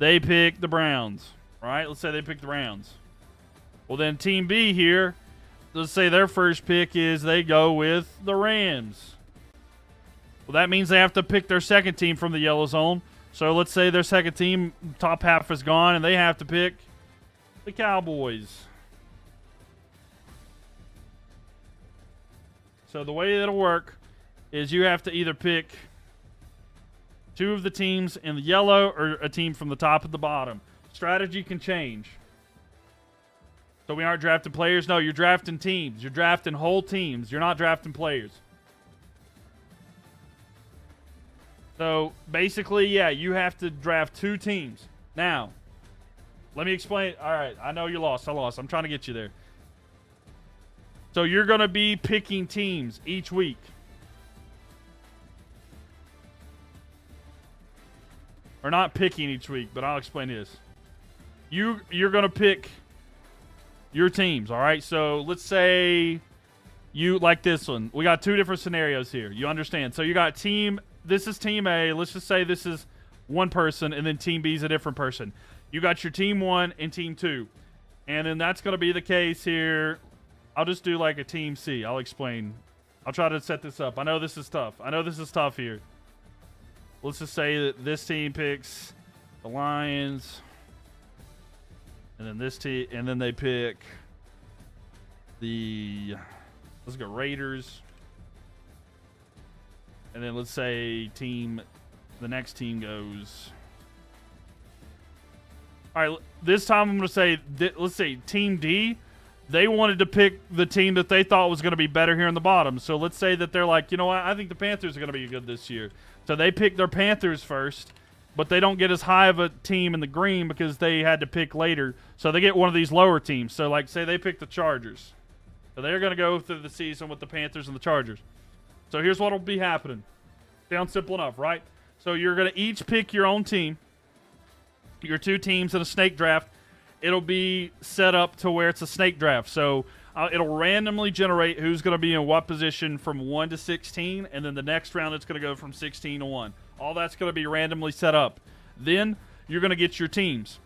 [SPEAKER 1] they pick the Browns. All right, let's say they pick the Browns. Well, then Team B here, let's say their first pick is they go with the Rams. Well, that means they have to pick their second team from the yellow zone. So let's say their second team, top half is gone, and they have to pick the Cowboys. So the way that'll work is you have to either pick 2 of the teams in the yellow or a team from the top and the bottom. Strategy can change. So we aren't drafting players. No, you're drafting teams. You're drafting whole teams. You're not drafting players. So basically, yeah, you have to draft 2 teams. Now, let me explain. All right, I know you lost. I lost. I'm trying to get you there. So you're going to be picking teams each week. Or not picking each week, but I'll explain this. You're going to pick your teams, all right? So let's say you like this one. We got 2 different scenarios here. You understand? So you got this is Team A. Let's just say this is one person, and then Team B is a different person. You got your Team 1 and Team 2. And then that's going to be the case here. I'll just do like a Team C. I'll explain. I'll try to set this up. I know this is tough. Here. Let's just say that this team picks the Lions. And then this team, and then they pick let's go Raiders. And then let's say the next team goes. All right, this time I'm going to say, let's say Team D, they wanted to pick the team that they thought was going to be better here in the bottom. So let's say that they're like, you know what, I think the Panthers are going to be good this year. So they pick their Panthers first, but they don't get as high of a team in the green because they had to pick later. So they get one of these lower teams. So like say they pick the Chargers. So they're going to go through the season with the Panthers and the Chargers. So here's what will be happening. Sounds simple enough, right? So you're going to each pick your own team. your two teams in a snake draft, it'll be set up to where it's a snake draft. So it'll randomly generate who's going to be in what position from 1 to 16, and then the next round it's going to go from 16 to 1. All that's going to be randomly set up. Then you're going to get your teams.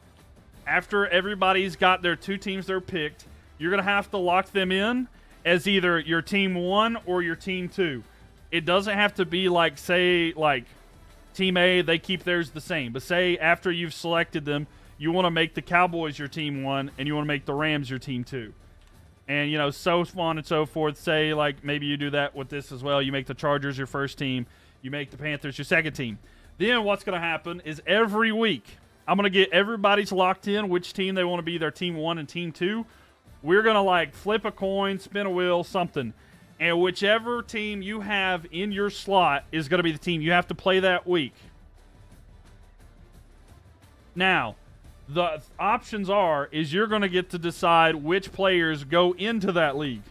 [SPEAKER 1] After everybody's got their two teams they're picked, you're going to have to lock them in as either your team 1 or your team 2. It doesn't have to be like, say, like Team A, they keep theirs the same. But say after you've selected them, you want to make the Cowboys your team 1 and you want to make the Rams your team 2. And, you know, so on and so forth. Say, like, maybe you do that with this as well. You make the Chargers your first team. You make the Panthers your second team. Then what's going to happen is every week, I'm going to get everybody's locked in which team they want to be their team 1 and team 2. We're going to, like, flip a coin, spin a wheel, something. And whichever team you have in your slot is going to be the team you have to play that week. Now, the options is you're going to get to decide which players go into that league.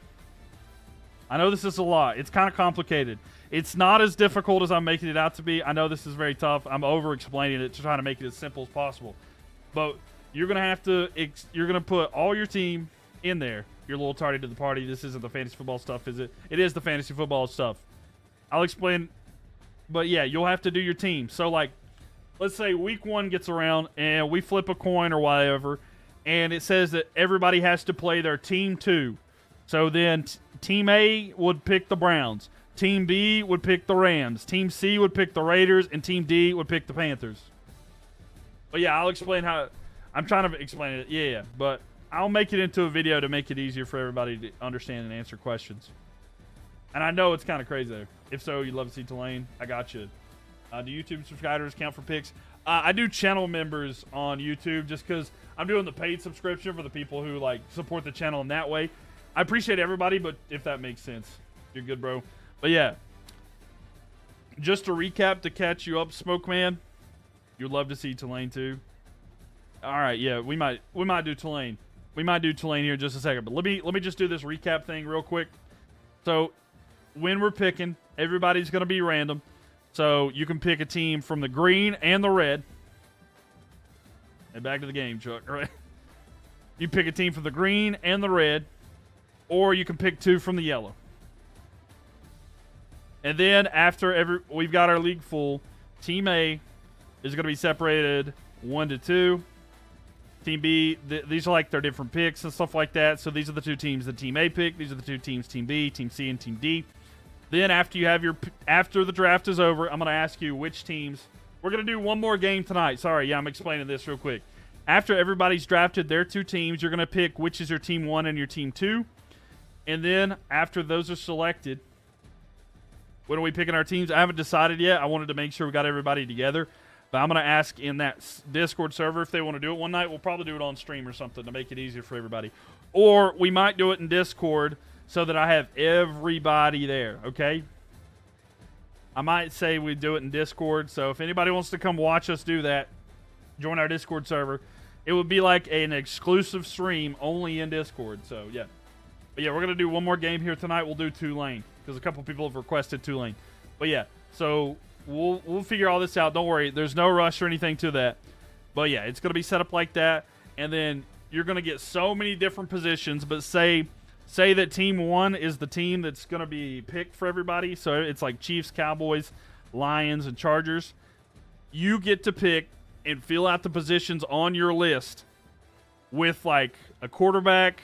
[SPEAKER 1] I know this is a lot. It's kind of complicated. It's not as difficult as I'm making it out to be. I know this is very tough. I'm over-explaining it to try to make it as simple as possible. But you're going to have to you're going to put all your team in there. You're a little tardy to the party. This isn't the fantasy football stuff, is it? It is the fantasy football stuff. I'll explain. But, yeah, you'll have to do your team. So, like, let's say week 1 gets around and we flip a coin or whatever, and it says that everybody has to play their team 2. So then Team A would pick the Browns. Team B would pick the Rams. Team C would pick the Raiders, and Team D would pick the Panthers. But, yeah, I'll explain how – I'm trying to explain it. Yeah, but I'll make it into a video to make it easier for everybody to understand and answer questions. And I know it's kind of crazy there. If so, you'd love to see Tulane. I got you. Do YouTube subscribers count for picks? I do channel members on YouTube just because I'm doing the paid subscription for the people who, like, support the channel in that way. I appreciate everybody, but if that makes sense, you're good, bro. But, yeah. Just to recap to catch you up, Smoke Man, you'd love to see Tulane, too. All right, yeah, we might do Tulane. We might do Tulane here in just a second. But let me just do this recap thing real quick. So, when we're picking, everybody's going to be random. So, you can pick a team from the green and the red. And back to the game, Chuck. All right. You pick a team from the green and the red. Or you can pick 2 from the yellow. And then after we've got our league full, Team A is going to be separated 1 to 2. Team B, these are like their different picks and stuff like that. So these are the 2 teams that Team A picked. These are the 2 teams, Team B, Team C, and Team D. Then after you have after the draft is over, I'm going to ask you which teams. We're going to do one more game tonight. Sorry, yeah, I'm explaining this real quick. After everybody's drafted their 2 teams, you're going to pick which is your Team 1 and your Team 2. And then after those are selected, when are we picking our teams? I haven't decided yet. I wanted to make sure we got everybody together. But I'm going to ask in that Discord server if they want to do it one night. We'll probably do it on stream or something to make it easier for everybody. Or we might do it in Discord so that I have everybody there, okay? I might say we do it in Discord. So if anybody wants to come watch us do that, join our Discord server. It would be like an exclusive stream only in Discord. So, yeah. But, yeah, we're going to do one more game here tonight. We'll do Tulane because a couple people have requested Tulane. But, yeah, so we'll figure all this out. Don't worry. There's no rush or anything to that. But, yeah, it's going to be set up like that. And then you're going to get so many different positions. But say that Team 1 is the team that's going to be picked for everybody. So it's like Chiefs, Cowboys, Lions, and Chargers. You get to pick and fill out the positions on your list with, like, a quarterback,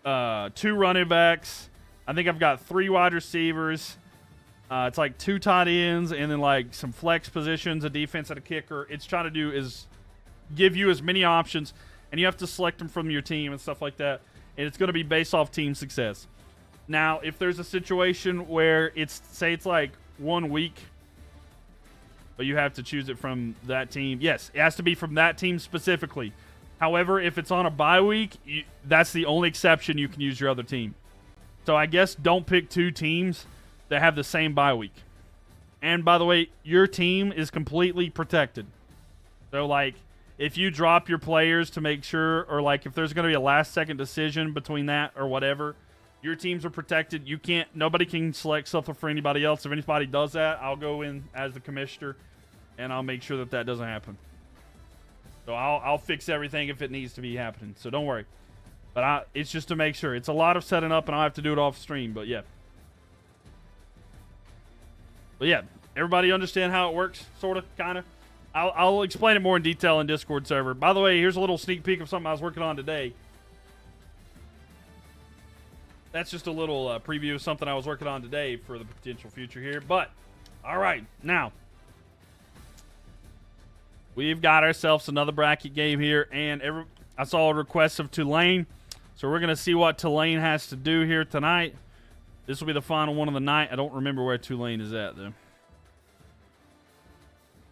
[SPEAKER 1] 2 running backs. I think I've got 3 wide receivers. It's like 2 tight ends and then like some flex positions, a defense and a kicker. It's trying to do is give you as many options, and you have to select them from your team and stuff like that. And it's going to be based off team success. Now, if there's a situation where say it's like 1 week, but you have to choose it from that team. Yes, it has to be from that team specifically. However, if it's on a bye week, that's the only exception you can use your other team. So I guess don't pick 2 teams that have the same bye week. And by the way, your team is completely protected. So like if you drop your players to make sure, or like if there's going to be a last second decision between that or whatever, your teams are protected. Nobody can select something for anybody else. If anybody does that, I'll go in as the commissioner and I'll make sure that doesn't happen. So I'll fix everything if it needs to be happening. So don't worry. But it's just to make sure. It's a lot of setting up, and I'll have to do it off stream. But yeah. But yeah, everybody understand how it works? Sort of, kind of. I'll explain it more in detail in Discord server. By the way, here's a little sneak peek of something I was working on today. That's just a little preview of something I was working on today for the potential future here. But, all right, now. We've got ourselves another bracket game here. And I saw a request of Tulane. So we're going to see what Tulane has to do here tonight. This will be the final one of the night. I don't remember where Tulane is at, though.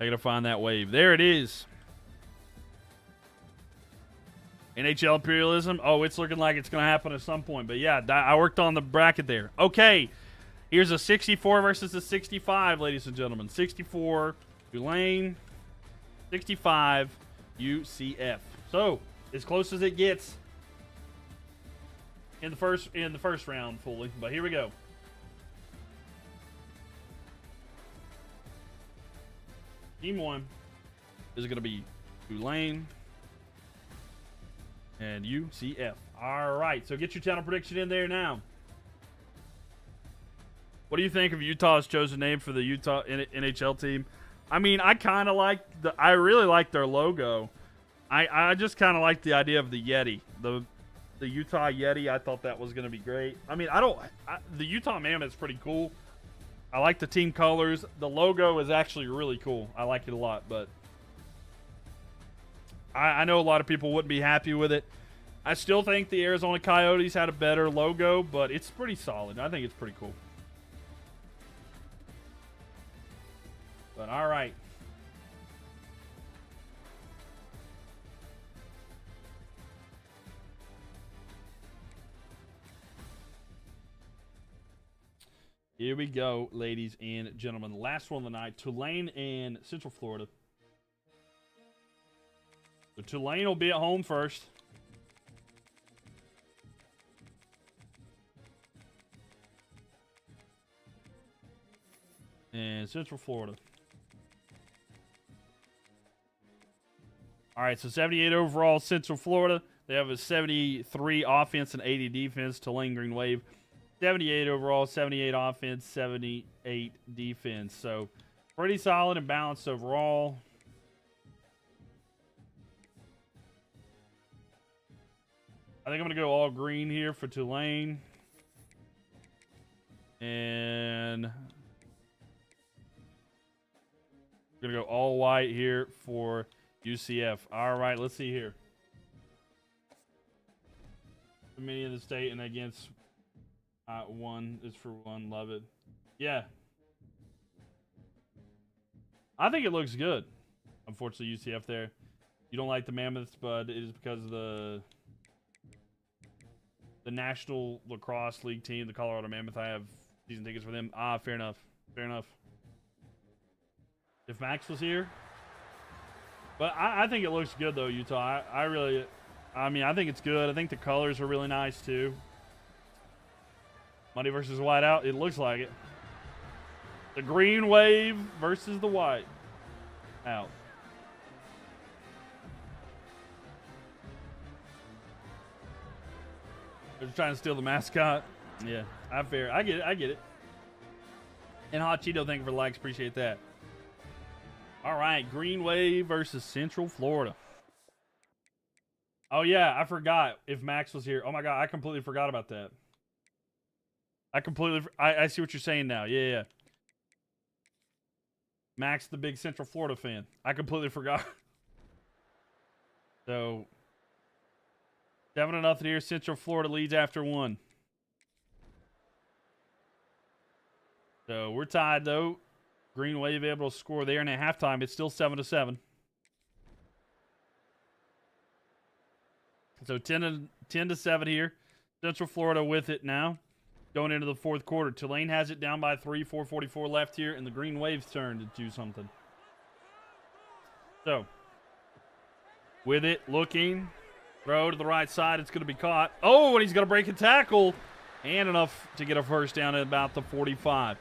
[SPEAKER 1] I got to find that wave. There it is. NHL imperialism. Oh, it's looking like it's going to happen at some point. But yeah, I worked on the bracket there. Okay. Here's a 64 versus a 65, ladies and gentlemen. 64, Tulane. 65, UCF. So, as close as it gets in the first round fully. But here we go. Team 1 is going to be Tulane and UCF. All right, so get your channel prediction in there now. What do you think of Utah's chosen name for the Utah NHL team? I mean, I really like their logo. I just kind of like the idea of the Yeti, the Utah Yeti. I thought that was going to be great. I mean, the Utah Mammoth's pretty cool. I like the team colors. The logo is actually really cool. I like it a lot, but I know a lot of people wouldn't be happy with it. I still think the Arizona Coyotes had a better logo, but it's pretty solid. I think it's pretty cool. But all right. Here we go, ladies and gentlemen. The last one of the night, Tulane and Central Florida. So Tulane will be at home first. And Central Florida. All right, so 78 overall, Central Florida. They have a 73 offense and 80 defense. Tulane Green Wave. 78 overall, 78 offense, 78 defense. So pretty solid and balanced overall. I think I'm going to go all green here for Tulane. And we're going to go all white here for UCF. All right, let's see here. Dominion of the state and against... one is for one. Love it. Yeah. I think it looks good. Unfortunately, UCF there. You don't like the Mammoths, but it is because of the National Lacrosse League team, the Colorado Mammoth. I have season tickets for them. Fair enough. Fair enough. If Max was here. But I think it looks good, though, Utah. I mean, I think it's good. I think the colors are really nice, too. Money versus white out. It looks like it. The green wave versus the white out. They're trying to steal the mascot. Yeah, I get it. I get it. And Hot Cheeto, thank you for the likes. Appreciate that. All right, Green Wave versus Central Florida. Oh, yeah, I forgot if Max was here. Oh, my God, I completely forgot about that. I see what you're saying now. Yeah. Max, the big Central Florida fan. I completely forgot. So, 7-0 here. Central Florida leads after one. So, we're tied, though. Green Wave able to score there, and at halftime, it's still 7-7. So, 10-7 here. Central Florida with it now. Going into the fourth quarter. Tulane has it down by 3, 4:44 left here, and the Green Wave's turn to do something. So, with it, looking. Throw to the right side. It's going to be caught. Oh, and he's going to break a tackle. And enough to get a first down at about the 45.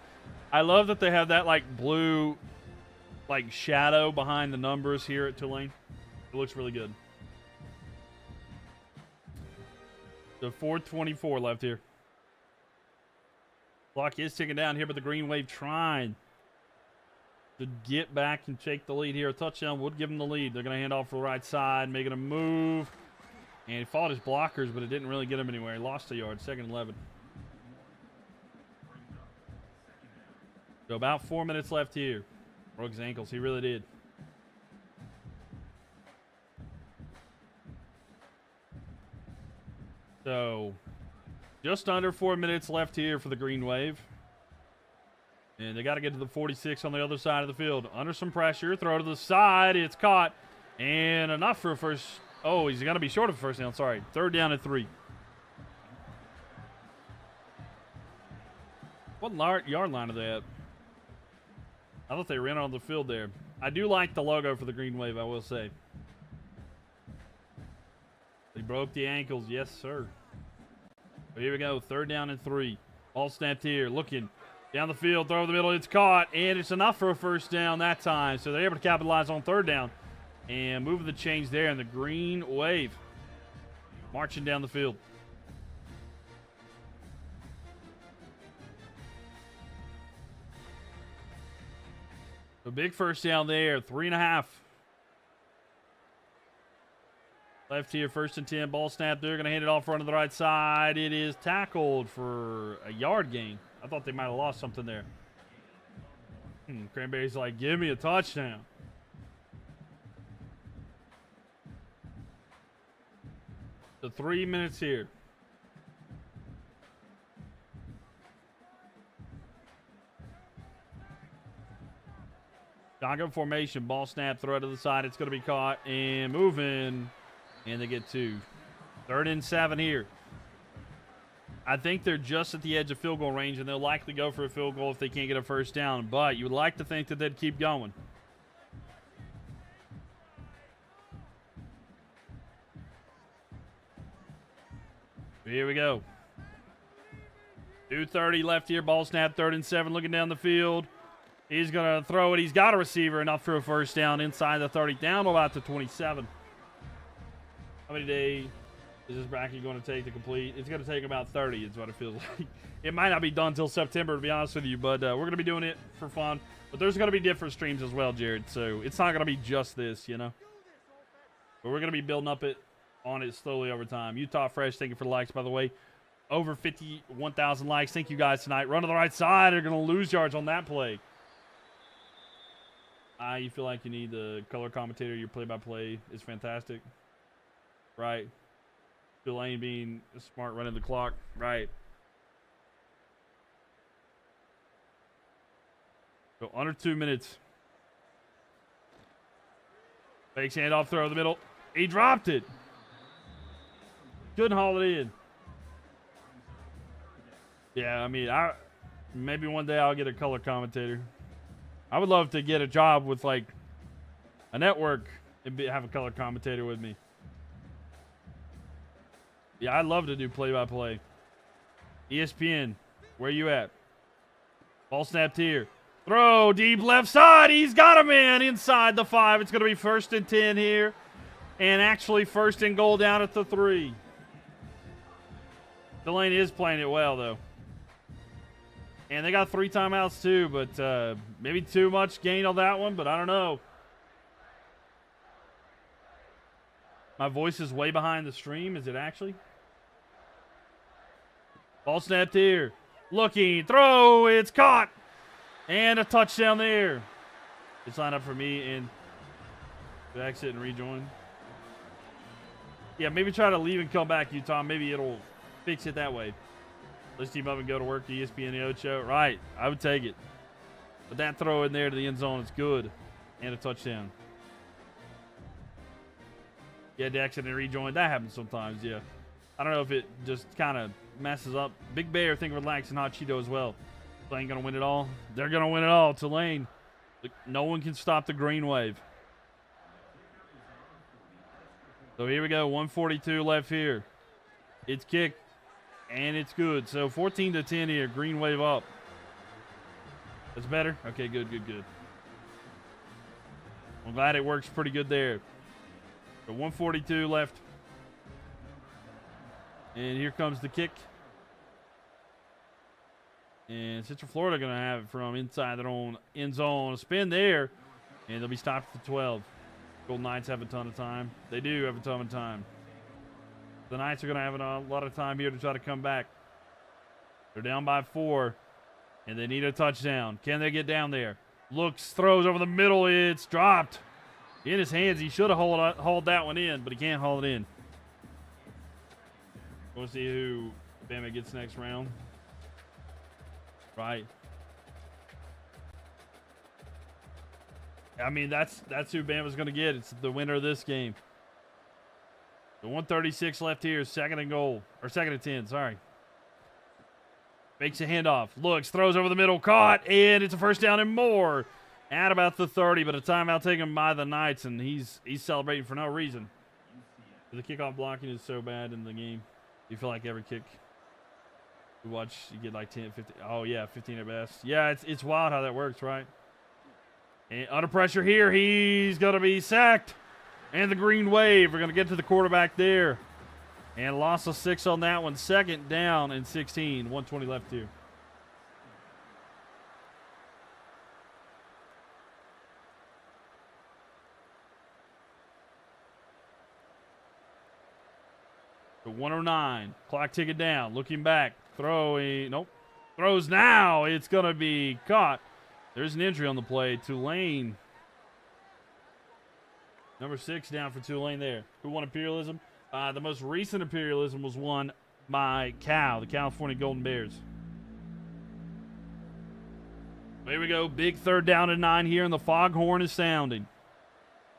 [SPEAKER 1] I love that they have that, blue, shadow behind the numbers here at Tulane. It It looks really good. So 4:24 left here. Clock is ticking down here, but the Green Wave trying to get back and take the lead here. A touchdown would give them the lead. They're going to hand off to the right side, making a move. And he fought his blockers, but it didn't really get him anywhere. He lost a yard, 2nd and 11. So about 4 minutes left here. Broke his ankles. He really did. So just under 4 minutes left here for the Green Wave. And they got to get to the 46 on the other side of the field. Under some pressure. Throw to the side. It's caught. And enough for a first. Oh, he's going to be short of a first down. Sorry. 3rd down and 3. What yard line are they at? I thought they ran on the field there. I do like the logo for the Green Wave, I will say. He broke the ankles. Yes, sir. But here we go. 3rd down and 3. Ball snapped here. Looking down the field. Throw in the middle. It's caught. And it's enough for a first down that time. So they're able to capitalize on 3rd down. And moving the change there. And the Green Wave marching down the field. A big first down there. 3.5. Left here, 1st and 10. Ball snap. They're going to hand it off front of the right side. It is tackled for a yard gain. I thought they might have lost something there. Cranberry's like, give me a touchdown. So 3 minutes here. Shotgun formation. Ball snap. Throw to the side. It's going to be caught and moving. And they get 2. 3rd and 7 here. I think they're just at the edge of field goal range, and they'll likely go for a field goal if they can't get a first down. But you would like to think that they'd keep going. Here we go. 2:30 left here. Ball snap. 3rd and 7. Looking down the field. He's going to throw it. He's got a receiver enough for a first down inside the 30. Down about to 27. How many days is this bracket going to take to complete? It's going to take about 30 is what it feels like. It might not be done until September, to be honest with you, but we're going to be doing it for fun. But there's going to be different streams as well, Jared, so it's not going to be just this, you know? But we're going to be building up on it slowly over time. Utah Fresh, thank you for the likes, by the way. Over 51,000 likes. Thank you guys tonight. Run to the right side. They're going to lose yards on that play. You feel like you need the color commentator. Your play-by-play is fantastic. Right. Delane being smart, running the clock. Right. So under 2 minutes. Fakes handoff, throw in the middle. He dropped it. Couldn't haul it in. Yeah, I mean, maybe one day I'll get a color commentator. I would love to get a job with, like, a network and have a color commentator with me. Yeah, I'd love to do play-by-play. ESPN, where you at? Ball snapped here. Throw deep left side. He's got a man inside the 5. It's going to be 1st and 10 here. And actually 1st and goal down at the 3. Delaney is playing it well, though. And they got 3 timeouts, too. But maybe too much gain on that one, but I don't know. My voice is way behind the stream. Is it actually? Ball snapped here. Looking. Throw. It's caught. And a touchdown there. It's lined up for me and to exit and rejoin. Yeah, maybe try to leave and come back, Utah. Maybe it'll fix it that way. Let's team up and go to work, the ESPN The Ocho. Right. I would take it. But that throw in there to the end zone is good. And a touchdown. Yeah, to exit and rejoin. That happens sometimes, yeah. I don't know if it just kind of messes up. Big Bear, think relax, and Hot Cheeto as well. Tulane going to win it all. They're going to win it all. Tulane. No one can stop the Green Wave. So here we go. 1:42 left here. It's kicked. And it's good. So 14-10 here. Green Wave up. That's better? Okay, good, good, good. I'm glad it works pretty good there. So 142 left. And here comes the kick. And Central Florida going to have it from inside their own end zone. A spin there. And they'll be stopped at the 12. Golden Knights have a ton of time. They do have a ton of time. The Knights are going to have a lot of time here to try to come back. They're down by 4. And they need a touchdown. Can they get down there? Looks, throws over the middle. It's dropped. In his hands. He should have hauled that one in, but he can't haul it in. We'll see who Bama gets next round. Right. I mean, that's who Bama's going to get. It's the winner of this game. The 136 left here, second and goal. Or second and 10, sorry. Makes a handoff. Looks, throws over the middle, caught, and it's a first down and more. At about the 30, but a timeout taken by the Knights, and he's celebrating for no reason. The kickoff blocking is so bad in the game. You feel like every kick you watch, you get like 10, 15. Oh, yeah, 15 at best. Yeah, it's wild how that works, right? And under pressure here, he's going to be sacked. And the green wave. We're going to get to the quarterback there. And loss of 6 on that one. Second down and 16. 120 left here. The 109. Clock ticking down. Looking back. Throwing. Nope. Throws now. It's going to be caught. There's an injury on the play. Tulane. Number 6 down for Tulane there. Who won imperialism? The most recent imperialism was won by Cal, the California Golden Bears. Here we go. Big third down and 9 here, and the foghorn is sounding.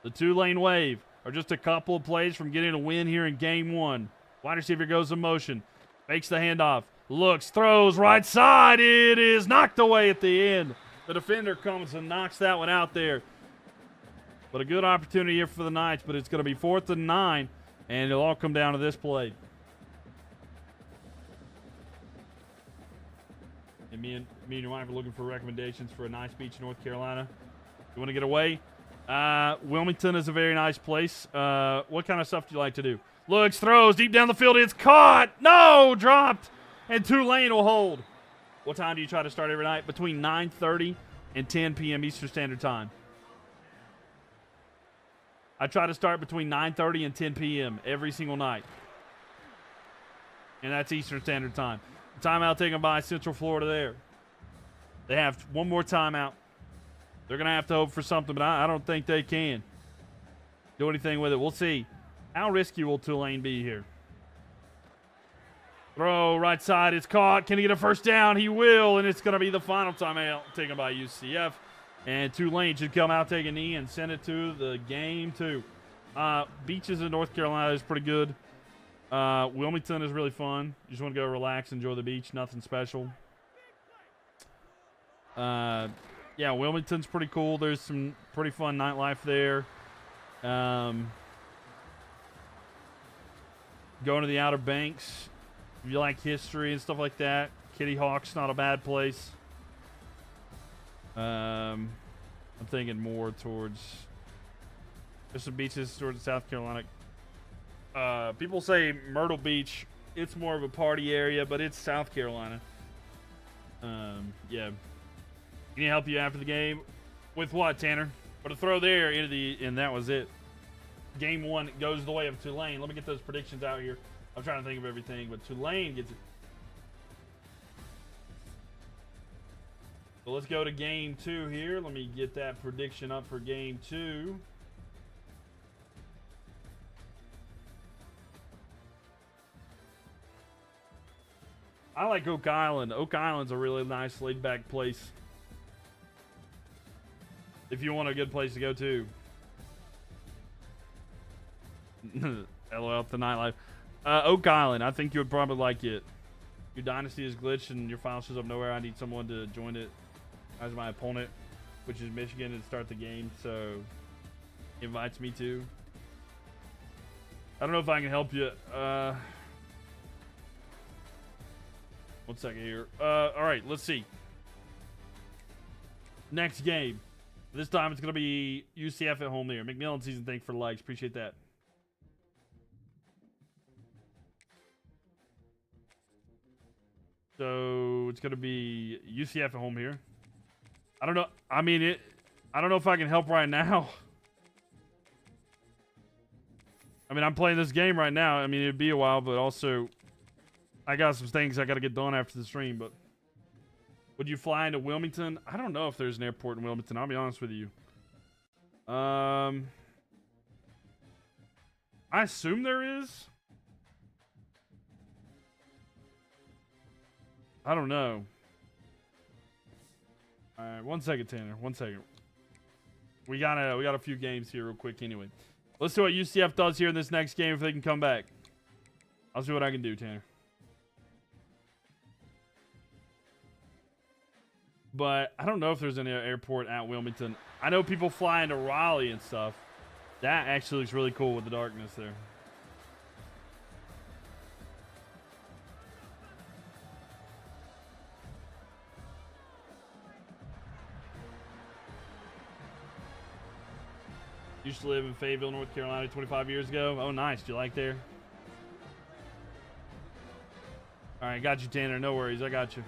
[SPEAKER 1] The Tulane Wave are just a couple of plays from getting a win here in game 1. Wide receiver goes in motion. Makes the handoff. Looks, throws, right side. It is knocked away at the end. The defender comes and knocks that one out there. But a good opportunity here for the Knights, but it's going to be 4th and 9, and it'll all come down to this play. And me and your wife are looking for recommendations for a nice beach in North Carolina. You want to get away? Wilmington is a very nice place. What kind of stuff do you like to do? Looks, throws, deep down the field. It's caught. No, dropped. And Tulane will hold. What time do you try to start every night? Between 9:30 and 10 p.m. Eastern Standard Time. I try to start between 9:30 and 10 p.m. every single night. And that's Eastern Standard Time. Timeout taken by Central Florida there. They have one more timeout. They're going to have to hope for something, but I don't think they can do anything with it. We'll see. How risky will Tulane be here? Throw, right side, it's caught. Can he get a first down? He will, and it's going to be the final timeout taken by UCF. And Tulane should come out, take a knee, and send it to the game, too. Beaches in North Carolina is pretty good. Wilmington is really fun. You just want to go relax, enjoy the beach. Nothing special. Yeah, Wilmington's pretty cool. There's some pretty fun nightlife there. Going to the Outer Banks. If you like history and stuff like that, Kitty Hawk's not a bad place. I'm thinking more towards there's some beaches towards South Carolina. People say Myrtle Beach. It's more of a party area, but it's South Carolina. Yeah. Can he help you after the game? With what, Tanner? But a throw there into and that was it. Game 1 goes the way of Tulane. Let me get those predictions out here. I'm trying to think of everything, but Tulane gets it. So let's go to game 2 here. Let me get that prediction up for game 2. I like Oak Island. Oak Island's a really nice laid-back place. If you want a good place to go to. LOL the nightlife. Oak Island, I think you would probably like it. Your dynasty is glitched and your file shows up nowhere. I need someone to join it as my opponent, which is Michigan, to start the game. So he invites me to. I don't know if I can help you. 1 second here. All right, let's see. Next game. This time it's going to be UCF at home there. McMillan season, thanks for the likes. Appreciate that. So it's going to be UCF at home here. I don't know. I mean, I don't know if I can help right now. I mean, I'm playing this game right now. I mean, it'd be a while, but also I got some things I got to get done after the stream. But would you fly into Wilmington? I don't know if there's an airport in Wilmington. I'll be honest with you. I assume there is. I don't know. All right, 1 second, Tanner. 1 second. We got a few games here real quick anyway. Let's see what UCF does here in this next game if they can come back. I'll see what I can do, Tanner. But I don't know if there's any airport at Wilmington. I know people fly into Raleigh and stuff. That actually looks really cool with the darkness there. Used to live in Fayetteville, North Carolina 25 years ago. Oh, nice. Do you like there? All right, got you, Tanner. No worries. I got you.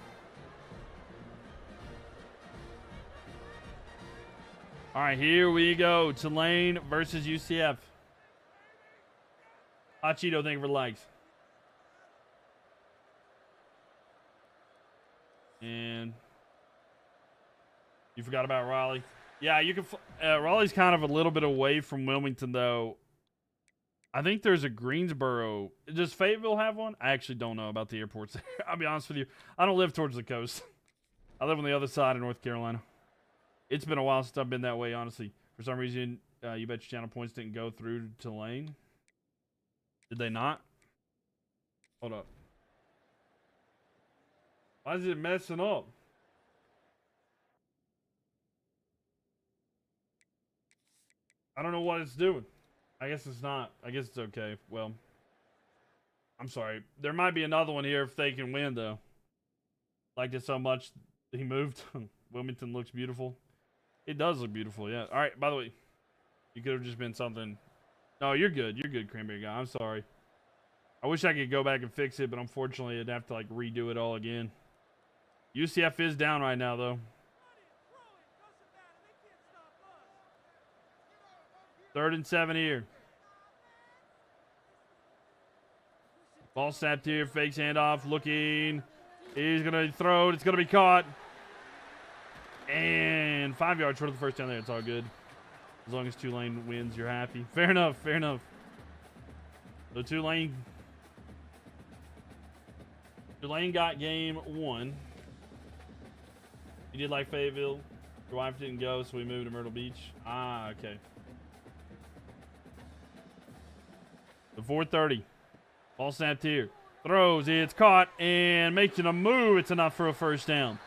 [SPEAKER 1] All right, here we go. Tulane versus UCF. Hot Cheeto, thank you for the likes. And you forgot about Raleigh. Yeah, you can. Raleigh's kind of a little bit away from Wilmington, though. I think there's a Greensboro. Does Fayetteville have one? I actually don't know about the airports there. I'll be honest with you. I don't live towards the coast. I live on the other side of North Carolina. It's been a while since I've been that way, honestly. For some reason, you bet your channel points didn't go through to Tulane. Did they not? Hold up. Why is it messing up? I don't know what it's doing. I guess it's not. I guess it's okay. Well, I'm sorry. There might be another one here if they can win, though. Liked it so much, he moved. Wilmington looks beautiful. It does look beautiful, yeah. All right, by the way, you could have just been something. No, you're good. You're good, Cranberry Guy. I'm sorry. I wish I could go back and fix it, but unfortunately, I'd have to, like, redo it all again. UCF is down right now, though. 3rd and 7 here. Ball snapped here. Fakes handoff. Looking. He's going to throw it. It's going to be caught. And 5 yards short of the first down there. It's all good. As long as Tulane wins, you're happy. Fair enough. Fair enough. So Tulane got game 1. You did like Fayetteville. Your wife didn't go, so we moved to Myrtle Beach. Ah, okay. The 4:30. Ball snapped here. Throws. It's caught and making a move. It's enough for a first down.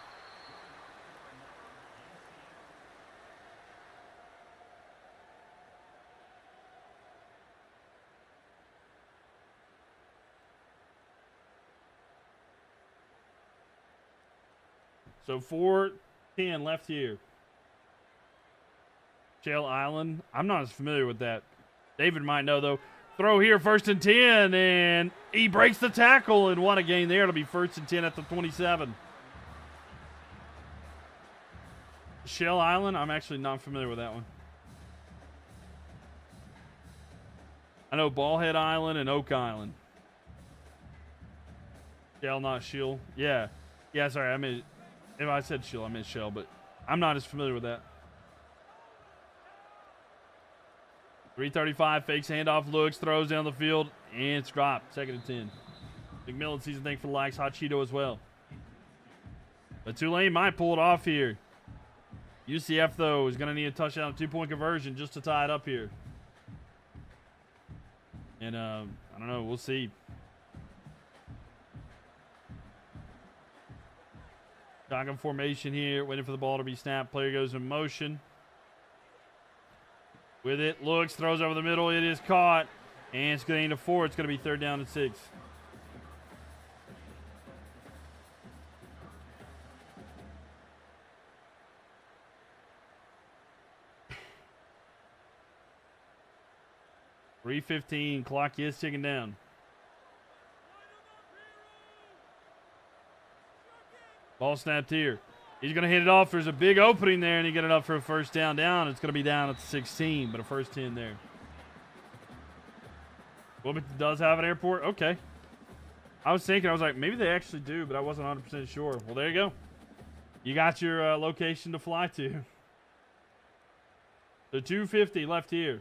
[SPEAKER 1] So 4:10 left here. Shell Island. I'm not as familiar with that. David might know, though. Throw here, 1st and 10, and he breaks the tackle, and what a gain there. It'll be 1st and 10 at the 27. Shell Island, I'm actually not familiar with that one. I know Ballhead Island and Oak Island. Shell, not Shill. Yeah. Yeah, sorry, I mean, if I said Shill, I meant Shell, but I'm not as familiar with that. 3:35, fakes handoff, looks, throws down the field, and it's dropped. 2nd and 10. McMillan season, thanks for the likes. Hot Cheeto as well. But Tulane might pull it off here. UCF, though, is going to need a touchdown, 2-point conversion just to tie it up here. And, I don't know. We'll see. Shotgun formation here, waiting for the ball to be snapped. Player goes in motion. With it, looks, throws over the middle. It is caught. And it's going to 4. It's going to be 3rd down and 6. .315. Clock is ticking down. Ball snapped here. He's going to hit it off. There's a big opening there, and he get it up for a first down. It's going to be down at the 16, but a first 10 there. Wilmington does have an airport? Okay. I was like, maybe they actually do, but I wasn't 100% sure. Well, there you go. You got your location to fly to. The 250 left here.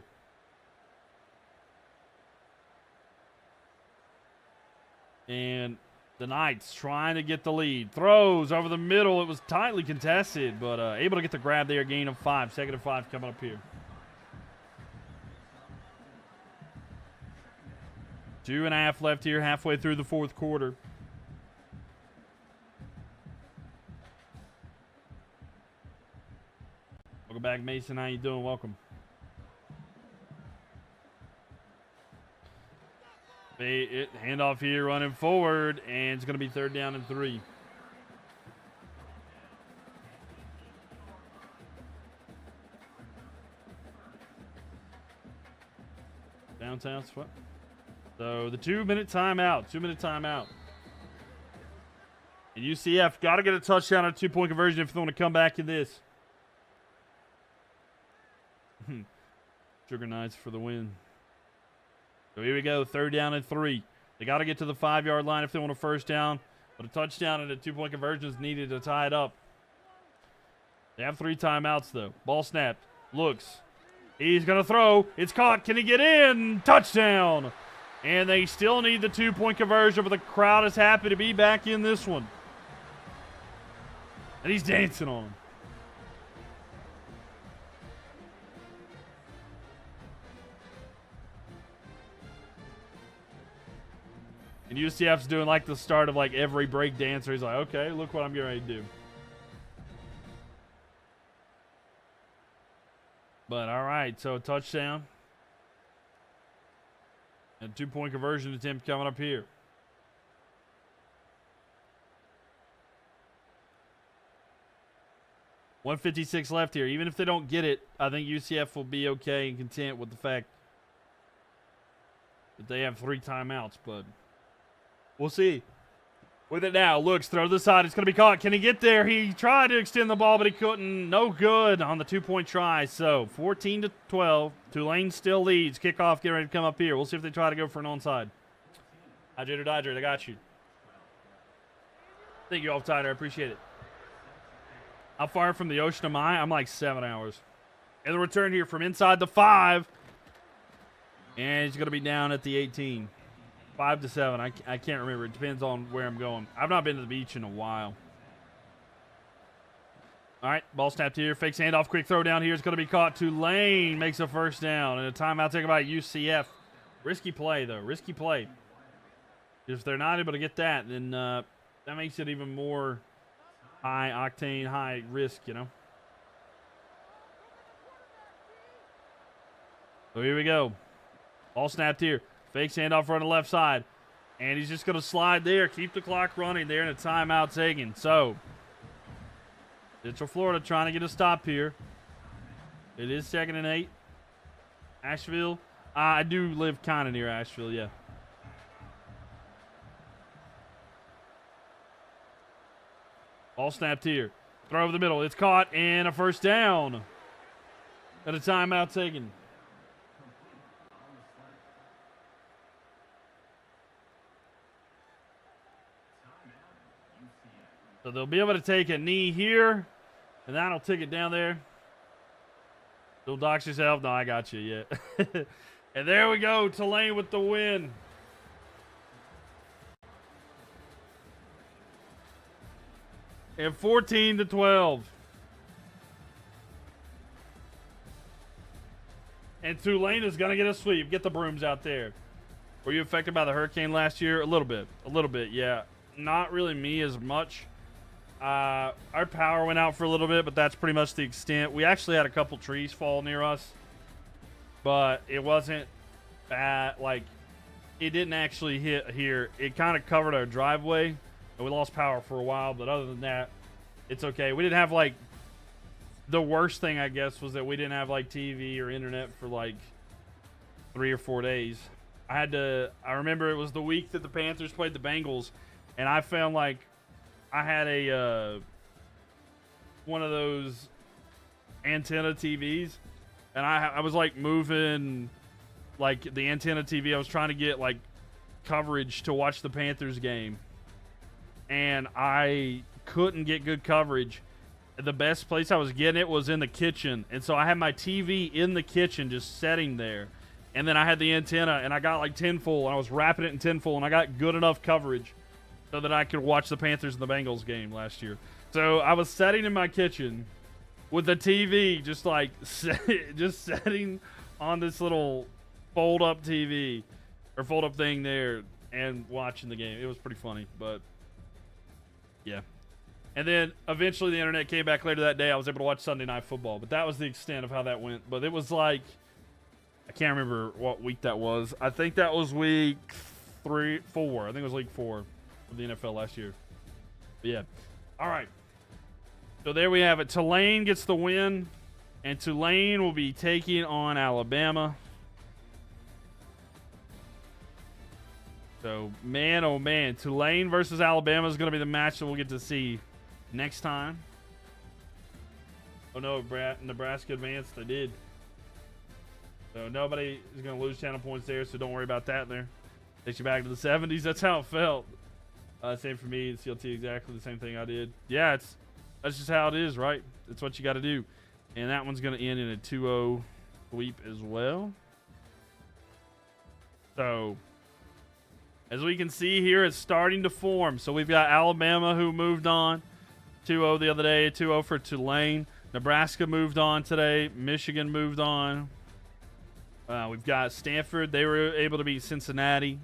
[SPEAKER 1] And the Knights trying to get the lead. Throws over the middle. It was tightly contested, but able to get the grab there. Gain of 5. Second and 5 coming up here. 2.5 left here, halfway through the fourth quarter. Welcome back, Mason. How you doing? Welcome. Handoff here, running forward, and it's going to be 3rd down and 3. Downtown, what? So the 2-minute timeout. 2-minute timeout. And UCF got to get a touchdown or 2-point conversion if they want to come back in this. Sugar Knights for the win. So here we go, 3rd down and 3. They got to get to the 5-yard line if they want a first down. But a touchdown and a 2-point conversion is needed to tie it up. They have 3 timeouts, though. Ball snapped. Looks. He's going to throw. It's caught. Can he get in? Touchdown. And they still need the 2-point conversion, but the crowd is happy to be back in this one. And he's dancing on him. And UCF's doing like the start of like every break dancer. He's like, okay, look what I'm getting ready to do. But all right, so a touchdown. And a 2-point conversion attempt coming up here. $156 left here. Even if they don't get it, I think UCF will be okay and content with the fact that they have 3 timeouts, but we'll see. With it now, looks, throw to the side. It's going to be caught. Can he get there? He tried to extend the ball, but he couldn't. No good on the 2-point try. So 14-12. Tulane still leads. Kickoff getting ready to come up here. We'll see if they try to go for an onside. Hydrate or dihydrate, I got you. Thank you, Off-Tider. I appreciate it. How far from the ocean am I? I'm like 7 hours. And the return here from inside the 5. And he's going to be down at the 18. 5-7. I can't remember. It depends on where I'm going. I've not been to the beach in a while. All right, ball snapped here. Fakes handoff. Quick throw down here. It's going to be caught. Tulane makes a first down. And a timeout taken by UCF. Risky play, though. Risky play. If they're not able to get that, then that makes it even more high octane, high risk, you know. So here we go. Ball snapped here. Fakes handoff on the left side. And he's just going to slide there. Keep the clock running there and a timeout taken. So, Central Florida trying to get a stop here. It is 2nd and 8. Asheville. I do live kind of near Asheville, yeah. Ball snapped here. Throw over the middle. It's caught and a first down. And a timeout taken. So they'll be able to take a knee here, and that'll take it down there. Don't dox yourself. No, I got you. Yeah. And there we go. Tulane with the win. And 14-12. And Tulane is going to get a sweep. Get the brooms out there. Were you affected by the hurricane last year? A little bit. A little bit, yeah. Not really me as much. Our power went out for a little bit, but that's pretty much the extent. We actually had a couple trees fall near us, but it wasn't bad. Like, it didn't actually hit here. It kind of covered our driveway, and we lost power for a while, but other than that, it's okay. We didn't have, like, the worst thing, I guess, was that we didn't have, like, TV or internet for, like, 3 or 4 days. I remember it was the week that the Panthers played the Bengals, and I found, like, I had a one of those antenna TVs, and I was like moving like the antenna TV. I was trying to get like coverage to watch the Panthers game, and I couldn't get good coverage. The best place I was getting it was in the kitchen, and so I had my TV in the kitchen just sitting there, and then I had the antenna, and I got like tinfoil, and I was wrapping it in tinfoil, and I got good enough coverage so that I could watch the Panthers and the Bengals game last year. So I was sitting in my kitchen with the TV just like just sitting on this little fold-up TV or fold-up thing there and watching the game. It was pretty funny, but yeah. And then eventually the internet came back later that day. I was able to watch Sunday Night Football, but that was the extent of how that went. But it was like, I can't remember what week that was. I think that was week 4. I think it was week 4 of the NFL last year. But yeah. All right. So there we have it. Tulane gets the win, and Tulane will be taking on Alabama. So, man, oh man, Tulane versus Alabama is going to be the match that we'll get to see next time. Oh no, Nebraska advanced. They did. So nobody is going to lose channel points there, so don't worry about that there. Takes you back to the 70s. That's how it felt. Same for me. CLT, exactly the same thing I did. Yeah, that's just how it is, right? That's what you got to do. And that one's going to end in a 2-0 sweep as well. So, as we can see here, it's starting to form. So we've got Alabama, who moved on 2-0 the other day, 2-0 for Tulane. Nebraska moved on today. Michigan moved on. We've got Stanford. They were able to beat Cincinnati.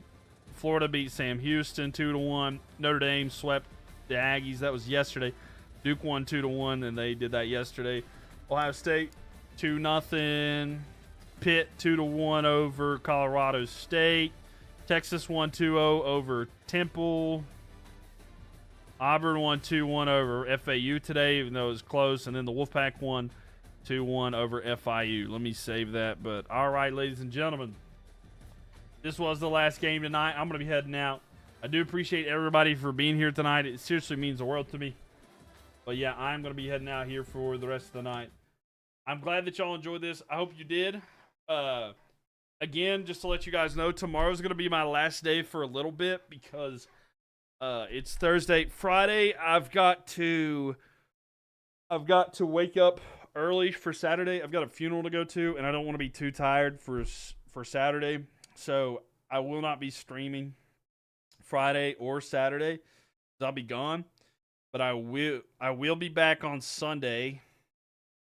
[SPEAKER 1] Florida beat Sam Houston 2-1. Notre Dame swept the Aggies. That was yesterday. Duke won 2-1, and they did that yesterday. Ohio State 2-0. Pitt 2-1 over Colorado State. Texas won 2-0 over Temple. Auburn won 2-1 over FAU today, even though it was close. And then the Wolfpack won 2-1 over FIU. Let me save that. But all right, ladies and gentlemen, this was the last game tonight. I'm going to be heading out. I do appreciate everybody for being here tonight. It seriously means the world to me. But yeah, I'm going to be heading out here for the rest of the night. I'm glad that y'all enjoyed this. I hope you did. Again, just to let you guys know, tomorrow's going to be my last day for a little bit because it's Thursday. Friday, I've got to wake up early for Saturday. I've got a funeral to go to, and I don't want to be too tired for Saturday. So I will not be streaming Friday or Saturday. I'll be gone. But I will be back on Sunday.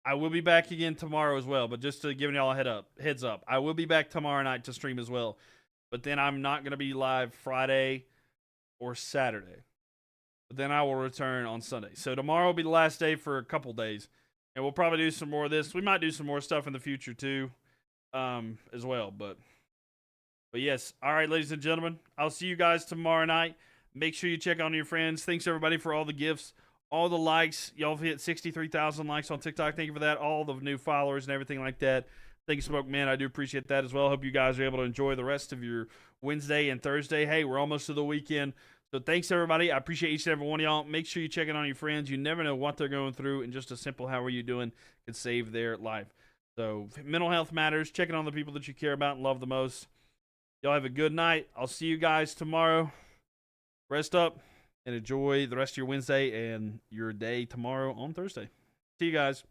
[SPEAKER 1] I will be back again tomorrow as well, but just to give y'all a heads up, I will be back tomorrow night to stream as well. But then I'm not going to be live Friday or Saturday. But then I will return on Sunday. So tomorrow will be the last day for a couple days. And we'll probably do some more of this. We might do some more stuff in the future too, as well. But yes. All right, ladies and gentlemen, I'll see you guys tomorrow night. Make sure you check on your friends. Thanks everybody for all the gifts. All the likes. Y'all have hit 63,000 likes on TikTok. Thank you for that. All the new followers and everything like that. Thank you, Smoke Man. I do appreciate that as well. Hope you guys are able to enjoy the rest of your Wednesday and Thursday. Hey, we're almost to the weekend. So thanks, everybody. I appreciate each and every one of y'all. Make sure you check in on your friends. You never know what they're going through, and just a simple how are you doing can save their life. So mental health matters. Checking on the people that you care about and love the most. Y'all have a good night. I'll see you guys tomorrow. Rest up and enjoy the rest of your Wednesday and your day tomorrow on Thursday. See you guys.